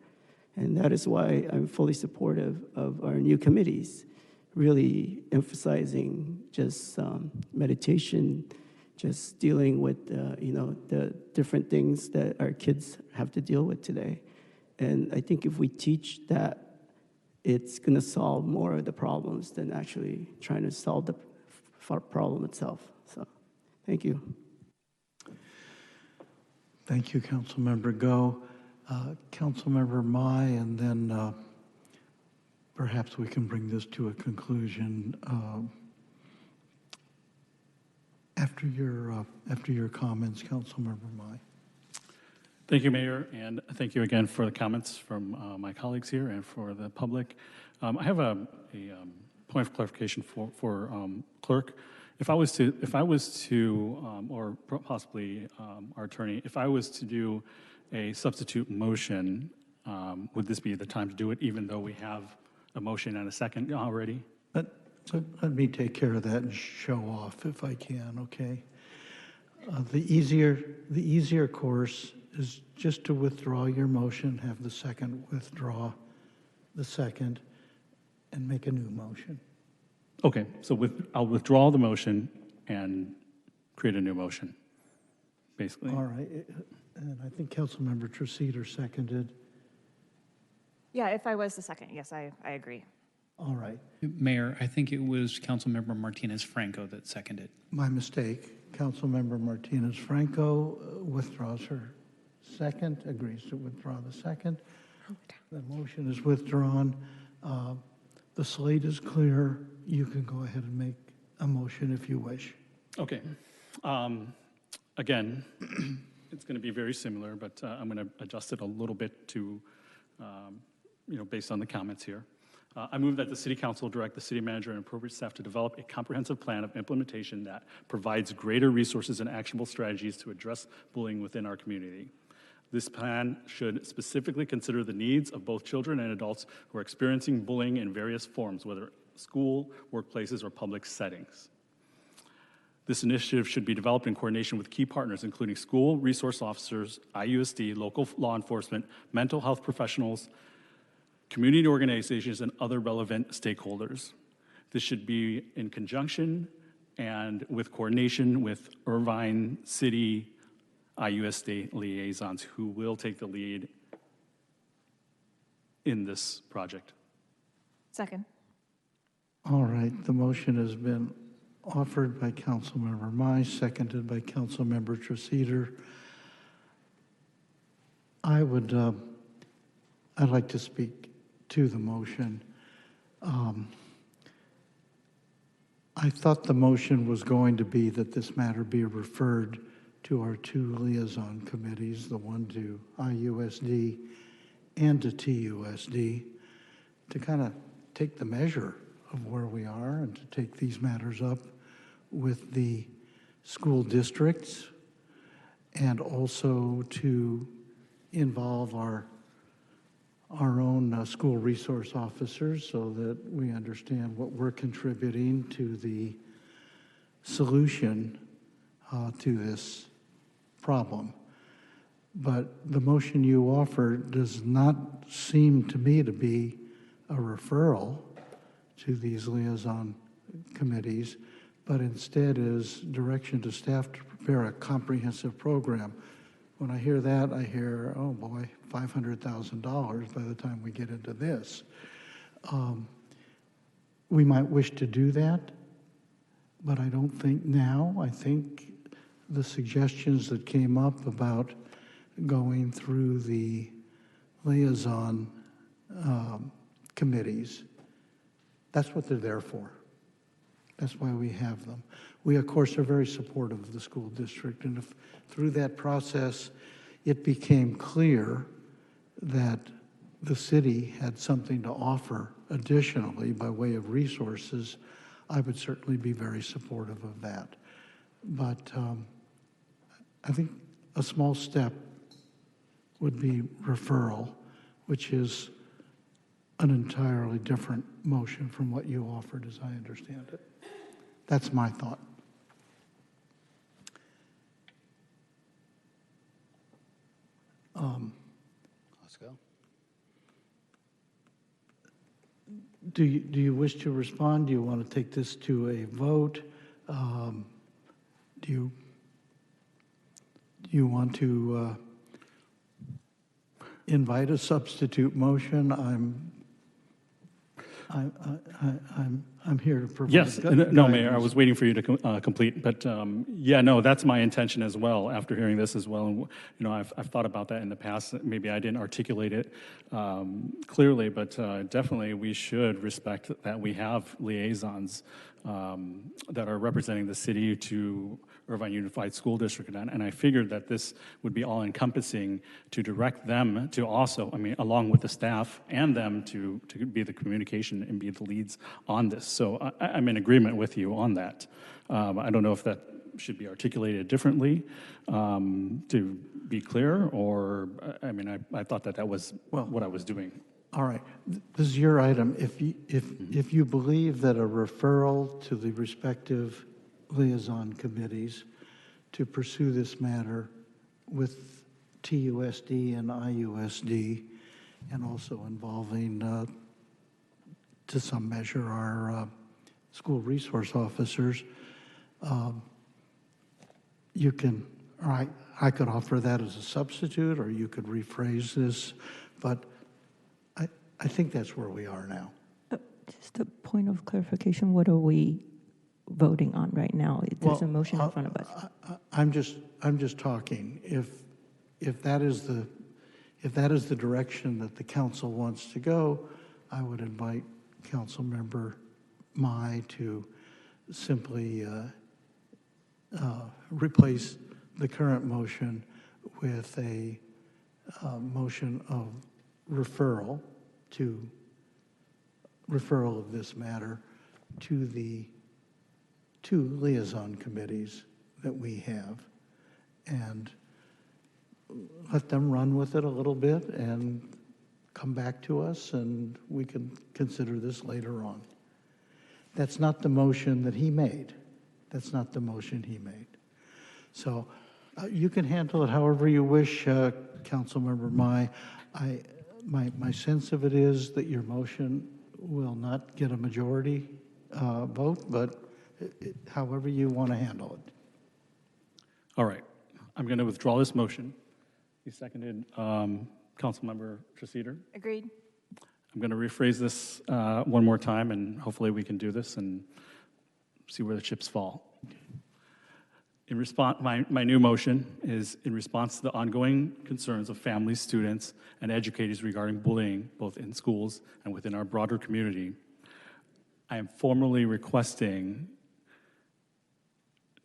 And that is why I'm fully supportive of our new committees, really emphasizing just meditation, just dealing with the different things that our kids have to deal with today. And I think if we teach that, it's going to solve more of the problems than actually trying to solve the problem itself. So, thank you. Thank you, Councilmember Go. Councilmember Mai, and then perhaps we can bring this to a conclusion after your comments, Councilmember Mai. Thank you, Mayor, and thank you again for the comments from my colleagues here and for the public. I have a point of clarification for Clerk. If I was to, or possibly our attorney, if I was to do a substitute motion, would this be the time to do it, even though we have a motion and a second already? Let me take care of that and show off if I can, okay? The easier course is just to withdraw your motion, have the second withdraw the second, and make a new motion. Okay, so I'll withdraw the motion and create a new motion, basically. All right, and I think Councilmember Treceder seconded. Yeah, if I was the second, yes, I agree. All right, Mayor, I think it was Councilmember Martinez Franco that seconded. my mistake. Councilmember Martinez Franco withdraws her second, agrees to withdraw the second. The motion is withdrawn. The slate is clear. You can go ahead and make a motion if you wish. Okay. Again, it's going to be very similar, but I'm going to adjust it a little bit to, based on the comments here. I move that the City Council direct the City Manager and appropriate staff to develop a comprehensive plan of implementation that provides greater resources and actionable strategies to address bullying within our community. This plan should specifically consider the needs of both children and adults who are experiencing bullying in various forms, whether school, workplaces, or public settings. This initiative should be developed in coordination with key partners, including school resource officers, IUSD, local law enforcement, mental health professionals, community organizations, and other relevant stakeholders. This should be in conjunction and with coordination with Irvine City IUSD liaisons who will take the lead in this project. Second. All right, the motion has been offered by Councilmember Mize, seconded by Councilmember Treceder. I'd like to speak to the motion. I thought the motion was going to be that this matter be referred to our two liaison committees, the one to IUSD and to TUSD, to kind of take the measure of where we are and to take these matters up with the school districts and also to involve our own school resource officers so that we understand what we're contributing to the solution to this problem. But the motion you offer does not seem to me to be a referral to these liaison committees, but instead is direction to staff to prepare a comprehensive program. When I hear that, I hear, oh boy, $500,000 by the time we get into this. We might wish to do that, but I don't think now. I think the suggestions that came up about going through the liaison committees, that's what they're there for. That's why we have them. We, of course, are very supportive of the school district, and if through that process it became clear that the city had something to offer additionally by way of resources, I would certainly be very supportive of that. But I think a small step would be referral, which is an entirely different motion from what you offered, as I understand it. That's my thought. Let's go. Do you wish to respond? Do you want to take this to a vote? Do you want to invite a substitute motion? I'm here to provide. Yes, no, Mayor, I was waiting for you to complete, but yeah, no, that's my intention as well. After hearing this as well, and I've thought about that in the past. Maybe I didn't articulate it clearly, but definitely we should respect that we have liaisons that are representing the city to Irvine Unified School District, and I figured that this would be all encompassing to direct them to also, I mean, along with the staff and them to be the communication and be the leads on this. So I'm in agreement with you on that. I don't know if that should be articulated differently to be clear, or, I mean, I thought that was what I was doing. All right, this is your item. If you believe that a referral to the respective liaison committees to pursue this matter with TUSD and IUSD, and also involving, to some measure, our school resource officers, you can, or I could offer that as a substitute, or you could rephrase this, but I think that's where we are now. Just a point of clarification, what are we voting on right now? There's a motion in front of us. I'm just talking. If that is the direction that the council wants to go, I would invite Councilmember Mai to simply replace the current motion with a motion of referral of this matter to the two liaison committees that we have, and let them run with it a little bit and come back to us, and we can consider this later on. That's not the motion that he made. That's not the motion he made. So you can handle it however you wish, Councilmember Mai. My sense of it is that your motion will not get a majority vote, but however you want to handle it. All right, I'm going to withdraw this motion. You seconded, Councilmember Treceder. Agreed. I'm going to rephrase this one more time, and hopefully we can do this and see where the chips fall. In response, my new motion is in response to the ongoing concerns of families, students, and educators regarding bullying, both in schools and within our broader community. I am formally requesting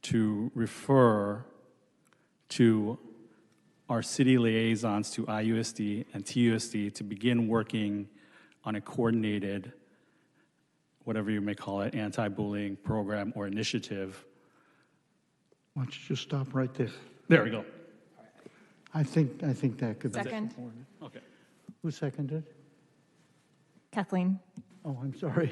to refer to our city liaisons to IUSD and TUSD to begin working on a coordinated, whatever you may call it, anti-bullying program or initiative. Why don't you just stop right there? There we go. I think that could be. Second. Okay. Who seconded? Kathleen. Oh, I'm sorry.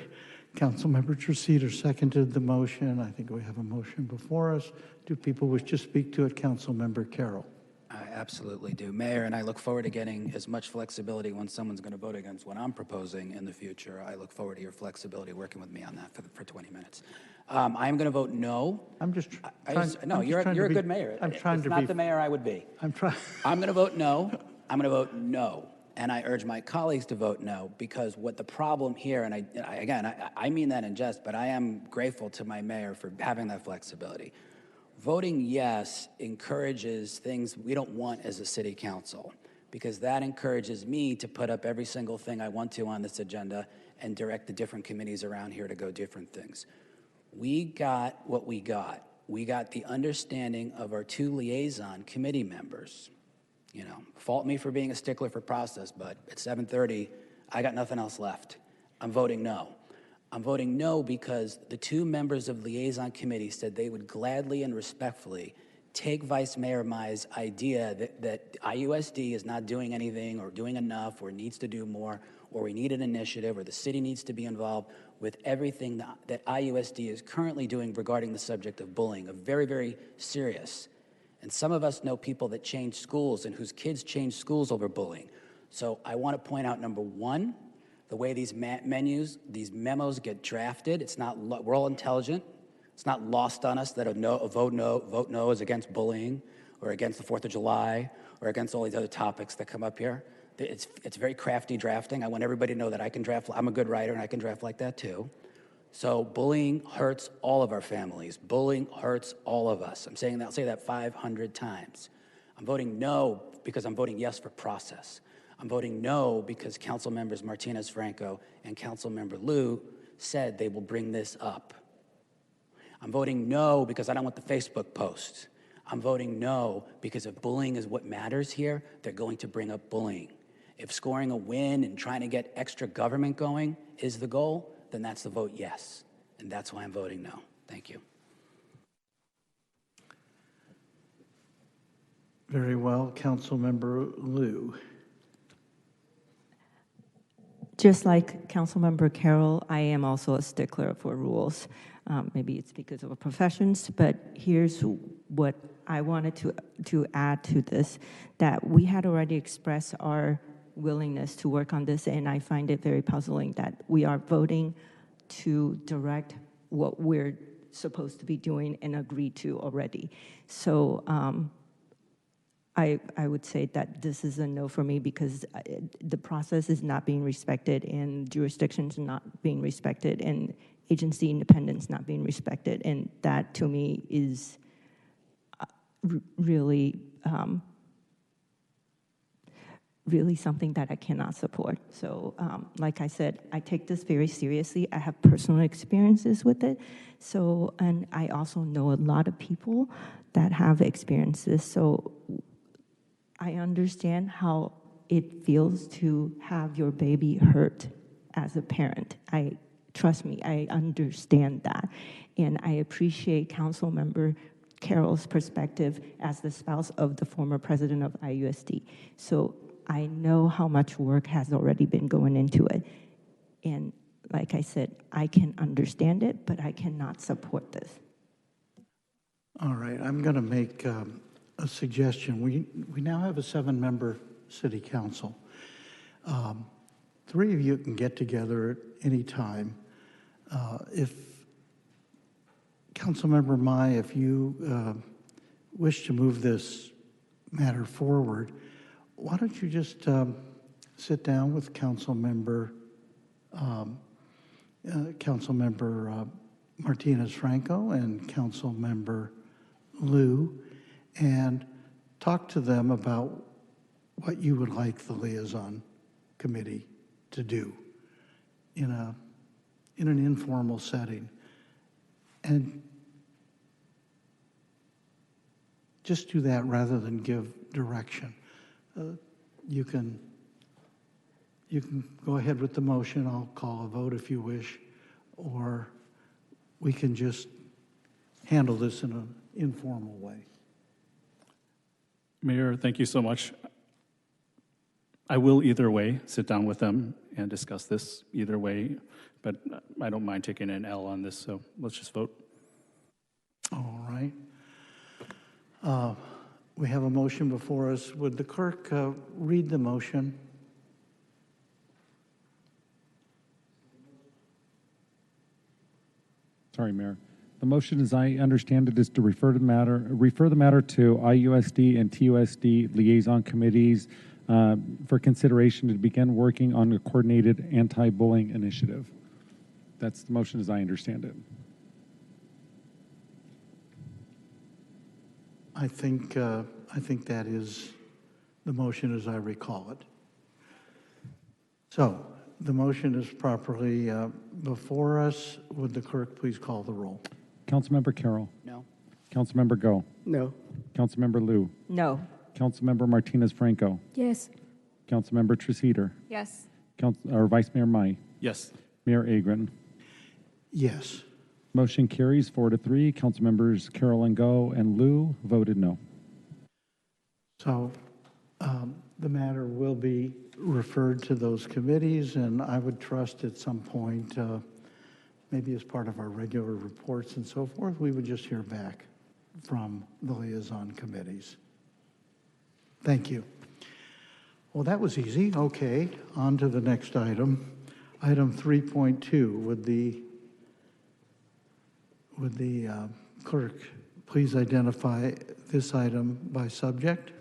Councilmember Treceder seconded the motion. I think we have a motion before us. Do people wish to speak to it? Councilmember Carroll. I absolutely do. Mayor, and I look forward to getting as much flexibility when someone's going to vote against what I'm proposing in the future. I look forward to your flexibility working with me on that for 20 minutes. I'm going to vote no. I'm just No, you're a good mayor. I'm trying to be. It's not the mayor I would be. I'm trying. I'm going to vote no. I'm going to vote no. And I urge my colleagues to vote no, because what the problem here, and I mean that in jest, but I am grateful to my mayor for having that flexibility. Voting yes encourages things we don't want as a city council, because that encourages me to put up every single thing I want to on this agenda and direct the different committees around here to go different things. We got what we got. We got the understanding of our two liaison committee members. You know, fault me for being a stickler for process, but at 7:30, I got nothing else left. I'm voting no. I'm voting no because the two members of liaison committee said they would gladly and respectfully take Vice Mayor Mai's idea that IUSD is not doing anything or doing enough or needs to do more, or we need an initiative, or the city needs to be involved with everything that IUSD is currently doing regarding the subject of bullying, a very, very serious. And some of us know people that change schools and whose kids change schools over bullying. So I want to point out, number one, the way these memos get drafted, it's not, we're all intelligent. It's not lost on us that a vote no is against bullying or against the 4th of July or against all these other topics that come up here. It's very crafty drafting. I want everybody to know that I can draft. I'm a good writer and I can draft like that too. So bullying hurts all of our families. Bullying hurts all of us. I'm saying that, I'll say that 500 times. I'm voting no because I'm voting yes for process. I'm voting no because Council Members Martinez Franco and Council Member Liu said they will bring this up. I'm voting no because I don't want the Facebook posts. I'm voting no because if bullying is what matters here, they're going to bring up bullying. If scoring a win and trying to get extra government going is the goal, then that's the vote yes. And that's why I'm voting no. Thank you. Very well, Councilmember Liu. Just like Councilmember Carroll, I am also a stickler for rules. Maybe it's because of our professions, but here's what I wanted to add to this, that we had already expressed our willingness to work on this, and I find it very puzzling that we are voting to direct what we're supposed to be doing and agreed to already. So I would say that this is a no for me because the process is not being respected and jurisdictions are not being respected and agency independence not being respected. And that to me is really, really something that I cannot support. So like I said, I take this very seriously. I have personal experiences with it. So, and I also know a lot of people that have experiences. So I understand how it feels to have your baby hurt as a parent. Trust me, I understand that. And I appreciate Councilmember Carroll's perspective as the spouse of the former president of IUSD. So I know how much work has already been going into it. And like I said, I can understand it, but I cannot support this. All right, I'm going to make a suggestion. We now have a 7-member city council. 3 of you can get together at any time. If Councilmember Mai, if you wish to move this matter forward, why don't you just sit down with Councilmember Martinez Franco and Councilmember Liu and talk to them about what you would like the liaison committee to do in an informal setting. And just do that rather than give direction. You can go ahead with the motion. I'll call a vote if you wish, or we can just handle this in an informal way. Mayor, thank you so much. I will either way sit down with them and discuss this either way, but I don't mind taking an L on this, so let's just vote. All right. We have a motion before us. Would the clerk read the motion? Sorry, Mayor. The motion, as I understand it, is to refer the matter to IUSD and TUSD liaison committees for consideration to begin working on a coordinated anti-bullying initiative. That's the motion as I understand it. I think that is the motion as I recall it. So the motion is properly before us. Would the clerk please call the roll? Councilmember Carroll. No. Councilmember Go. No. Councilmember Liu. No. Councilmember Martinez Franco. Yes. Councilmember Treseder. Yes. Vice Mayor Mai. Yes. Mayor Agron. Yes. Motion carries 4-3. Councilmembers Carroll and Go and Liu voted no. So the matter will be referred to those committees, and I would trust at some point, maybe as part of our regular reports and so forth, we would just hear back from the liaison committees. Thank you. Well, that was easy. Okay, on to the next item. Item 3.2, would the clerk please identify this item by subject?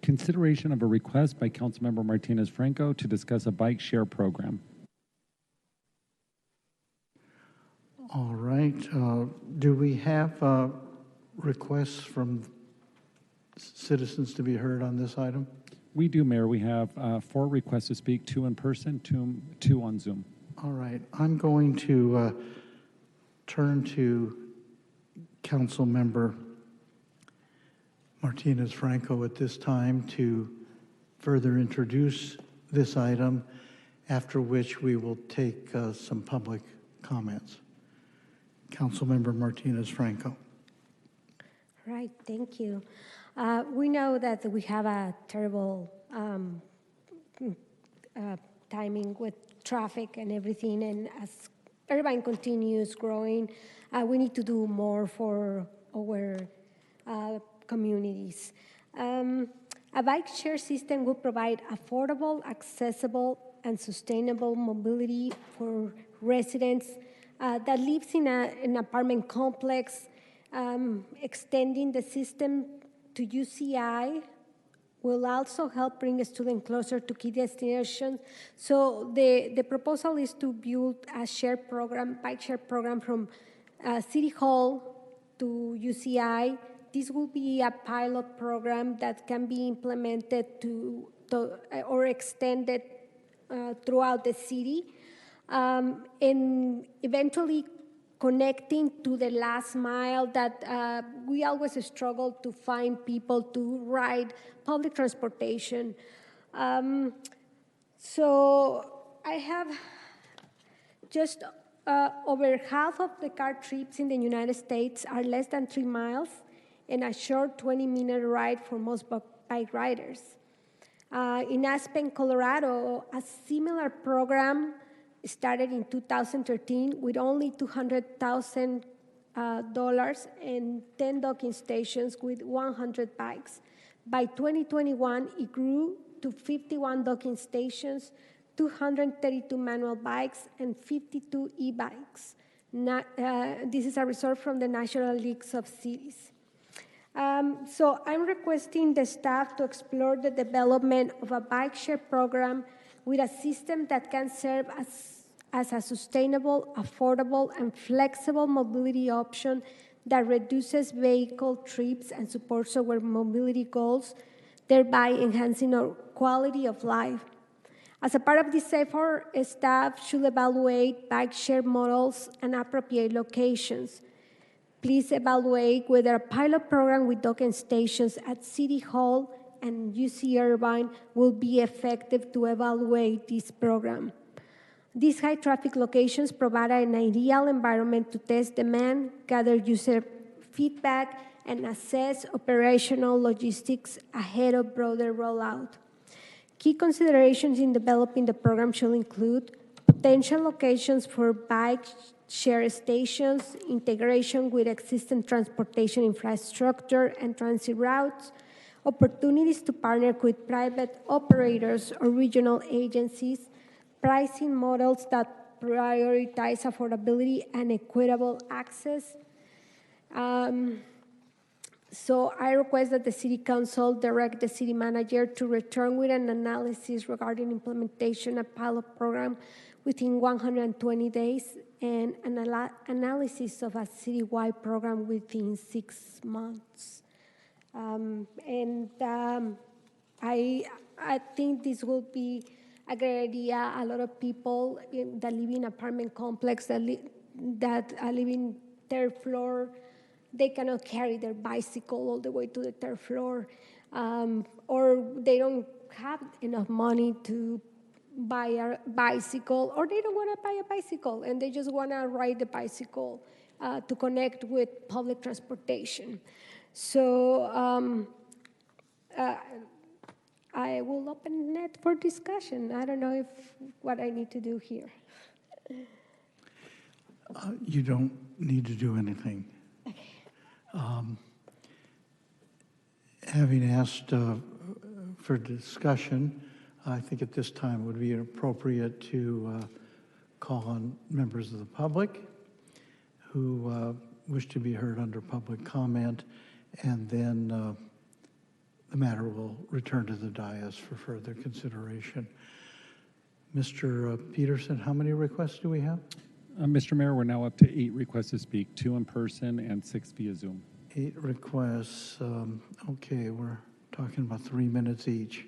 Consideration of a request by Councilmember Martinez Franco to discuss a bike share program. All right. Do we have requests from citizens to be heard on this item? We do, Mayor. We have 4 requests to speak, 2 in person, 2 on Zoom. All right. I'm going to turn to Councilmember Martinez Franco at this time to further introduce this item, after which we will take some public comments. Councilmember Martinez Franco. Right, thank you. We know that we have a terrible timing with traffic and everything, and as Irvine continues growing, we need to do more for our communities. A bike share system will provide affordable, accessible, and sustainable mobility for residents that lives in an apartment complex. Extending the system to UCI will also help bring a student closer to key destinations. So the proposal is to build a shared program, bike share program from City Hall to UCI. This will be a pilot program that can be implemented or extended throughout the city, and eventually connecting to the last mile that we always struggle to find people to ride public transportation. So I have just over half of the car trips in the United States are less than 3 miles and a short 20-minute ride for most bike riders. In Aspen, Colorado, a similar program started in 2013 with only $200,000 and 10 docking stations with 100 bikes. By 2021, it grew to 51 docking stations, 232 manual bikes, and 52 e-bikes. This is a result from the National Leagues of Cities. So I'm requesting the staff to explore the development of a bike share program with a system that can serve as a sustainable, affordable, and flexible mobility option that reduces vehicle trips and supports our mobility goals, thereby enhancing our quality of life. As a part of this effort, staff should evaluate bike share models and appropriate locations. Please evaluate whether a pilot program with docking stations at City Hall and UC Irvine will be effective to evaluate this program. These high-traffic locations provide an ideal environment to test demand, gather user feedback, and assess operational logistics ahead of broader rollout. Key considerations in developing the program should include potential locations for bike share stations, integration with existing transportation infrastructure and transit routes, opportunities to partner with private operators or regional agencies, pricing models that prioritize affordability and equitable access. So I request that the City Council direct the City Manager to return with an analysis regarding implementation of pilot program within 120 days and an analysis of a citywide program within 6 months. I think this will be a great idea. A lot of people that live in apartment complex that live in third floor, they cannot carry their bicycle all the way to the third floor, or they don't have enough money to buy a bicycle, or they don't want to buy a bicycle, and they just want to ride the bicycle to connect with public transportation. So I will open it for discussion. I don't know what I need to do here. You don't need to do anything. Okay. Having asked for discussion, I think at this time would be appropriate to call on members of the public who wish to be heard under public comment, and then the matter will return to the dais for further consideration. Mr. Peterson, how many requests do we have? Mr. Mayor, we're now up to 8 requests to speak, 2 in person and 6 via Zoom. 8 requests. Okay, we're talking about 3 minutes each.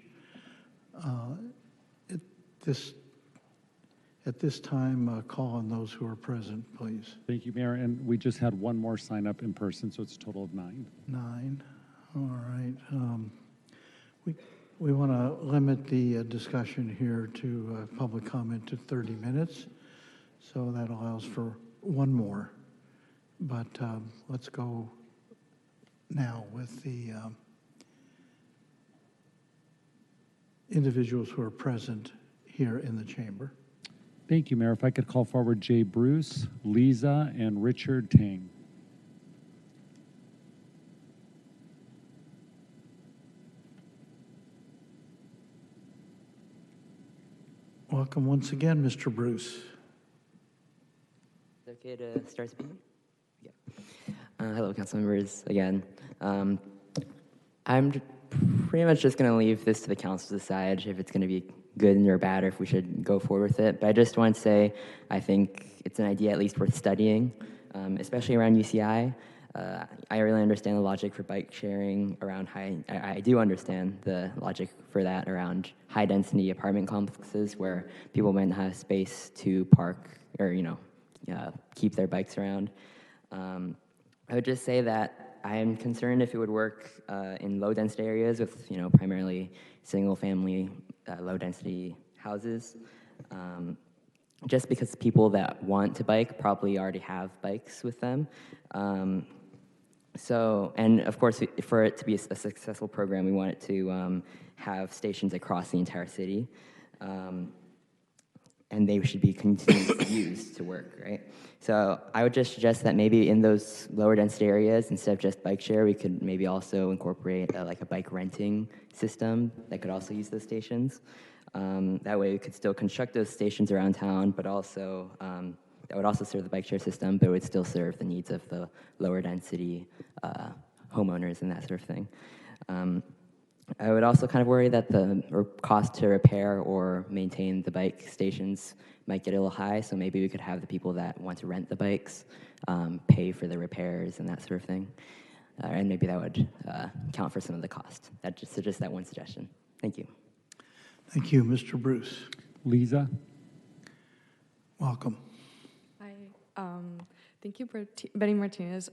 At this time, call on those who are present, please. Thank you, Mayor. And we just had one more sign up in person, so it's a total of 9. 9. All right. We want to limit the discussion here to public comment to 30 minutes. So that allows for one more. But let's go now with the individuals who are present here in the chamber. Thank you, Mayor. If I could call forward Jay Bruce, Lisa, and Richard Tang. Welcome once again, Mr. Bruce. Is it okay to start speaking? Yeah. Hello, council members, again. I'm pretty much just going to leave this to the council to decide if it's going to be good or bad or if we should go forward with it. But I just want to say I think it's an idea at least worth studying, especially around UCI. I really understand the logic for bike sharing around I do understand the logic for that around high-density apartment complexes where people might not have space to park or, keep their bikes around. I would just say that I am concerned if it would work in low-density areas with, primarily single-family, low-density houses. Just because people that want to bike probably already have bikes with them. And of course, for it to be a successful program, we want it to have stations across the entire city. And they should be continuously used to work, right? So I would just suggest that maybe in those lower density areas, instead of just bike share, we could maybe also incorporate like a bike renting system that could also use those stations. That way we could still construct those stations around town, but also that would also serve the bike share system, but it would still serve the needs of the lower density homeowners and that sort of thing. I would also kind of worry that the cost to repair or maintain the bike stations might get a little high, so maybe we could have the people that want to rent the bikes pay for the repairs and that sort of thing. And maybe that would count for some of the cost. That's just that one suggestion. Thank you. Thank you, Mr. Bruce. Lisa? Welcome. Hi. Thank you, Betty Martinez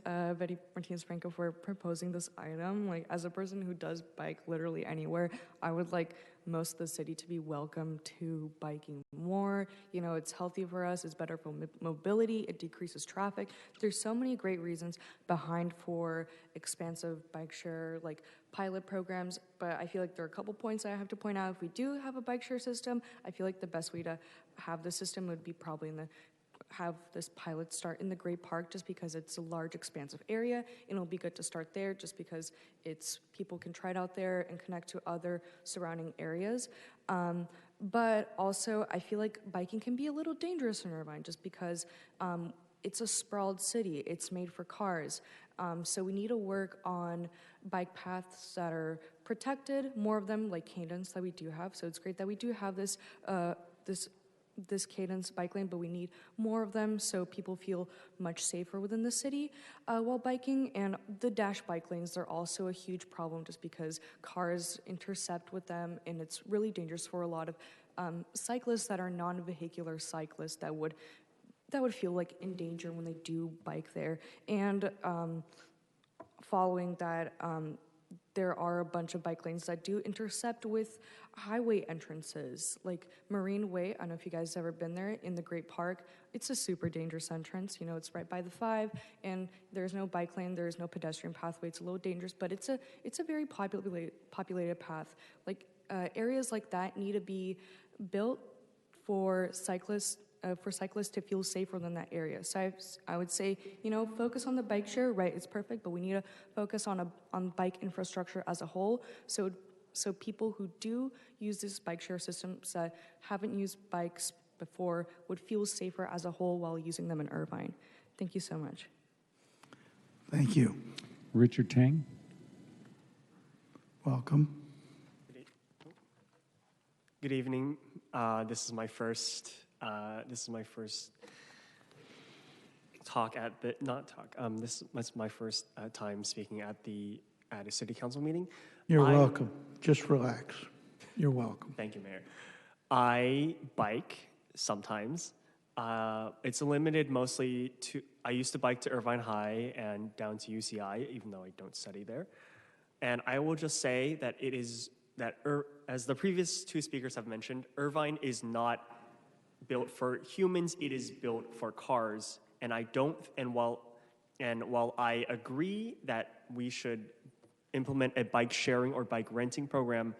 Franco, for proposing this item. Like, as a person who does bike literally anywhere, I would like most of the city to be welcome to biking more. It's healthy for us, it's better for mobility, it decreases traffic. There's so many great reasons behind for expansive bike share, like pilot programs, but I feel like there are a couple points that I have to point out. If we do have a bike share system, I feel like the best way to have the system would be probably have this pilot start in the Great Park, just because it's a large, expansive area. It'll be good to start there just because people can try it out there and connect to other surrounding areas. But also, I feel like biking can be a little dangerous in Irvine just because it's a sprawled city. It's made for cars. So we need to work on bike paths that are protected, more of them like Cadence that we do have. So it's great that we do have this Cadence bike lane, but we need more of them so people feel much safer within the city while biking. And the dash bike lanes, they're also a huge problem just because cars intercept with them, and it's really dangerous for a lot of cyclists that are non-vehicular cyclists that would feel like in danger when they do bike there. And following that, there are a bunch of bike lanes that do intercept with highway entrances, like Marine Way. I don't know if you guys have ever been there in the Great Park. It's a super dangerous entrance. It's right by the 5, and there's no bike lane, there's no pedestrian pathway. It's a little dangerous, but it's a very populated path. Like areas like that need to be built for cyclists to feel safer than that area. So I would say, focus on the bike share, right? It's perfect, but we need to focus on bike infrastructure as a whole. So people who do use this bike share systems that haven't used bikes before would feel safer as a whole while using them in Irvine. Thank you so much. Thank you. Richard Tang? Welcome. Good evening. This is my first talk at the this is my first time speaking at a city council meeting. You're welcome. Just relax. You're welcome. Thank you, Mayor. I bike sometimes. It's limited mostly to, I used to bike to Irvine High and down to UCI, even though I don't study there. And I will just say that it is, that as the previous two speakers have mentioned, Irvine is not built for humans, it is built for cars. And while I agree that we should implement a bike sharing or bike renting program,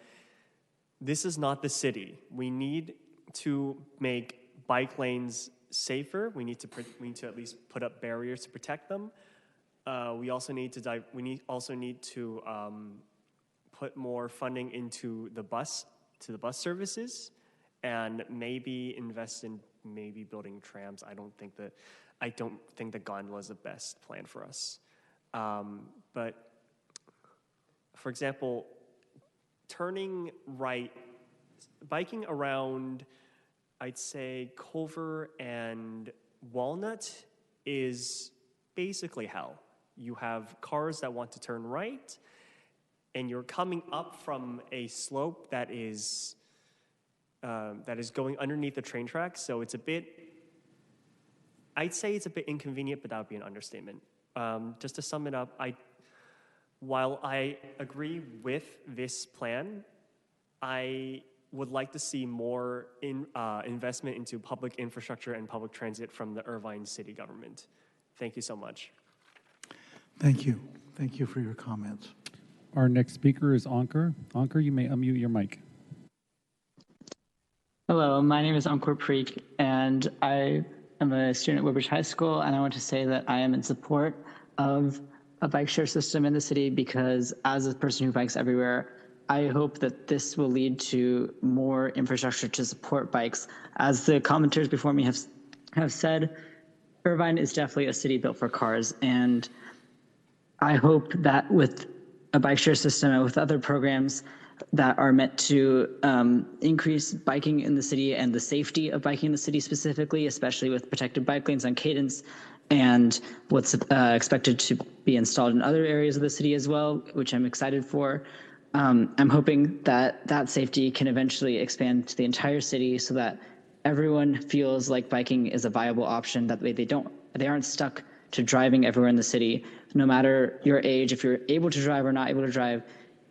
this is not the city. We need to make bike lanes safer. We need to at least put up barriers to protect them. We also need to put more funding into the bus services, and maybe invest in building trams. I don't think the gondola is the best plan for us. But for example, turning right, biking around, I'd say Culver and Walnut is basically hell. You have cars that want to turn right, and you're coming up from a slope that is going underneath the train tracks. So it's I'd say it's a bit inconvenient, but that would be an understatement. Just to sum it up, while I agree with this plan, I would like to see more investment into public infrastructure and public transit from the Irvine city government. Thank you so much. Thank you. Thank you for your comments. Our next speaker is Ankur. Ankur, you may unmute your mic. Hello, my name is Ankur Preek, and I am a student at Woodbridge High School, and I want to say that I am in support of a bike share system in the city because as a person who bikes everywhere, I hope that this will lead to more infrastructure to support bikes. As the commenters before me have said, Irvine is definitely a city built for cars, and I hope that with a bike share system and with other programs that are meant to increase biking in the city and the safety of biking in the city specifically, especially with protected bike lanes on Cadence and what's expected to be installed in other areas of the city as well, which I'm excited for. I'm hoping that that safety can eventually expand to the entire city so that everyone feels like biking is a viable option. That way they aren't stuck to driving everywhere in the city. No matter your age, if you're able to drive or not able to drive,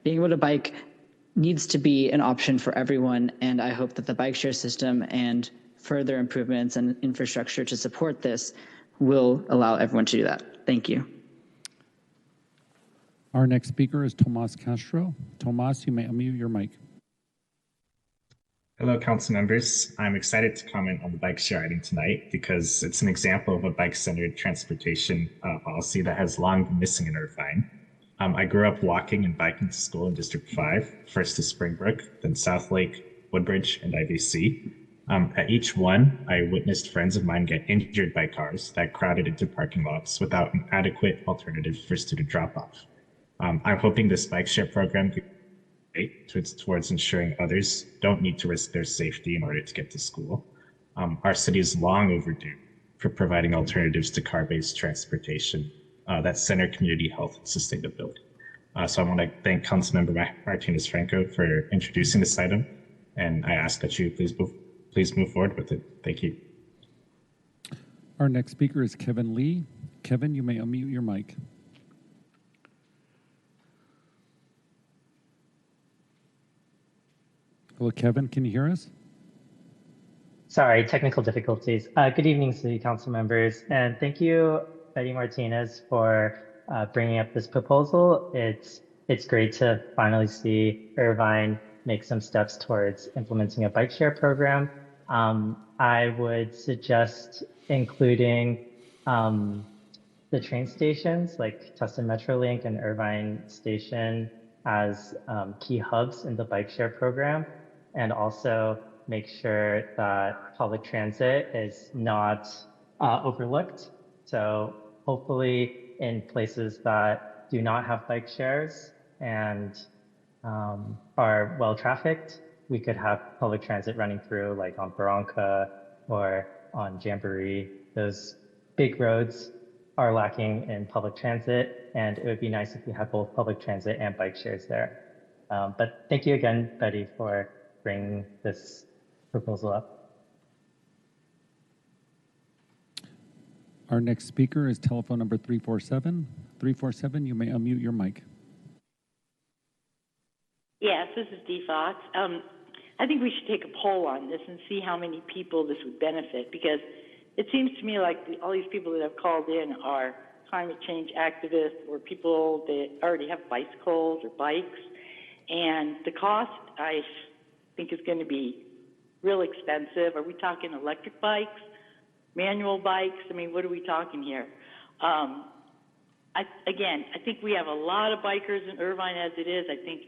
being able to bike needs to be an option for everyone. And I hope that the bike share system and further improvements and infrastructure to support this will allow everyone to do that. Thank you. Our next speaker is Tomas Castro. Tomas, you may unmute your mic. Hello, council members. I'm excited to comment on the bike share item tonight because it's an example of a bike-centered transportation policy that has long been missing in Irvine. I grew up walking and biking to school in District 5, first to Springbrook, then South Lake, Woodbridge, and IVC. At each one, I witnessed friends of mine get injured by cars that crowded into parking lots without an adequate alternative for student drop-off. I'm hoping this bike share program could towards ensuring others don't need to risk their safety in order to get to school. Our city is long overdue for providing alternatives to car-based transportation that center community health and sustainability. So I want to thank Councilmember Martinez Franco for introducing this item, and I ask that you please move forward with it. Thank you. Our next speaker is Kevin Lee. Kevin, you may unmute your mic. Hello, Kevin, can you hear us? Sorry, technical difficulties. Good evening, City Council members, and thank you, Betty Martinez, for bringing up this proposal. It's great to finally see Irvine make some steps towards implementing a bike share program. I would suggest including the train stations like Tustin Metrolink and Irvine Station as key hubs in the bike share program, and also make sure that public transit is not overlooked. So hopefully in places that do not have bike shares and are well trafficked, we could have public transit running through, like on Barranca or on Jamboree. Those big roads are lacking in public transit, and it would be nice if we had both public transit and bike shares there. But thank you again, Betty, for bringing this proposal up. Our next speaker is telephone number 347. 347, you may unmute your mic. Yes, this is Dee Fox. I think we should take a poll on this and see how many people this would benefit, because it seems to me like all these people that have called in are climate change activists or people that already have bicycles or bikes. And the cost, I think, is going to be real expensive. Are we talking electric bikes, manual bikes? I mean, what are we talking here? I think we have a lot of bikers in Irvine as it is. I think,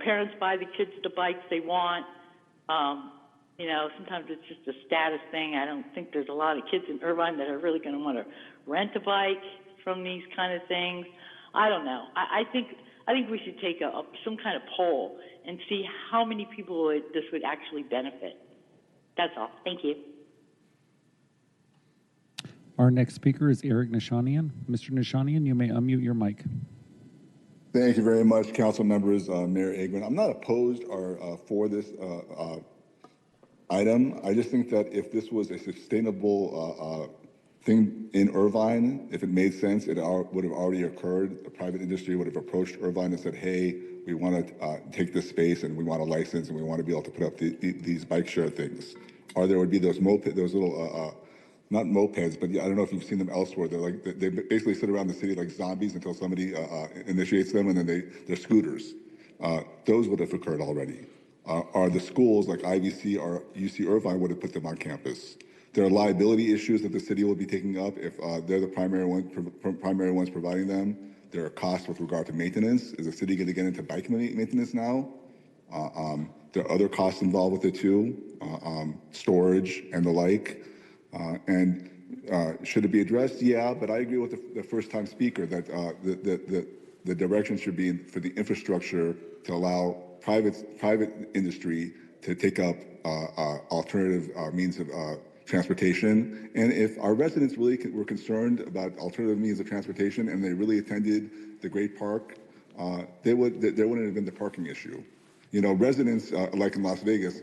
parents buy the kids the bikes they want. Sometimes it's just a status thing. I don't think there's a lot of kids in Irvine that are really going to want to rent a bike from these kind of things. I don't know. I think we should take some kind of poll and see how many people this would actually benefit. That's all. Thank you. Our next speaker is Eric Nishanian. Mr. Nishanian, you may unmute your mic. Thank you very much, council members, Mayor Agron. I'm not opposed or for this item. I just think that if this was a sustainable thing in Irvine, if it made sense, it would have already occurred. The private industry would have approached Irvine and said, hey, we want to take this space and we want a license and we want to be able to put up these bike share things. Or there would be those little, not mopeds, but I don't know if you've seen them elsewhere. They basically sit around the city like zombies until somebody initiates them, and then they're scooters. Those would have occurred already. Or the schools like IVC or UC Irvine would have put them on campus. There are liability issues that the city will be taking up if they're the primary ones providing them. There are costs with regard to maintenance. Is the city going to get into bike maintenance now? There are other costs involved with it too, storage and the like. Should it be addressed? Yeah, but I agree with the first-time speaker that the direction should be for the infrastructure to allow private industry to take up alternative means of transportation. And if our residents really were concerned about alternative means of transportation and they really attended the Great Park, there wouldn't have been the parking issue. Residents, like in Las Vegas,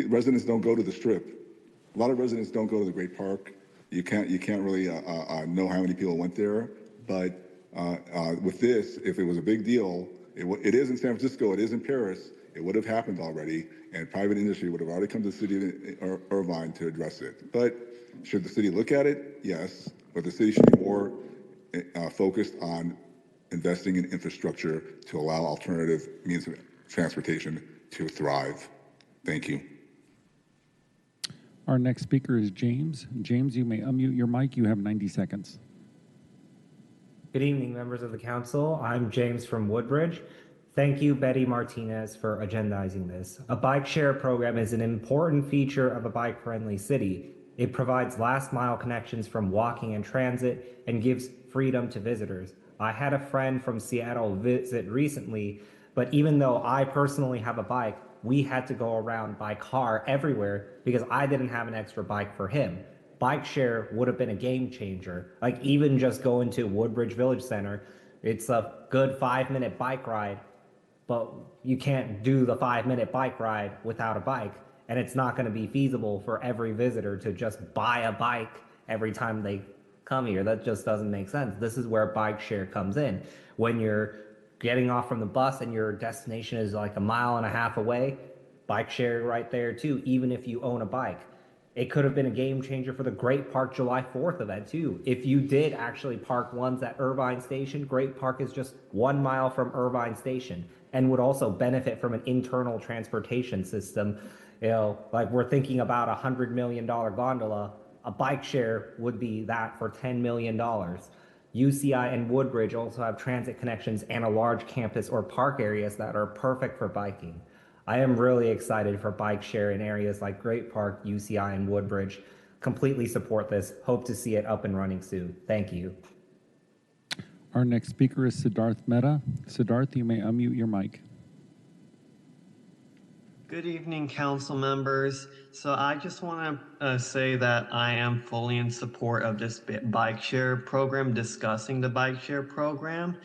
residents don't go to the Strip. A lot of residents don't go to the Great Park. You can't really know how many people went there. But with this, if it was a big deal, it is in San Francisco, it is in Paris, it would have happened already, and private industry would have already come to the city of Irvine to address it. But should the city look at it? Yes. But the city should be more focused on investing in infrastructure to allow alternative means of transportation to thrive. Thank you. Our next speaker is James. James, you may unmute your mic. You have 90 seconds. Good evening, members of the council. I'm James from Woodbridge. Thank you, Betty Martinez, for agendizing this. A bike share program is an important feature of a bike-friendly city. It provides last-mile connections from walking and transit and gives freedom to visitors. I had a friend from Seattle visit recently, but even though I personally have a bike, we had to go around by car everywhere because I didn't have an extra bike for him. Bike share would have been a game changer. Like even just going to Woodbridge Village Center, it's a good 5-minute bike ride, but you can't do the 5-minute bike ride without a bike. And it's not going to be feasible for every visitor to just buy a bike every time they come here. That just doesn't make sense. This is where bike share comes in. When you're getting off from the bus and your destination is like 1.5 miles away, bike share right there too, even if you own a bike. It could have been a game changer for the Great Park July 4th event too. If you did actually park ones at Irvine Station, Great Park is just 1 mile from Irvine Station and would also benefit from an internal transportation system. Like we're thinking about $100 million gondola, a bike share would be that for $10 million. UCI and Woodbridge also have transit connections and a large campus or park areas that are perfect for biking. I am really excited for bike share in areas like Great Park, UCI, and Woodbridge. Completely support this. Hope to see it up and running soon. Thank you. Our next speaker is Siddharth Mehta. Siddharth, you may unmute your mic. Good evening, council members. So I just want to say that I am fully in support of this bike share program, discussing the bike share program.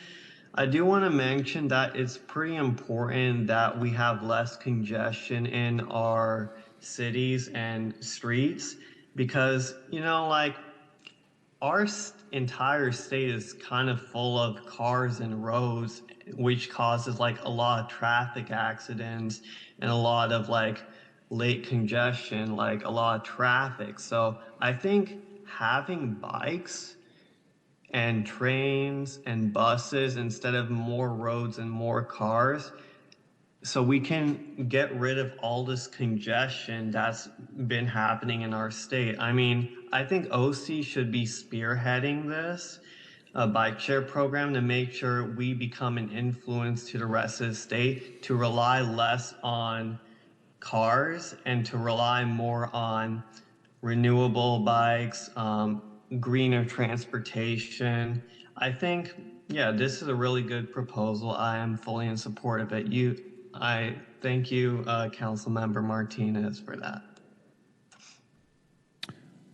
I do want to mention that it's pretty important that we have less congestion in our cities and streets because, our entire state is kind of full of cars and roads, which causes like a lot of traffic accidents and a lot of like late congestion, like a lot of traffic. So I think having bikes and trains and buses instead of more roads and more cars, so we can get rid of all this congestion that's been happening in our state. I mean, I think OC should be spearheading this bike share program to make sure we become an influence to the rest of the state, to rely less on cars and to rely more on renewable bikes, greener transportation. I think, yeah, this is a really good proposal. I am fully in support of it. I thank you, Councilmember Martinez, for that.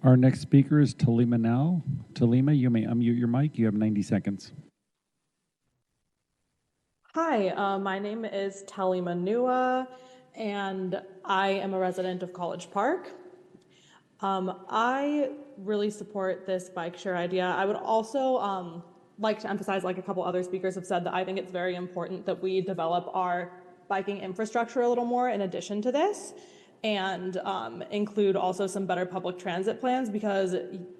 Our next speaker is Talima now. Talima, you may unmute your mic. You have 90 seconds. Hi, my name is Talima Nua, and I am a resident of College Park. I really support this bike share idea. I would also like to emphasize, like a couple other speakers have said, that I think it's very important that we develop our biking infrastructure a little more in addition to this, and include also some better public transit plans, because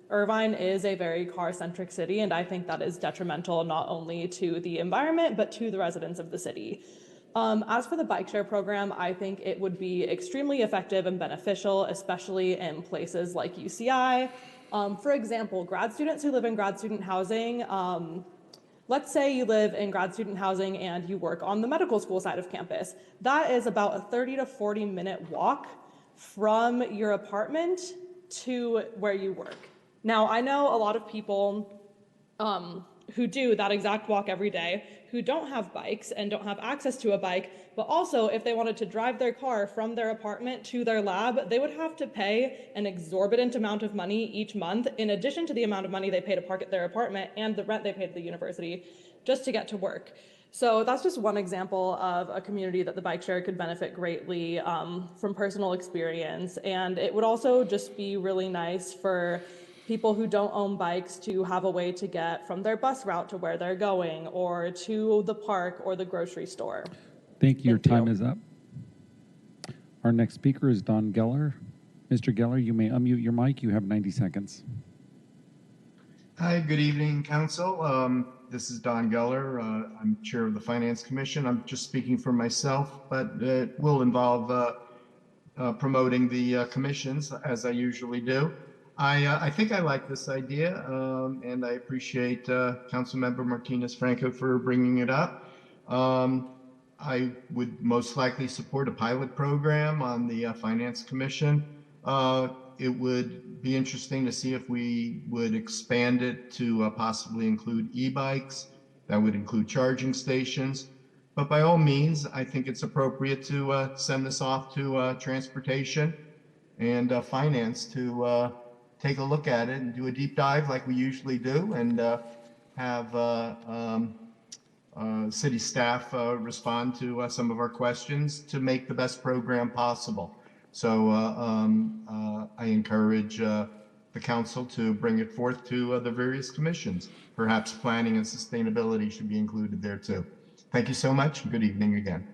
Irvine is a very car-centric city, and I think that is detrimental not only to the environment, but to the residents of the city. As for the bike share program, I think it would be extremely effective and beneficial, especially in places like UCI. For example, grad students who live in grad student housing, let's say you live in grad student housing and you work on the medical school side of campus. That is about a 30 to 40 minute walk from your apartment to where you work. Now, I know a lot of people who do that exact walk every day, who don't have bikes and don't have access to a bike, but also if they wanted to drive their car from their apartment to their lab, they would have to pay an exorbitant amount of money each month, in addition to the amount of money they pay to park at their apartment and the rent they pay to the university, just to get to work. So that's just one example of a community that the bike share could benefit greatly from personal experience. And it would also just be really nice for people who don't own bikes to have a way to get from their bus route to where they're going, or to the park or the grocery store. Thank you. Your time is up. Our next speaker is Don Geller. Mr. Geller, you may unmute your mic. You have 90 seconds. Hi, good evening, Council. This is Don Geller. I'm Chair of the Finance Commission. I'm just speaking for myself, but it will involve promoting the commissions, as I usually do. I think I like this idea, and I appreciate Councilmember Martinez Franco for bringing it up. I would most likely support a pilot program on the Finance Commission. It would be interesting to see if we would expand it to possibly include e-bikes. That would include charging stations. But by all means, I think it's appropriate to send this off to Transportation and Finance to take a look at it and do a deep dive like we usually do, and have city staff respond to some of our questions to make the best program possible. So I encourage the council to bring it forth to the various commissions. Perhaps planning and sustainability should be included there too. Thank you so much. Good evening again.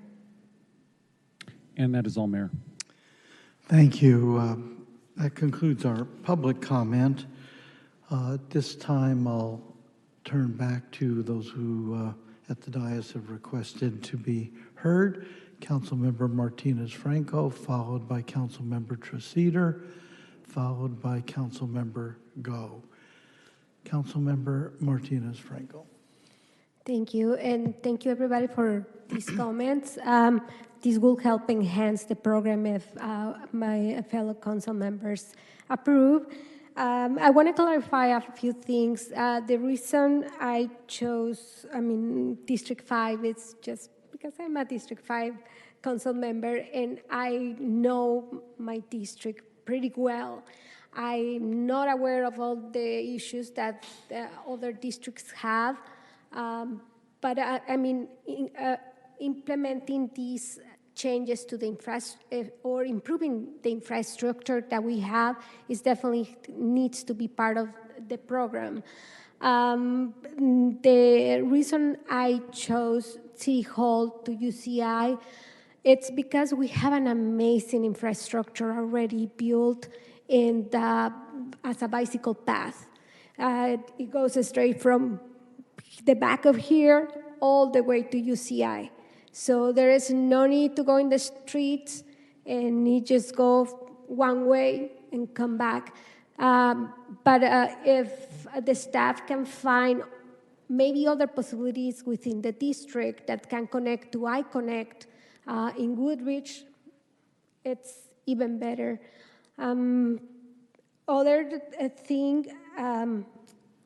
And that is all, Mayor. Thank you. That concludes our public comment. At this time, I'll turn back to those who at the dais have requested to be heard. Councilmember Martinez Franco, followed by Councilmember Treseder, followed by Councilmember Go. Councilmember Martinez Franco. Thank you, and thank you everybody for these comments. This will help enhance the program if my fellow council members approve. I want to clarify a few things. The reason I chose, District 5 is just because I'm a District 5 council member and I know my district pretty well. I'm not aware of all the issues that other districts have, but implementing these changes to the or improving the infrastructure that we have is definitely needs to be part of the program. The reason I chose City Hall to UCI, it's because we have an amazing infrastructure already built as a bicycle path. It goes straight from the back of here all the way to UCI. So there is no need to go in the streets, and you just go one way and come back. But if the staff can find maybe other possibilities within the district that can connect to iConnect in Woodbridge, it's even better. Other thing,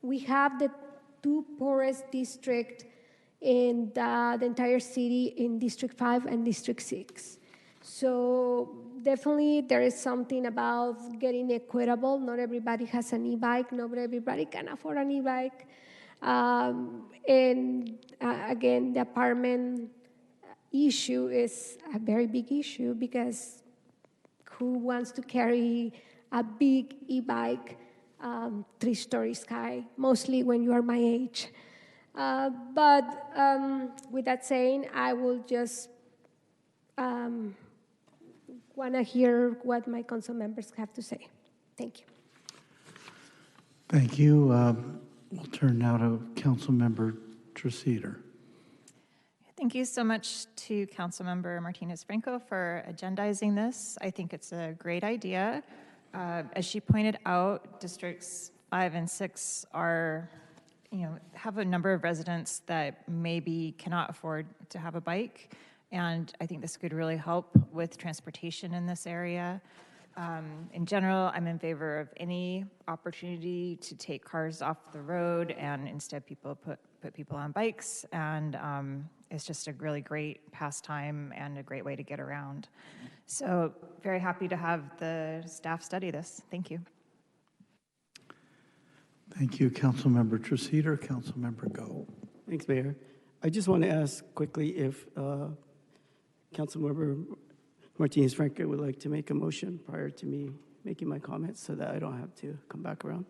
we have the two poorest districts in the entire city in District 5 and District 6. So definitely there is something about getting equitable. Not everybody has an e-bike. Not everybody can afford an e-bike. Again, the apartment issue is a very big issue because who wants to carry a big e-bike 3 stories high, mostly when you are my age. But with that saying, I will just want to hear what my council members have to say. Thank you. Thank you. We'll turn now to Councilmember Treseder. Thank you so much to Councilmember Martinez-Franco for agendizing this. I think it's a great idea. As she pointed out, districts 5 and 6 have a number of residents that maybe cannot afford to have a bike, and I think this could really help with transportation in this area. In general, I'm in favor of any opportunity to take cars off the road and instead put people on bikes, and it's just a really great pastime and a great way to get around. So very happy to have the staff study this. Thank you. Thank you, Councilmember Treseder. Councilmember Go. Thanks, Mayor. I just want to ask quickly if Councilmember Martinez-Franco would like to make a motion prior to me making my comments so that I don't have to come back around.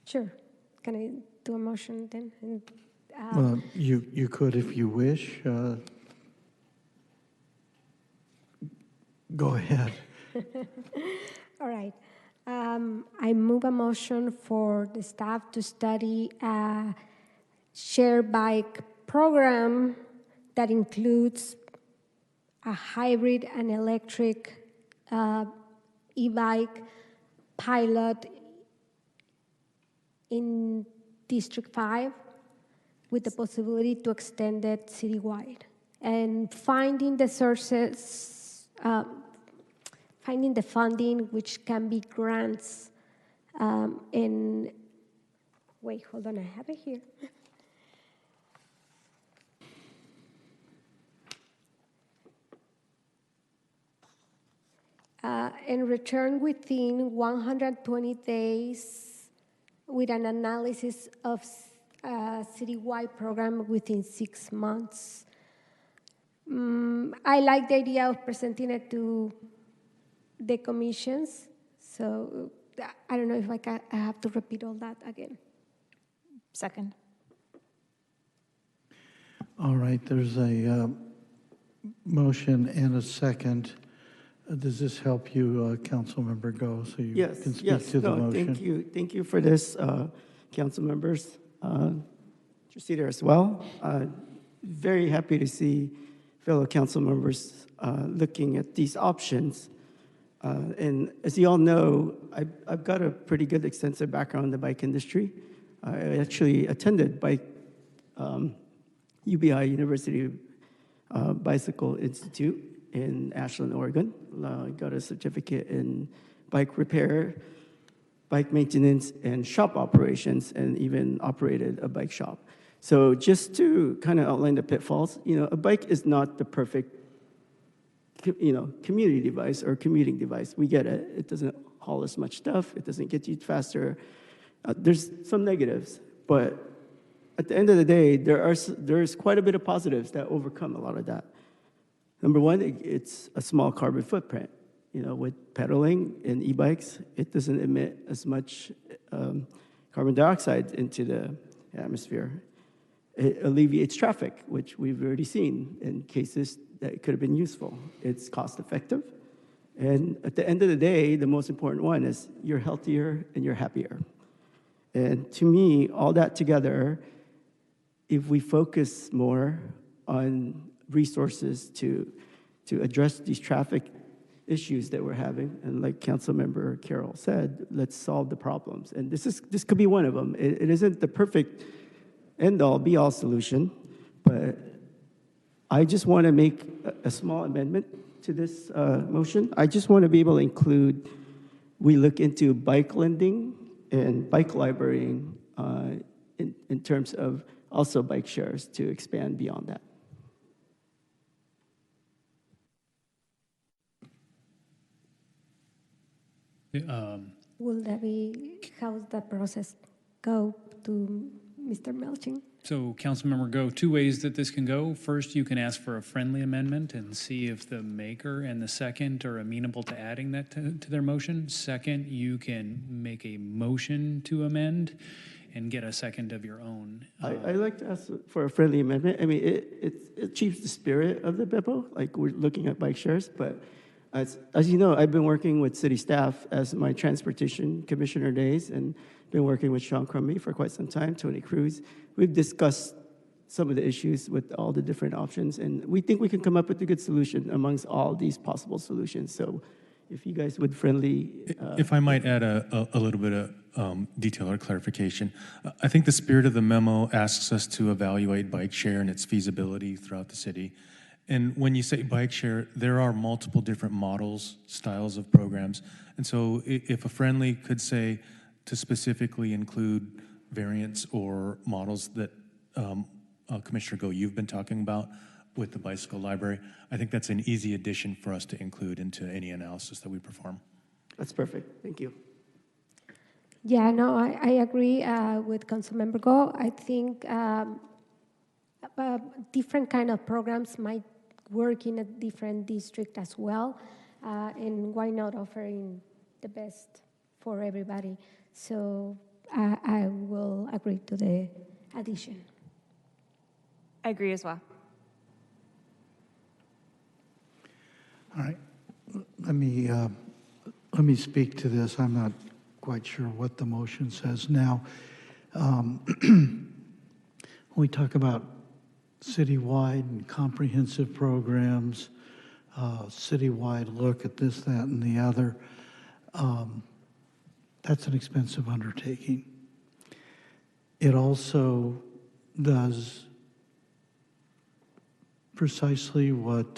Sure. Can I do a motion then? Well, you could if you wish. Go ahead. All right. I move a motion for the staff to study a share bike program that includes a hybrid and electric e-bike pilot in District 5 with the possibility to extend it citywide, and finding the sources, finding the funding, which can be grants wait, hold on, I have it here. And return within 120 days with an analysis of a citywide program within 6 months. I like the idea of presenting it to the commissions, so I don't know if I have to repeat all that again. Second. All right, there's a motion and a second. Does this help you, Councilmember Go, so you can speak to the motion? Thank you for this, council members. Treseder as well. Very happy to see fellow council members looking at these options. And as you all know, I've got a pretty good extensive background in the bike industry. I actually attended UBI University Bicycle Institute in Ashland, Oregon. I got a certificate in bike repair, bike maintenance, and shop operations, and even operated a bike shop. So just to kind of outline the pitfalls, a bike is not the perfect, community device or commuting device. We get it. It doesn't haul as much stuff. It doesn't get you faster. There's some negatives, but at the end of the day, there's quite a bit of positives that overcome a lot of that. Number one, it's a small carbon footprint. with pedaling and e-bikes, it doesn't emit as much carbon dioxide into the atmosphere. It alleviates traffic, which we've already seen in cases that it could have been useful. It's cost effective. And at the end of the day, the most important one is you're healthier and you're happier. And to me, all that together, if we focus more on resources to address these traffic issues that we're having, and like Councilmember Carroll said, let's solve the problems. And this could be one of them. It isn't the perfect end-all, be-all solution, but I just want to make a small amendment to this motion. I just want to be able to include, we look into bike lending and bike librarying in terms of also bike shares to expand beyond that. Will that be, how's that process go to Mr. Melching? So, Councilmember Go, two ways that this can go. First, you can ask for a friendly amendment and see if the maker and the second are amenable to adding that to their motion. Second, you can make a motion to amend and get a second of your own. I like to ask for a friendly amendment. I mean, it achieves the spirit of the BEPO, like we're looking at bike shares, but as you know, I've been working with city staff as my transportation commissioner days and been working with Sean Crumby for quite some time, Tony Cruz. We've discussed some of the issues with all the different options, and we think we can come up with a good solution amongst all these possible solutions. So if you guys would friendly... if I might add a little bit of detail or clarification. I think the spirit of the memo asks us to evaluate bike share and its feasibility throughout the city. And when you say bike share, there are multiple different models, styles of programs. And so if a friendly could say to specifically include variants or models that Commissioner Go, you've been talking about with the bicycle library, I think that's an easy addition for us to include into any analysis that we perform. That's perfect. Thank you. Yeah, no, I agree with Councilmember Go. I think different kind of programs might work in a different district as well, and why not offering the best for everybody? So I will agree to the addition. I agree as well. All right, let me speak to this. I'm not quite sure what the motion says now. When we talk about citywide and comprehensive programs, citywide look at this, that, and the other, that's an expensive undertaking. It also does precisely what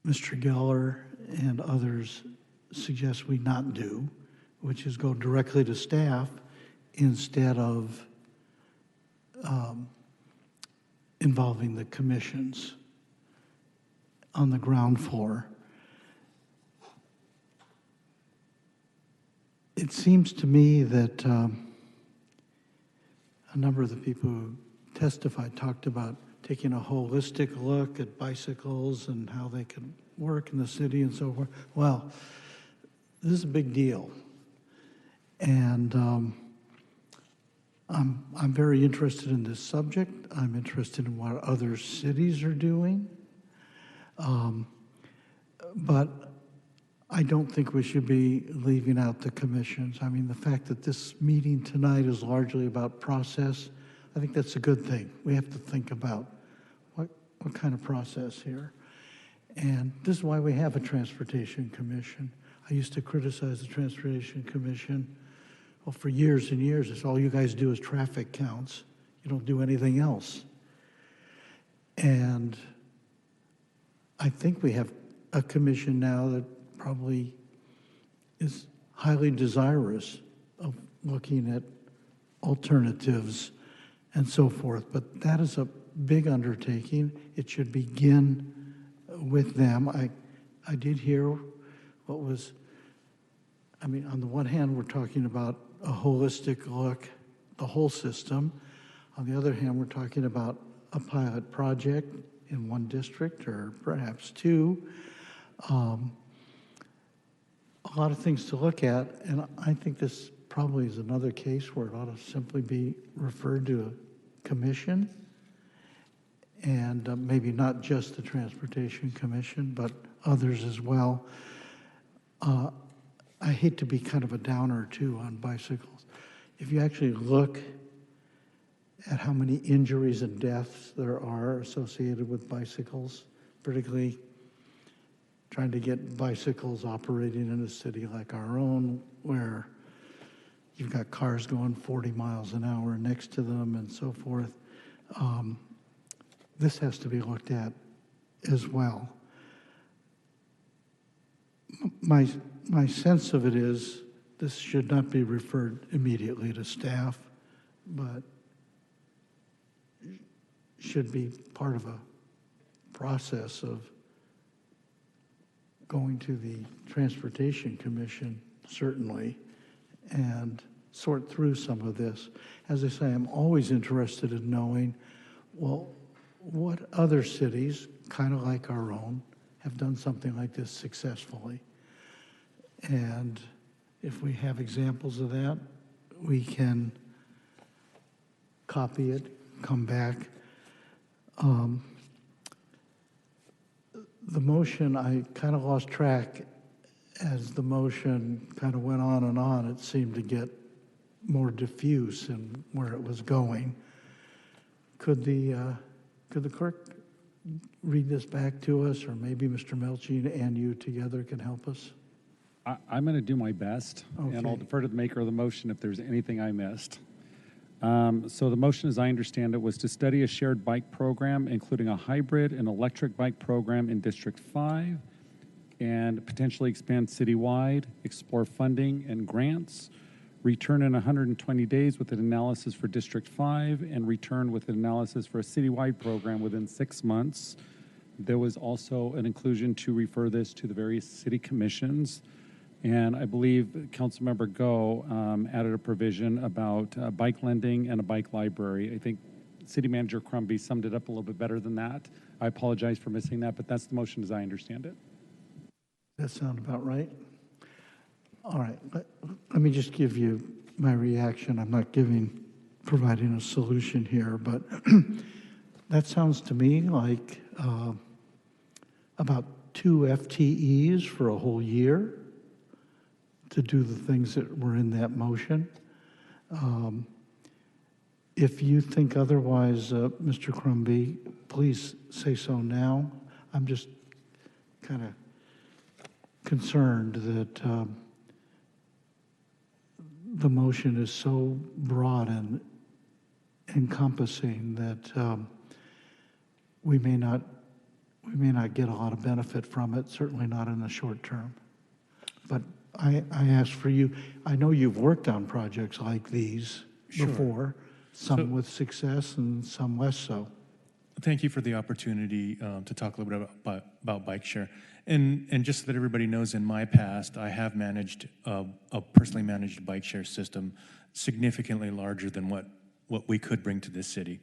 Mr. Geller and others suggest we not do, which is go directly to staff instead of involving the commissions on the ground floor. It seems to me that a number of the people who testified talked about taking a holistic look at bicycles and how they could work in the city and so forth. Well, this is a big deal. And I'm very interested in this subject. I'm interested in what other cities are doing. But I don't think we should be leaving out the commissions. I mean, the fact that this meeting tonight is largely about process, I think that's a good thing. We have to think about what kind of process here. And this is why we have a Transportation Commission. I used to criticize the Transportation Commission. Well, for years and years, it's all you guys do is traffic counts. You don't do anything else. And I think we have a commission now that probably is highly desirous of looking at alternatives and so forth. But that is a big undertaking. It should begin with them. I did hear what was, I mean, on the one hand, we're talking about a holistic look, the whole system. On the other hand, we're talking about a pilot project in one district or perhaps two. A lot of things to look at, and I think this probably is another case where it ought to simply be referred to a commission, and maybe not just the Transportation Commission, but others as well. I hate to be kind of a downer too on bicycles. If you actually look at how many injuries and deaths there are associated with bicycles, particularly trying to get bicycles operating in a city like our own, where you've got cars going 40 miles an hour next to them and so forth. This has to be looked at as well. My sense of it is this should not be referred immediately to staff, but should be part of a process of going to the Transportation Commission, certainly, and sort through some of this. As I say, I'm always interested in knowing, well, what other cities, kind of like our own, have done something like this successfully. And if we have examples of that, we can copy it, come back. The motion, I kind of lost track as the motion kind of went on and on. It seemed to get more diffuse in where it was going. Could the clerk read this back to us, or maybe Mr. Melching and you together can help us? I'm going to do my best, and I'll Okay. defer to the maker of the motion if there's anything I missed. So the motion, as I understand it, was to study a shared bike program, including a hybrid and electric bike program in District 5, and potentially expand citywide, explore funding and grants, return in 120 days with an analysis for District 5, and return with an analysis for a citywide program within 6 months. There was also an inclusion to refer this to the various city commissions. And I believe Councilmember Go added a provision about bike lending and a bike library. I think City Manager Crumby summed it up a little bit better than that. I apologize for missing that, but that's the motion as I understand it. That sound about right? All right, let me just give you my reaction. I'm not providing a solution here, but that sounds to me like about 2 FTEs for a whole year to do the things that were in that motion. If you think otherwise, Mr. Crumby, please say so now. I'm just kind of concerned that the motion is so broad and encompassing that we may not get a lot of benefit from it, certainly not in the short term. But I ask for you, I know you've worked on projects like these before, some with success and some less so. Thank you for the opportunity to talk a little bit about bike share. And just so that everybody knows, in my past, I have managed a personally managed bike share system significantly larger than what we could bring to this city.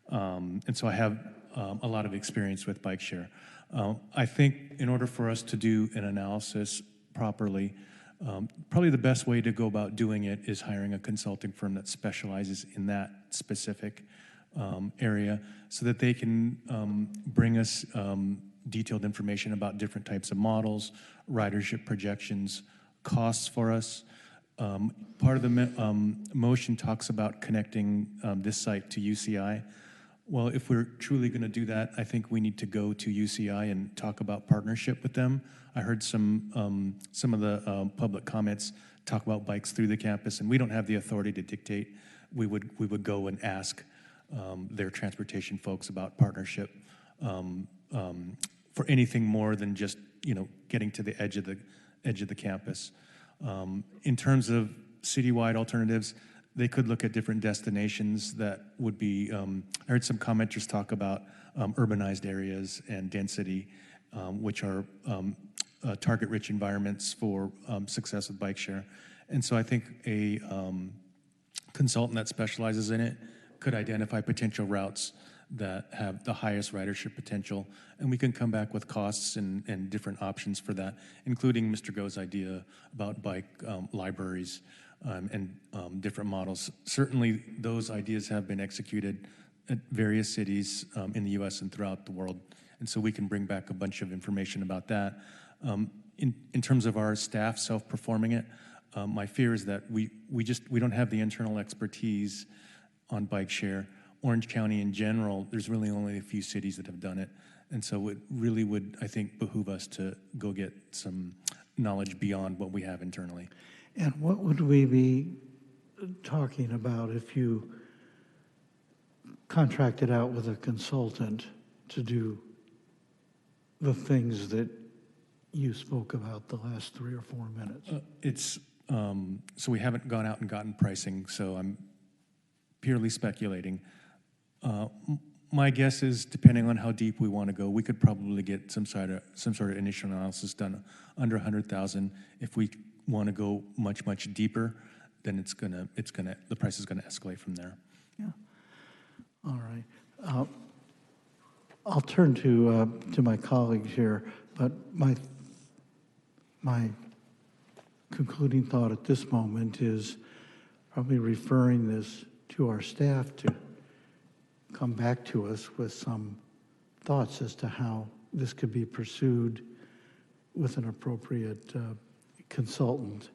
And so I have a lot of experience with bike share. I think in order for us to do an analysis properly, probably the best way to go about doing it is hiring a consulting firm that specializes in that specific area so that they can bring us detailed information about different types of models, ridership projections, costs for us. Part of the motion talks about connecting this site to UCI. Well, if we're truly going to do that, I think we need to go to UCI and talk about partnership with them. I heard some of the public comments talk about bikes through the campus, and we don't have the authority to dictate. We would go and ask their transportation folks about partnership for anything more than just getting to the edge of the campus. In terms of citywide alternatives, they could look at different destinations that would be, I heard some commenters talk about urbanized areas and density, which are target-rich environments for success with bike share. And so I think a consultant that specializes in it could identify potential routes that have the highest ridership potential, and we can come back with costs and different options for that, including Mr. Go's idea about bike libraries and different models. Certainly, those ideas have been executed at various cities in the U.S. and throughout the world, and so we can bring back a bunch of information about that. In terms of our staff self-performing it, my fear is that we don't have the internal expertise on bike share. Orange County in general, there's really only a few cities that have done it. And so it really would, I think, behoove us to go get some knowledge beyond what we have internally. And what would we be talking about if you contracted out with a consultant to do the things that you spoke about the last 3 or 4 minutes? So we haven't gone out and gotten pricing, so I'm purely speculating. My guess is, depending on how deep we want to go, we could probably get some sort of initial analysis done under 100,000. If we want to go much deeper, then the price is gonna escalate from there. Yeah. All right. I'll turn to my colleagues here, but my concluding thought at this moment is probably referring this to our staff to come back to us with some thoughts as to how this could be pursued with an appropriate consultant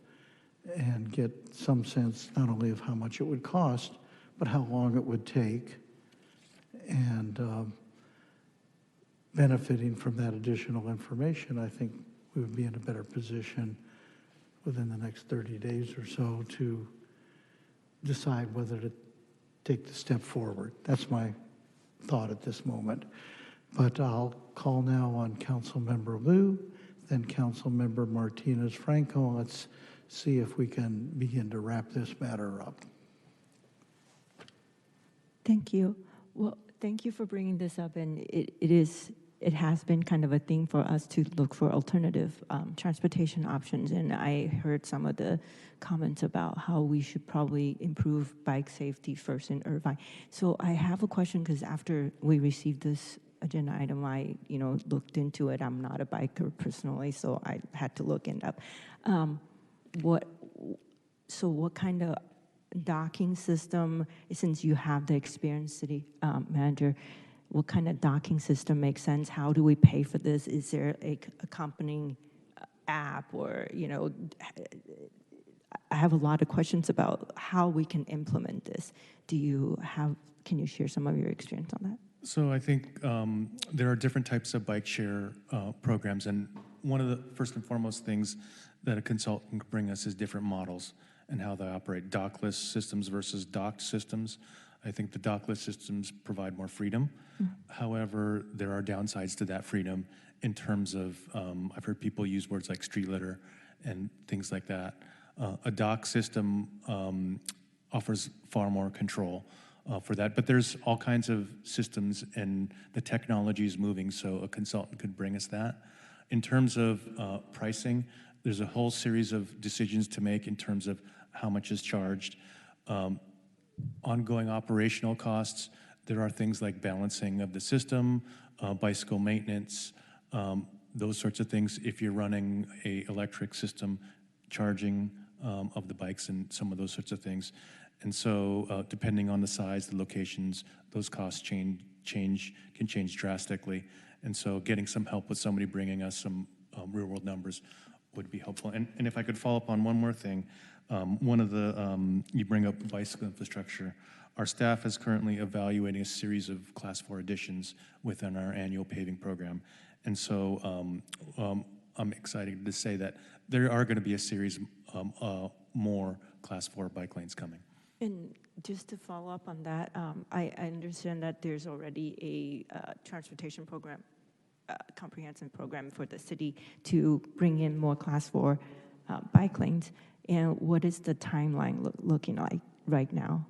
and get some sense not only of how much it would cost, but how long it would take, and benefiting from that additional information, I think we would be in a better position within the next 30 days or so to decide whether to take the step forward. That's my thought at this moment. But I'll call now on Councilmember Liu, then Councilmember Martinez Franco. Let's see if we can begin to wrap this matter up. Thank you. Well, thank you for bringing this up, and it has been kind of a thing for us to look for alternative transportation options, and I heard some of the comments about how we should probably improve bike safety first in Irvine. So I have a question, because after we received this agenda item, I looked into it. I'm not a biker personally, so I had to look it up. What kind of docking system, since you have the experience, city manager, what kind of docking system makes sense? How do we pay for this? Is there a accompanying app, or, I have a lot of questions about how we can implement this. Can you share some of your experience on that? So I think there are different types of bike share programs, and one of the first and foremost things that a consultant can bring us is different models and how they operate. Dockless systems versus docked systems. I think the dockless systems provide more freedom. However, there are downsides to that freedom in terms of, I've heard people use words like street litter and things like that. A dock system offers far more control for that, but there's all kinds of systems, and the technology is moving, so a consultant could bring us that. In terms of pricing, there's a whole series of decisions to make in terms of how much is charged. Ongoing operational costs, there are things like balancing of the system, bicycle maintenance, those sorts of things. If you're running a electric system, charging of the bikes and some of those sorts of things. And so depending on the size, the locations, those costs can change drastically. And so getting some help with somebody bringing us some real world numbers would be helpful. And if I could follow up on one more thing, one of the, you bring up bicycle infrastructure. Our staff is currently evaluating a series of Class 4 additions within our annual paving program. And so I'm excited to say that there are going to be a series more Class 4 bike lanes coming. And just to follow up on that, I understand that there's already a transportation program, comprehensive program for the city to bring in more Class 4 bike lanes. And what is the timeline looking like right now?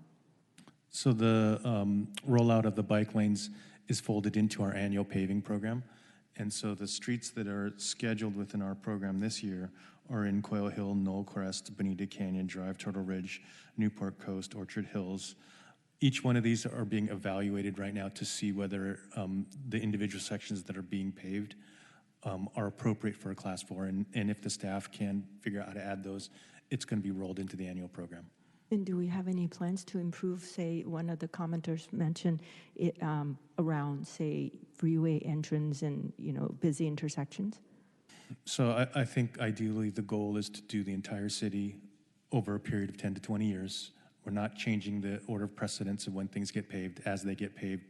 So the rollout of the bike lanes is folded into our annual paving program. And so the streets that are scheduled within our program this year are in Quail Hill, Knoll Crest, Bonita Canyon Drive, Turtle Ridge, Newport Coast, Orchard Hills, Each one of these are being evaluated right now to see whether the individual sections that are being paved are appropriate for a class 4. And if the staff can figure out how to add those, it's going to be rolled into the annual program. And do we have any plans to improve, say, one of the commenters mentioned it around, say, freeway entrance and, busy intersections? So I think ideally the goal is to do the entire city over a period of 10 to 20 years. We're not changing the order of precedence of when things get paved. As they get paved,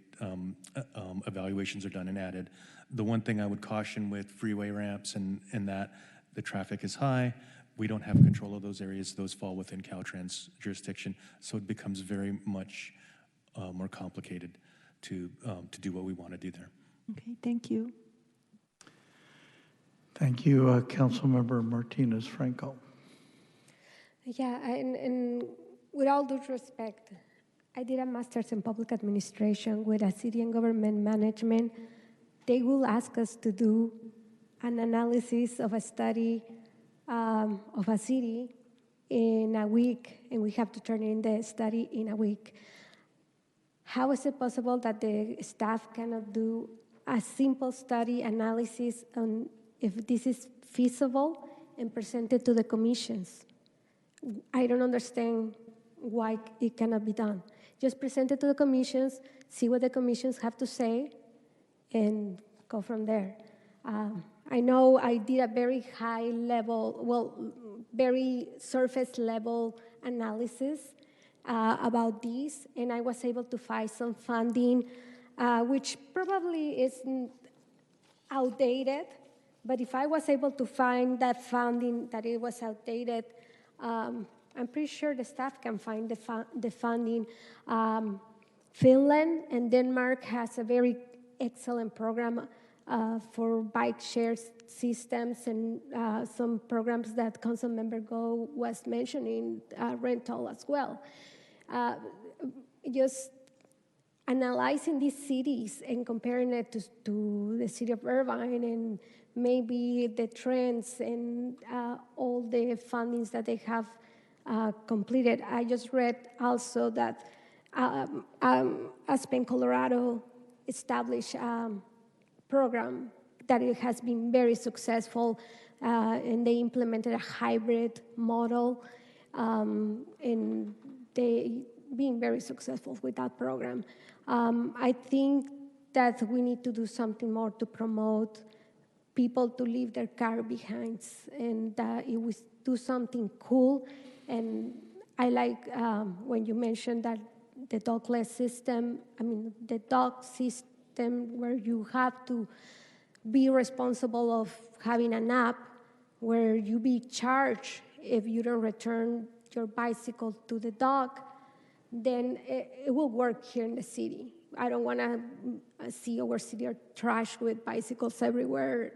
evaluations are done and added. The one thing I would caution with freeway ramps and that the traffic is high, we don't have control of those areas. Those fall within Caltrans jurisdiction, so it becomes very much more complicated to do what we want to do there. Okay, thank you. Thank you, Councilmember Martinez Franco. Yeah, and with all due respect, I did a master's in public administration with a city and government management. They will ask us to do an analysis of a study of a city in a week, and we have to turn in the study in a week. How is it possible that the staff cannot do a simple study analysis on if this is feasible and present it to the commissions? I don't understand why it cannot be done. Just present it to the commissions, see what the commissions have to say, and go from there. I know I did a very high level, very surface level analysis about this, and I was able to find some funding, which probably is outdated, but if I was able to find that funding that it was outdated, I'm pretty sure the staff can find the funding. Finland and Denmark has a very excellent program for bike share systems and some programs that Councilmember Go was mentioning, rental as well. Just analyzing these cities and comparing it to the city of Irvine and maybe the trends and all the fundings that they have completed. I just read also that Aspen, Colorado established program that it has been very successful, and they implemented a hybrid model, and they being very successful with that program. I think that we need to do something more to promote people to leave their car behind, and it was do something cool. And I like when you mentioned that the dogless system, the dog system where you have to be responsible of having an app where you be charged if you don't return your bicycle to the dog, then it will work here in the city. I don't want to see our city trashed with bicycles everywhere.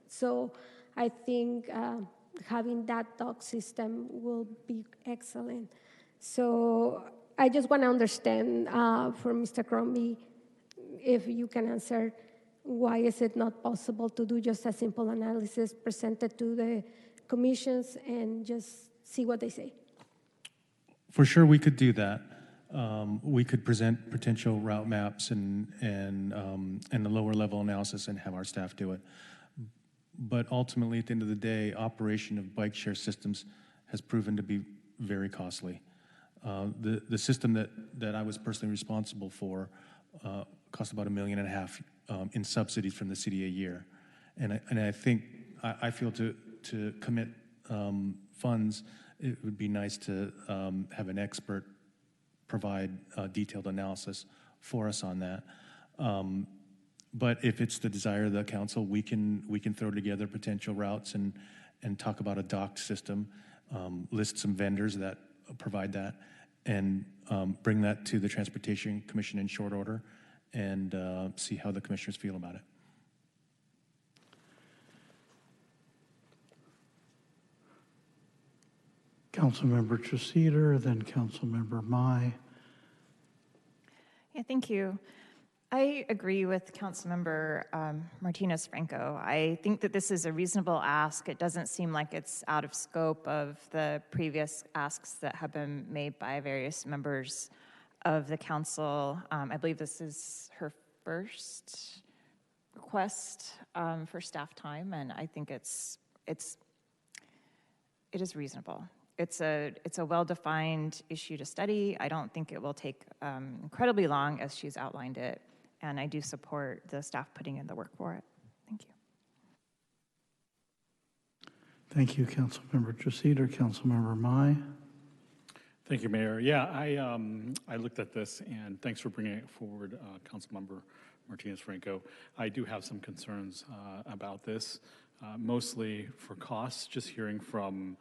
So I think having that dog system will be excellent. So I just want to understand for Mr. Crombie, if you can answer, why is it not possible to do just a simple analysis, present it to the commissions, and just see what they say? For sure, we could do that. We could present potential route maps and a lower level analysis and have our staff do it. But ultimately, at the end of the day, operation of bike share systems has proven to be very costly. The system that I was personally responsible for cost about $1.5 million in subsidies from the city a year. And I think, I feel to commit funds, it would be nice to have an expert provide detailed analysis for us on that. But if it's the desire of the council, we can throw together potential routes and talk about a docked system, list some vendors that provide that, and bring that to the Transportation Commission in short order, and see how the commissioners feel about it. Councilmember Treseder, then Councilmember Mai. Yeah, thank you. I agree with Councilmember Martinez Franco. I think that this is a reasonable ask. It doesn't seem like it's out of scope of the previous asks that have been made by various members of the council. I believe this is her first request for staff time, and I think it is reasonable. It's a well-defined issue to study. I don't think it will take incredibly long as she's outlined it, and I do support the staff putting in the work for it. Thank you. Thank you, Councilmember Tracito. Councilmember Mai. Thank you, Mayor. Yeah, I looked at this, and thanks for bringing it forward, Councilmember Martinez-Franco. I do have some concerns about this, mostly for costs, just hearing from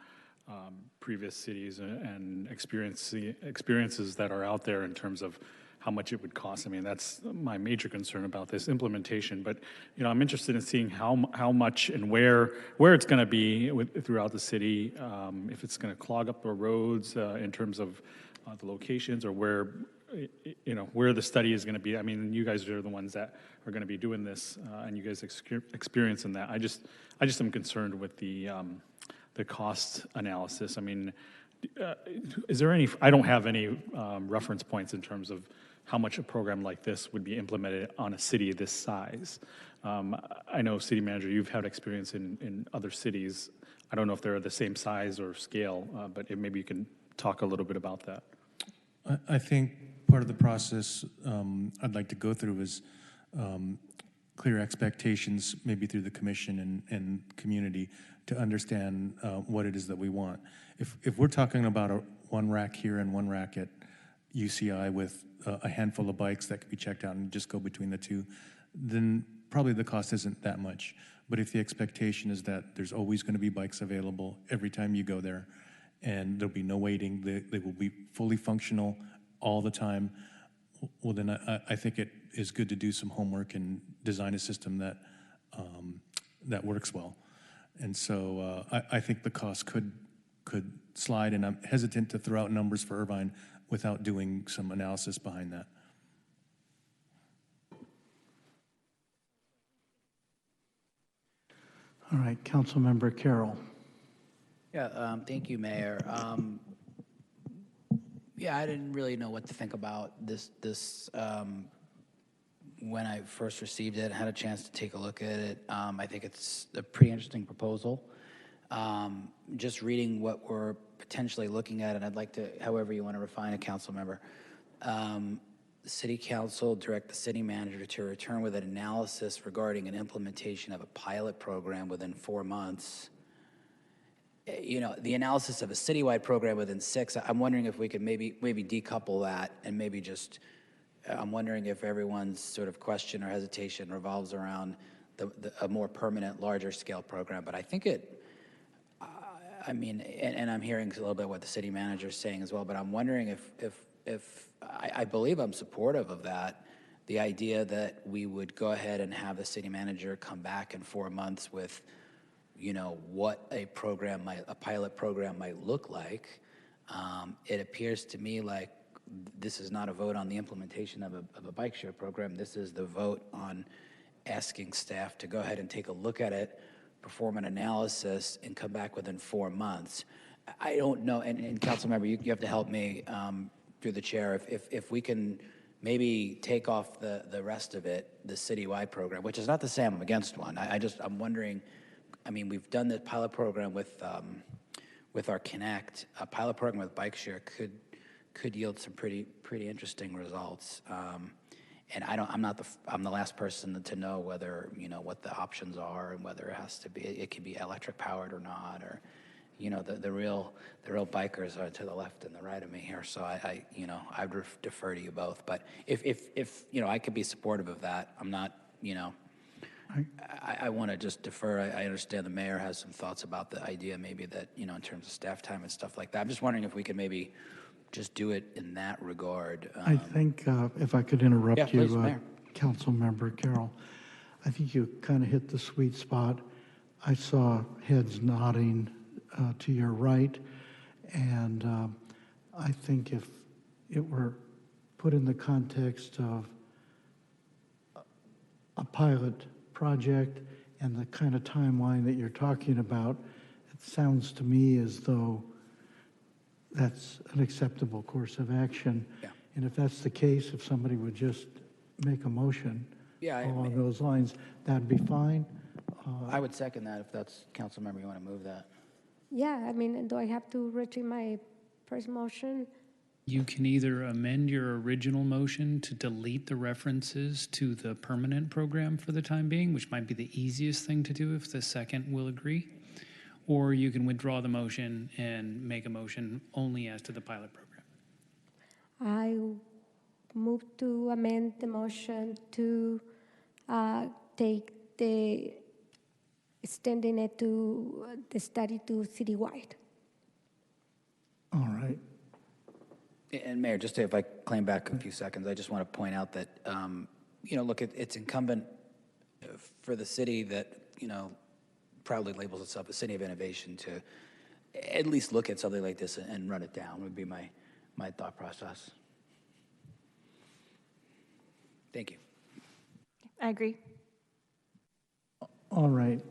previous cities and experiences that are out there in terms of how much it would cost. I mean, that's my major concern about this implementation. But I'm interested in seeing how much and where it's going to be throughout the city. If it's going to clog up the roads in terms of the locations, or where the study is going to be. I mean, you guys are the ones that are going to be doing this, and you guys experience in that. I just am concerned with the cost analysis. I mean, is there any? I don't have any reference points in terms of how much a program like this would be implemented on a city this size. I know, City Manager, you've had experience in other cities. I don't know if they're the same size or scale, but maybe you can talk a little bit about that. I think part of the process I'd like to go through is clear expectations, maybe through the commission and community, to understand what it is that we want. If we're talking about one rack here and one rack at UCI with a handful of bikes that could be checked out and just go between the two, then probably the cost isn't that much. But if the expectation is that there's always going to be bikes available every time you go there, and there'll be no waiting, they will be fully functional all the time, well, then I think it is good to do some homework and design a system that works well. And so I think the cost could slide, and I'm hesitant to throw out numbers for Irvine without doing some analysis behind that. All right, Councilmember Carroll. Yeah, thank you, Mayor. Yeah, I didn't really know what to think about this when I first received it. I had a chance to take a look at it. I think it's a pretty interesting proposal. Just reading what we're potentially looking at, and I'd like to, however you want to refine a council member, the City Council direct the City Manager to return with an analysis regarding an implementation of a pilot program within 4 months. The analysis of a citywide program within 6, I'm wondering if we could maybe decouple that, and maybe just, I'm wondering if everyone's sort of question or hesitation revolves around a more permanent, larger scale program. But I think I mean, and I'm hearing a little bit what the City Manager is saying as well, but I'm wondering if I believe I'm supportive of that, the idea that we would go ahead and have the City Manager come back in 4 months with, what a pilot program might look like. It appears to me like this is not a vote on the implementation of a bike share program. This is the vote on asking staff to go ahead and take a look at it, perform an analysis, and come back within 4 months. I don't know, and council member, you have to help me through the chair, if we can maybe take off the rest of it, the citywide program, which is not to say I'm against one. I'm wondering, I mean, we've done the pilot program with our Connect. A pilot program with bike share could yield some pretty interesting results. And I'm the last person to know whether, what the options are and whether it could be electric powered or not, or, the real bikers are to the left and the right of me here. So I would defer to you both. But if I could be supportive of that, I'm not, I want to just defer. I understand the mayor has some thoughts about the idea, maybe that, in terms of staff time and stuff like that. I'm just wondering if we could maybe just do it in that regard. I think, if I could interrupt yeah, you, please, Mayor. Councilmember Carroll, I think you kind of hit the sweet spot. I saw heads nodding to your right, and I think if it were put in the context of a pilot project and the kind of timeline that you're talking about, it sounds to me as though that's an acceptable course of action. Yeah. And if that's the case, if somebody would just make a motion Yeah, along those lines, that'd be fine. I would second that if that's, council member, you want to move that. Yeah, I mean, do I have to retrieve my first motion? You can either amend your original motion to delete the references to the permanent program for the time being, which might be the easiest thing to do if the second will agree, or you can withdraw the motion and make a motion only as to the pilot program. I move to amend the motion to take the extending it to the study to citywide. All right. And Mayor, just if I claim back a few seconds, I just want to point out that, look, it's incumbent for the city that, proudly labels itself a city of innovation to at least look at something like this and run it down would be my thought process. Thank you. I agree. All right.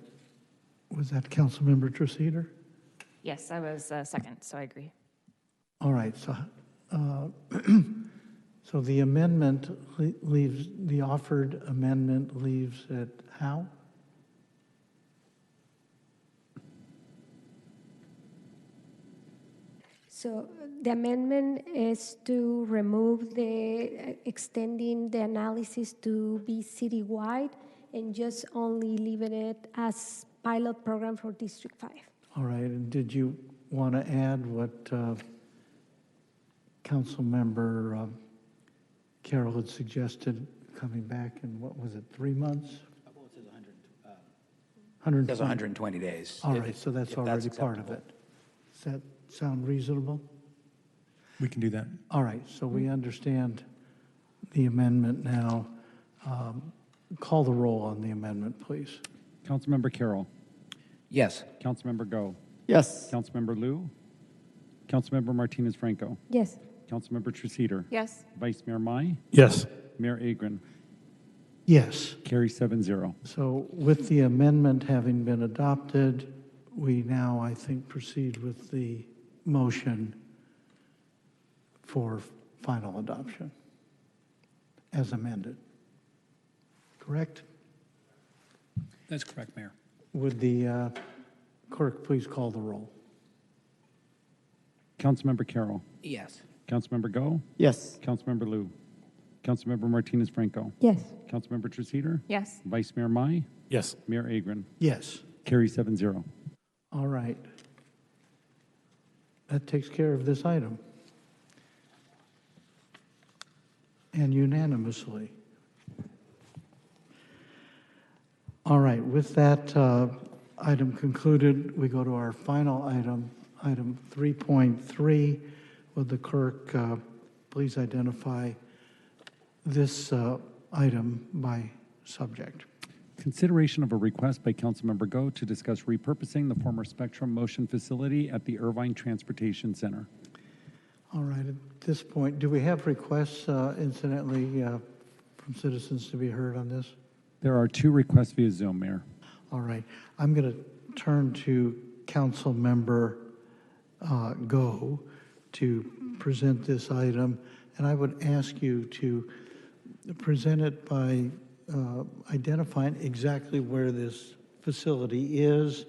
Was that Councilmember Treceder? Yes, I was second, so I agree. All right, so, so the amendment leaves, the offered amendment leaves it how? So the amendment is to remove the extending the analysis to be citywide and just only leaving it as pilot program for District 5. All right, and did you want to add what Councilmember Carroll had suggested coming back in, what was it, 3 months? It says 120 days. All right, so that's already part of it. Does that sound reasonable? We can do that. All right, so we understand the amendment now. Call the roll on the amendment, please. Councilmember Carroll. Yes. Councilmember Go. Yes. Councilmember Liu. Councilmember Martinez Franco. Yes. Councilmember Treceder. Yes. Vice Mayor Mai. Yes. Mayor Agron. Yes. Carry 7-0. So with the amendment having been adopted, we now, I think, proceed with the motion for final adoption as amended. Correct? That's correct, Mayor. Would the clerk please call the roll? Councilmember Carroll. Yes. Councilmember Go. Yes. Councilmember Liu. Councilmember Martinez Franco. Yes. Councilmember Treceder. Yes. Vice Mayor Mai. Yes. Mayor Agron. Yes. Carry 7-0. All right. That takes care of this item. And unanimously. All right, with that item concluded, we go to our final item, item 3.3. Would the clerk please identify this item by subject? Consideration of a request by Councilmember Go to discuss repurposing the former Spectrum Motion facility at the Irvine Transportation Center. All right, at this point, do we have requests, incidentally, from citizens to be heard on this? There are 2 requests via Zoom, Mayor. All right, I'm going to turn to Council Member Go to present this item, and I would ask you to present it by identifying exactly where this facility is,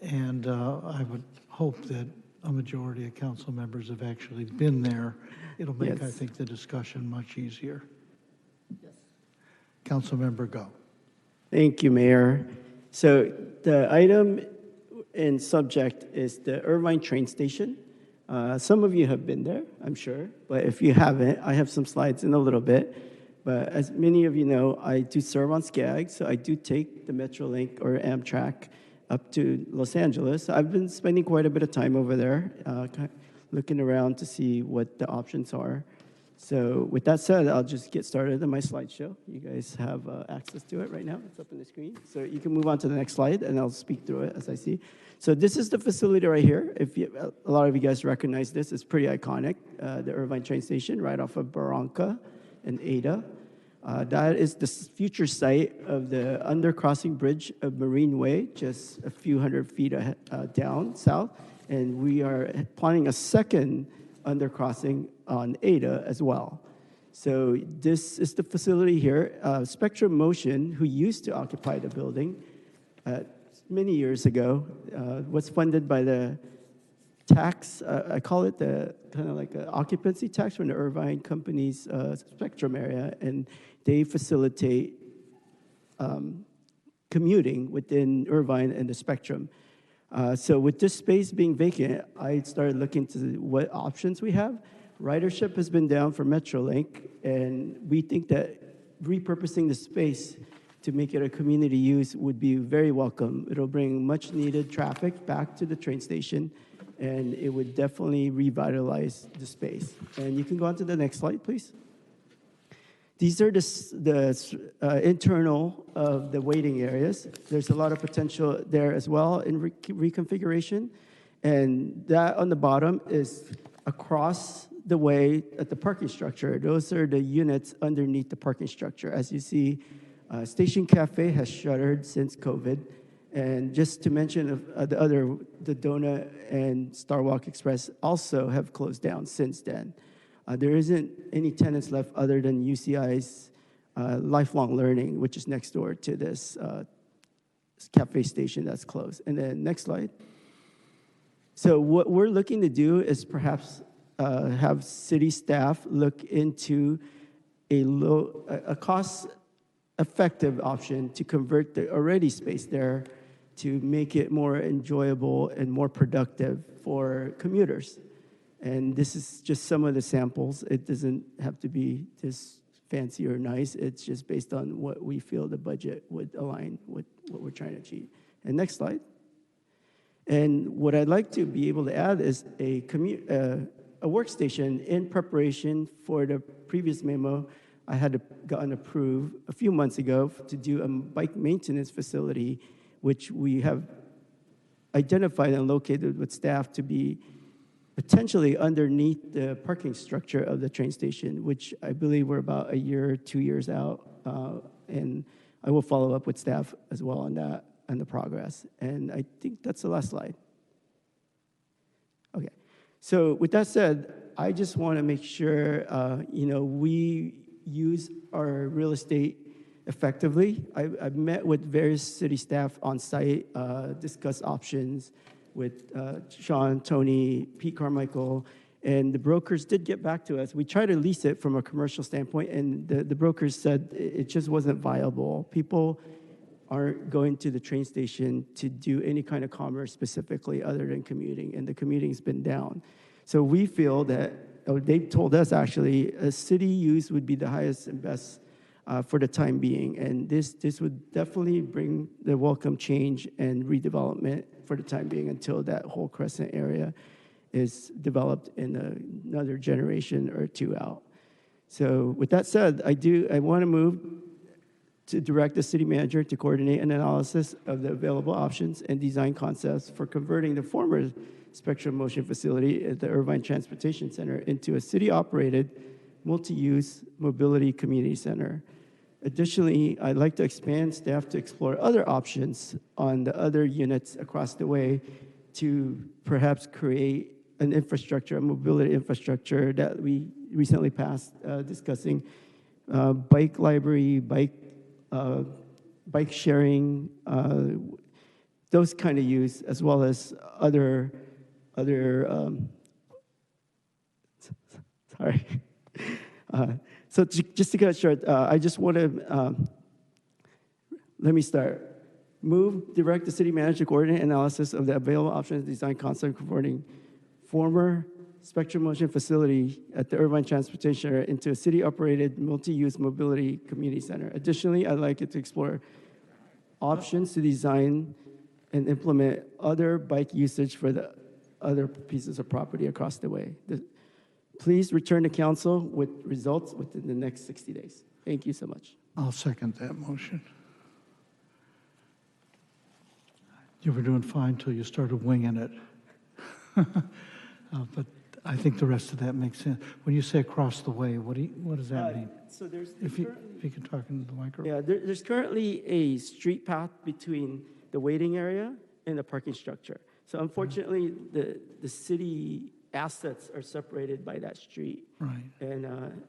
and I would hope that a majority of council members have actually been there. It'll make, I think, the discussion much easier. Yes. Councilmember Go. Thank you, Mayor. So the item and subject is the Irvine train station. Some of you have been there, I'm sure, but if you haven't, I have some slides in a little bit. But as many of you know, I do serve on SCAG, so I do take the Metrolink or Amtrak up to Los Angeles. I've been spending quite a bit of time over there, looking around to see what the options are. So with that said, I'll just get started on my slideshow. You guys have access to it right now. It's up on the screen. So you can move on to the next slide, and I'll speak through it as I see. So this is the facility right here. If you, a lot of you guys recognize this, it's pretty iconic, the Irvine train station right off of Barranca and Ada. That is the future site of the undercrossing bridge of Marine Way, just a few hundred feet down south. And we are planning a second undercrossing on Ada as well. So this is the facility here. Spectrum Motion, who used to occupy the building many years ago, was funded by the tax, I call it the kind of like an occupancy tax from the Irvine company's Spectrum area, and they facilitate commuting within Irvine and the Spectrum. So with this space being vacant, I started looking to what options we have. Ridership has been down for Metrolink, and we think that repurposing the space to make it a community use would be very welcome. It'll bring much needed traffic back to the train station, and it would definitely revitalize the space. And you can go on to the next slide, please. These are the internal of the waiting areas. There's a lot of potential there as well in reconfiguration. And that on the bottom is across the way at the parking structure. Those are the units underneath the parking structure. As you see, Station Cafe has shuttered since COVID. And just to mention the Donut and Star Walk Express also have closed down since then. There isn't any tenants left other than UCI's Lifelong Learning, which is next door to this cafe station that's closed. And then next slide. So what we're looking to do is perhaps have city staff look into a cost-effective option to convert the already space there to make it more enjoyable and more productive for commuters. And this is just some of the samples. It doesn't have to be this fancy or nice. It's just based on what we feel the budget would align with what we're trying to achieve. And next slide. And what I'd like to be able to add is a workstation in preparation for the previous memo. I had gotten approved a few months ago to do a bike maintenance facility, which we have identified and located with staff to be potentially underneath the parking structure of the train station, which I believe we're about a year, 2 years out. And I will follow up with staff as well on that and the progress. And I think that's the last slide. Okay. So with that said, I just want to make sure, we use our real estate effectively. I've met with various city staff on site, discussed options with Sean, Tony, Pete Carmichael, and the brokers did get back to us. We tried to lease it from a commercial standpoint, and the brokers said it just wasn't viable. People aren't going to the train station to do any kind of commerce specifically other than commuting, and the commuting's been down. So we feel that, they told us actually, a city use would be the highest and best for the time being. And this would definitely bring the welcome change and redevelopment for the time being until that whole Crescent area is developed in another generation or two out. So with that said, I want to move to direct the city manager to coordinate an analysis of the available options and design concepts for converting the former Spectrum Motion facility at the Irvine Transportation Center into a city-operated multi-use mobility community center. Additionally, I'd like to expand staff to explore other options on the other units across the way to perhaps create an infrastructure, a mobility infrastructure that we recently passed discussing bike library, bike sharing, those kind of use, as well as other sorry. So just to cut short, I just want to, let me start. Direct the city manager to coordinate analysis of the available options, design concept, converting former Spectrum Motion facility at the Irvine Transportation Center into a city-operated multi-use mobility community center. Additionally, I'd like it to explore options to design and implement other bike usage for the other pieces of property across the way. Please return to council with results within the next 60 days. Thank you so much. I'll second that motion. You were doing fine until you started winging it. But I think the rest of that makes sense. When you say across the way, what does that mean? So if you can talk into the microphone. Yeah, there's currently a street path between the waiting area and the parking structure. So unfortunately, the city assets are separated by that street. Right. And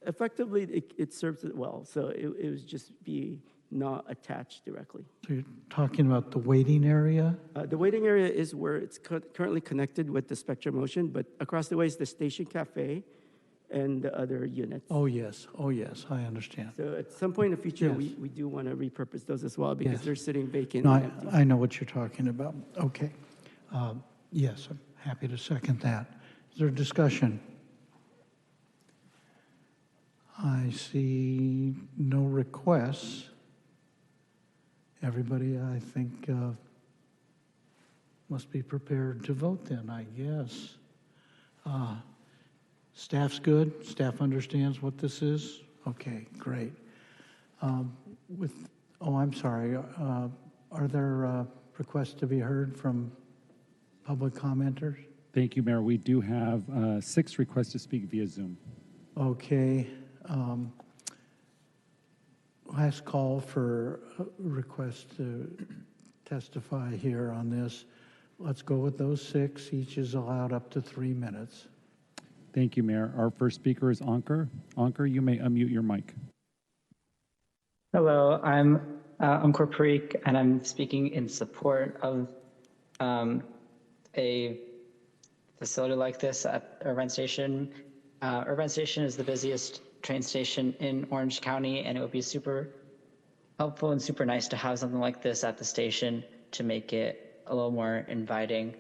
effectively, it serves it well. So it was just be not attached directly. So you're talking about the waiting area? The waiting area is where it's currently connected with the Spectrum Ocean, but across the way is the Station Cafe and the other units. Oh, yes. Oh, yes. I understand. So at some point in the future, Yes. we do want to repurpose those as well because Yes. they're sitting vacant No, and empty. I know what you're talking about. Okay. Yes, I'm happy to second that. Is there discussion? I see no requests. Everybody, I think, must be prepared to vote then, I guess. Staff's good? Staff understands what this is? Okay, great. I'm sorry. Are there requests to be heard from public commenters? Thank you, Mayor. We do have 6 requests to speak via Zoom. Okay. Last call for requests to testify here on this. Let's go with those 6. Each is allowed up to 3 minutes. Thank you, Mayor. Our first speaker is Ankur. Ankur, you may unmute your mic. Hello, I'm Ankur Parikh, and I'm speaking in support of a facility like this at Irvine Station. Irvine Station is the busiest train station in Orange County, and it would be super helpful and super nice to have something like this at the station to make it a little more inviting.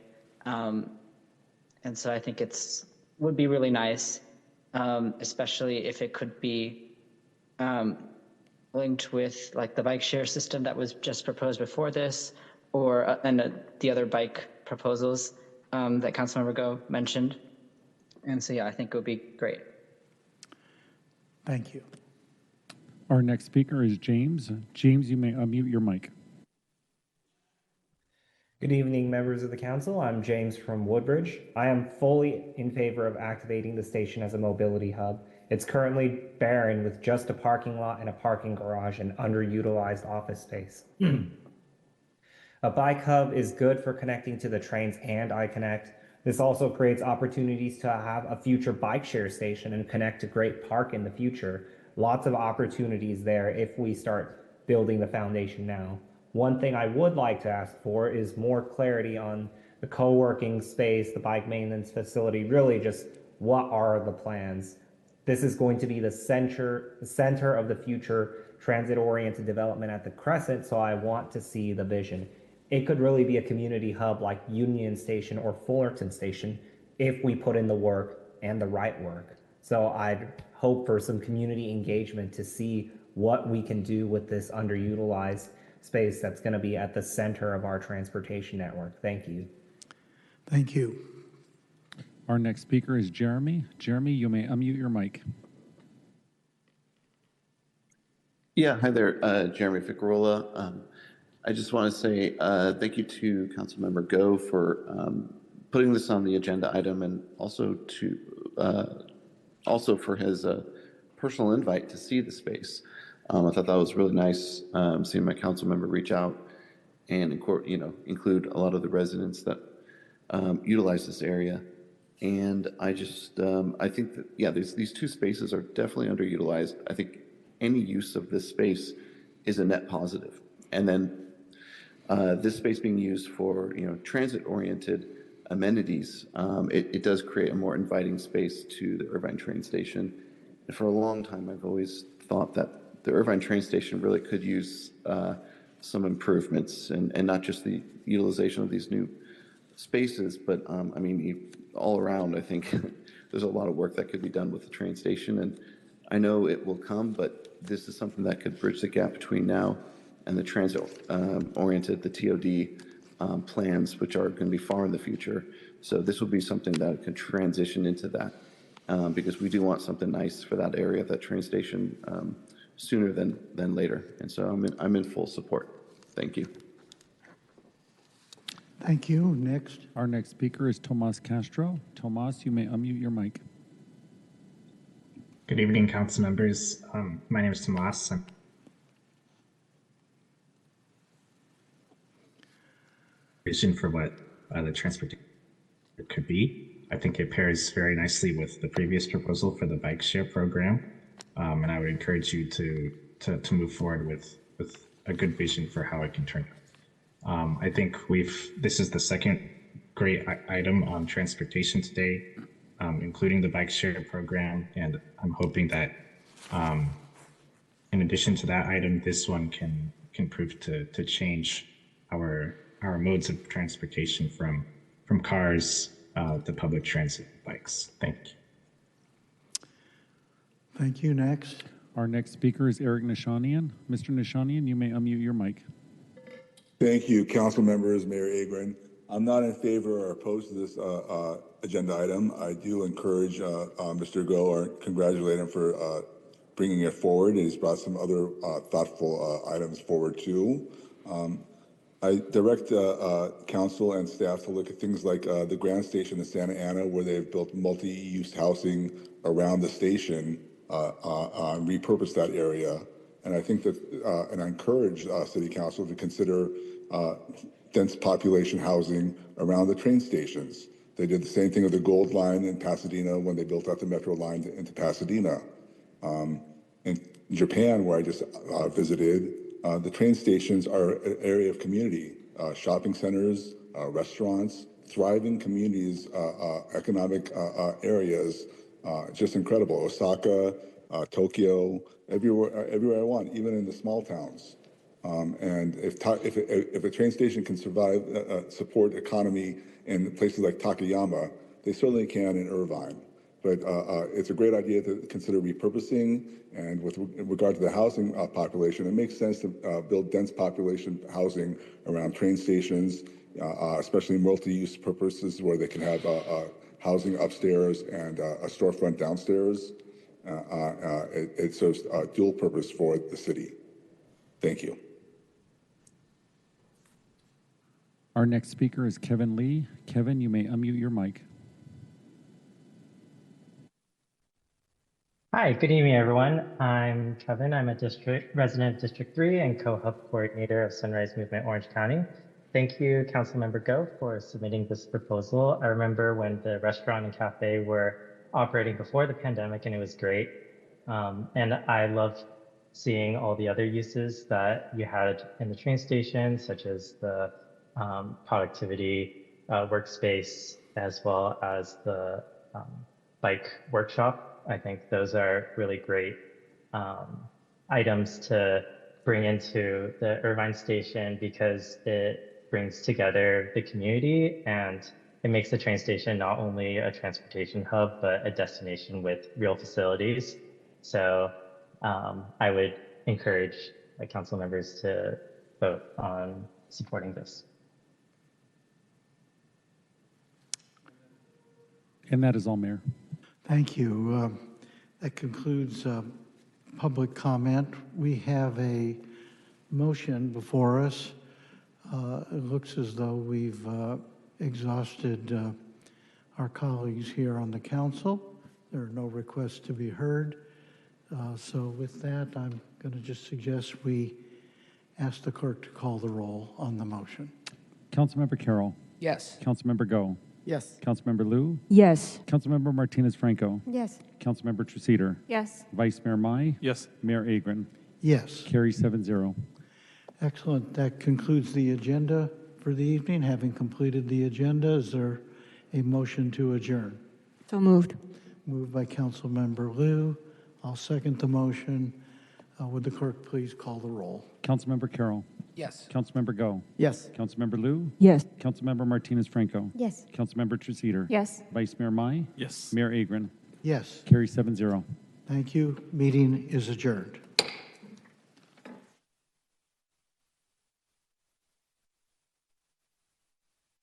And so I think would be really nice, especially if it could be linked with like the bike share system that was just proposed before this, or and the other bike proposals that Councilmember Go mentioned. And so yeah, I think it would be great. Thank you. Our next speaker is James. James, you may unmute your mic. Good evening, members of the council. I'm James from Woodbridge. I am fully in favor of activating the station as a mobility hub. It's currently barren with just a parking lot and a parking garage and underutilized office space. A bike hub is good for connecting to the trains and iConnect. This also creates opportunities to have a future bike share station and connect to Great Park in the future. Lots of opportunities there if we start building the foundation now. One thing I would like to ask for is more clarity on the co-working space, the bike maintenance facility, really just what are the plans? This is going to be the center of the future transit-oriented development at the Crescent, so I want to see the vision. It could really be a community hub like Union Station or Fullerton Station if we put in the work and the right work. So I'd hope for some community engagement to see what we can do with this underutilized space that's going to be at the center of our transportation network. Thank you. Thank you. Our next speaker is Jeremy. Jeremy, you may unmute your mic. Yeah, hi there, Jeremy Ficarola. I just want to say thank you to Councilmember Go for putting this on the agenda item, and also for his personal invite to see the space. I thought that was really nice, seeing my council member reach out and include a lot of the residents that utilize this area. And I just I think that these 2 spaces are definitely underutilized. I think any use of this space is a net positive. And then this space being used for transit-oriented amenities, it does create a more inviting space to the Irvine train station. And for a long time, I've always thought that the Irvine train station really could use some improvements, and not just the utilization of these new spaces, but I mean, all around, I think there's a lot of work that could be done with the train station, and I know it will come, but this is something that could bridge the gap between now and the transit-oriented, the TOD plans, which are going to be far in the future. So this will be something that could transition into that, because we do want something nice for that area, that train station, sooner than later. And so I'm in full support. Thank you. Thank you. Next. Our next speaker is Tomas Castro. Tomas, you may unmute your mic. Good evening, council members. My name is Tomas. Vision for what the transportation could be. I think it pairs very nicely with the previous proposal for the bike share program. And I would encourage you to move forward with a good vision for how it can turn out. I think this is the second great item on transportation today, including the bike share program. And I'm hoping that in addition to that item, this one can prove to change our modes of transportation from cars to public transit bikes. Thank you. Thank you. Next. Our next speaker is Eric Nishanian. Mr. Nishanian, you may unmute your mic. Thank you, council members, Mayor Agron. I'm not in favor or opposed to this agenda item. I do encourage Mr. Go or congratulate him for bringing it forward. He's brought some other thoughtful items forward too. I direct council and staff to look at things like the Grand Station in Santa Ana, where they've built multi-use housing around the station, repurpose that area. And I think that, and I encourage City Council to consider dense population housing around the train stations. They did the same thing with the Gold Line in Pasadena when they built out the Metro line into Pasadena. In Japan, where I just visited, the train stations are an area of community, shopping centers, restaurants, thriving communities, economic areas, just incredible. Osaka, Tokyo, everywhere I want, even in the small towns. And if a train station can survive, support economy in places like Takayama, they certainly can in Irvine. But it's a great idea to consider repurposing. And with regard to the housing population, it makes sense to build dense population housing around train stations, especially multi-use purposes where they can have housing upstairs and a storefront downstairs. It serves a dual purpose for the city. Thank you. Our next speaker is Kevin Lee. Kevin, you may unmute your mic. Hi, good evening, everyone. I'm Kevin. I'm a resident of District 3 and co-hub coordinator of Sunrise Movement Orange County. Thank you, Councilmember Go, for submitting this proposal. I remember when the restaurant and cafe were operating before the pandemic, and it was great. And I loved seeing all the other uses that you had in the train station, such as the productivity workspace, as well as the bike workshop. I think those are really great items to bring into the Irvine station because it brings together the community and it makes the train station not only a transportation hub, but a destination with real facilities. So I would encourage council members to vote on supporting this. And that is all, Mayor. Thank you. That concludes public comment. We have a motion before us. It looks as though we've exhausted our colleagues here on the council. There are no requests to be heard. So with that, I'm going to just suggest we ask the clerk to call the roll on the motion. Councilmember Carroll. Yes. Councilmember Go. Yes. Councilmember Liu. Yes. Councilmember Martinez Franco. Yes. Councilmember Treceder. Yes. Vice Mayor Mai. Yes. Mayor Agron. Yes. Carry 7-0. Excellent. That concludes the agenda for the evening. Having completed the agenda, is there a motion to adjourn? So moved. Moved by Councilmember Liu. I'll second the motion. Would the clerk please call the roll? Councilmember Carroll. Yes. Councilmember Go. Yes. Councilmember Liu. Yes. Councilmember Martinez Franco. Yes. Councilmember Treceder. Yes. Vice Mayor Mai. Yes. Mayor Agron. Yes. Carry 7-0. Thank you. Meeting is adjourned.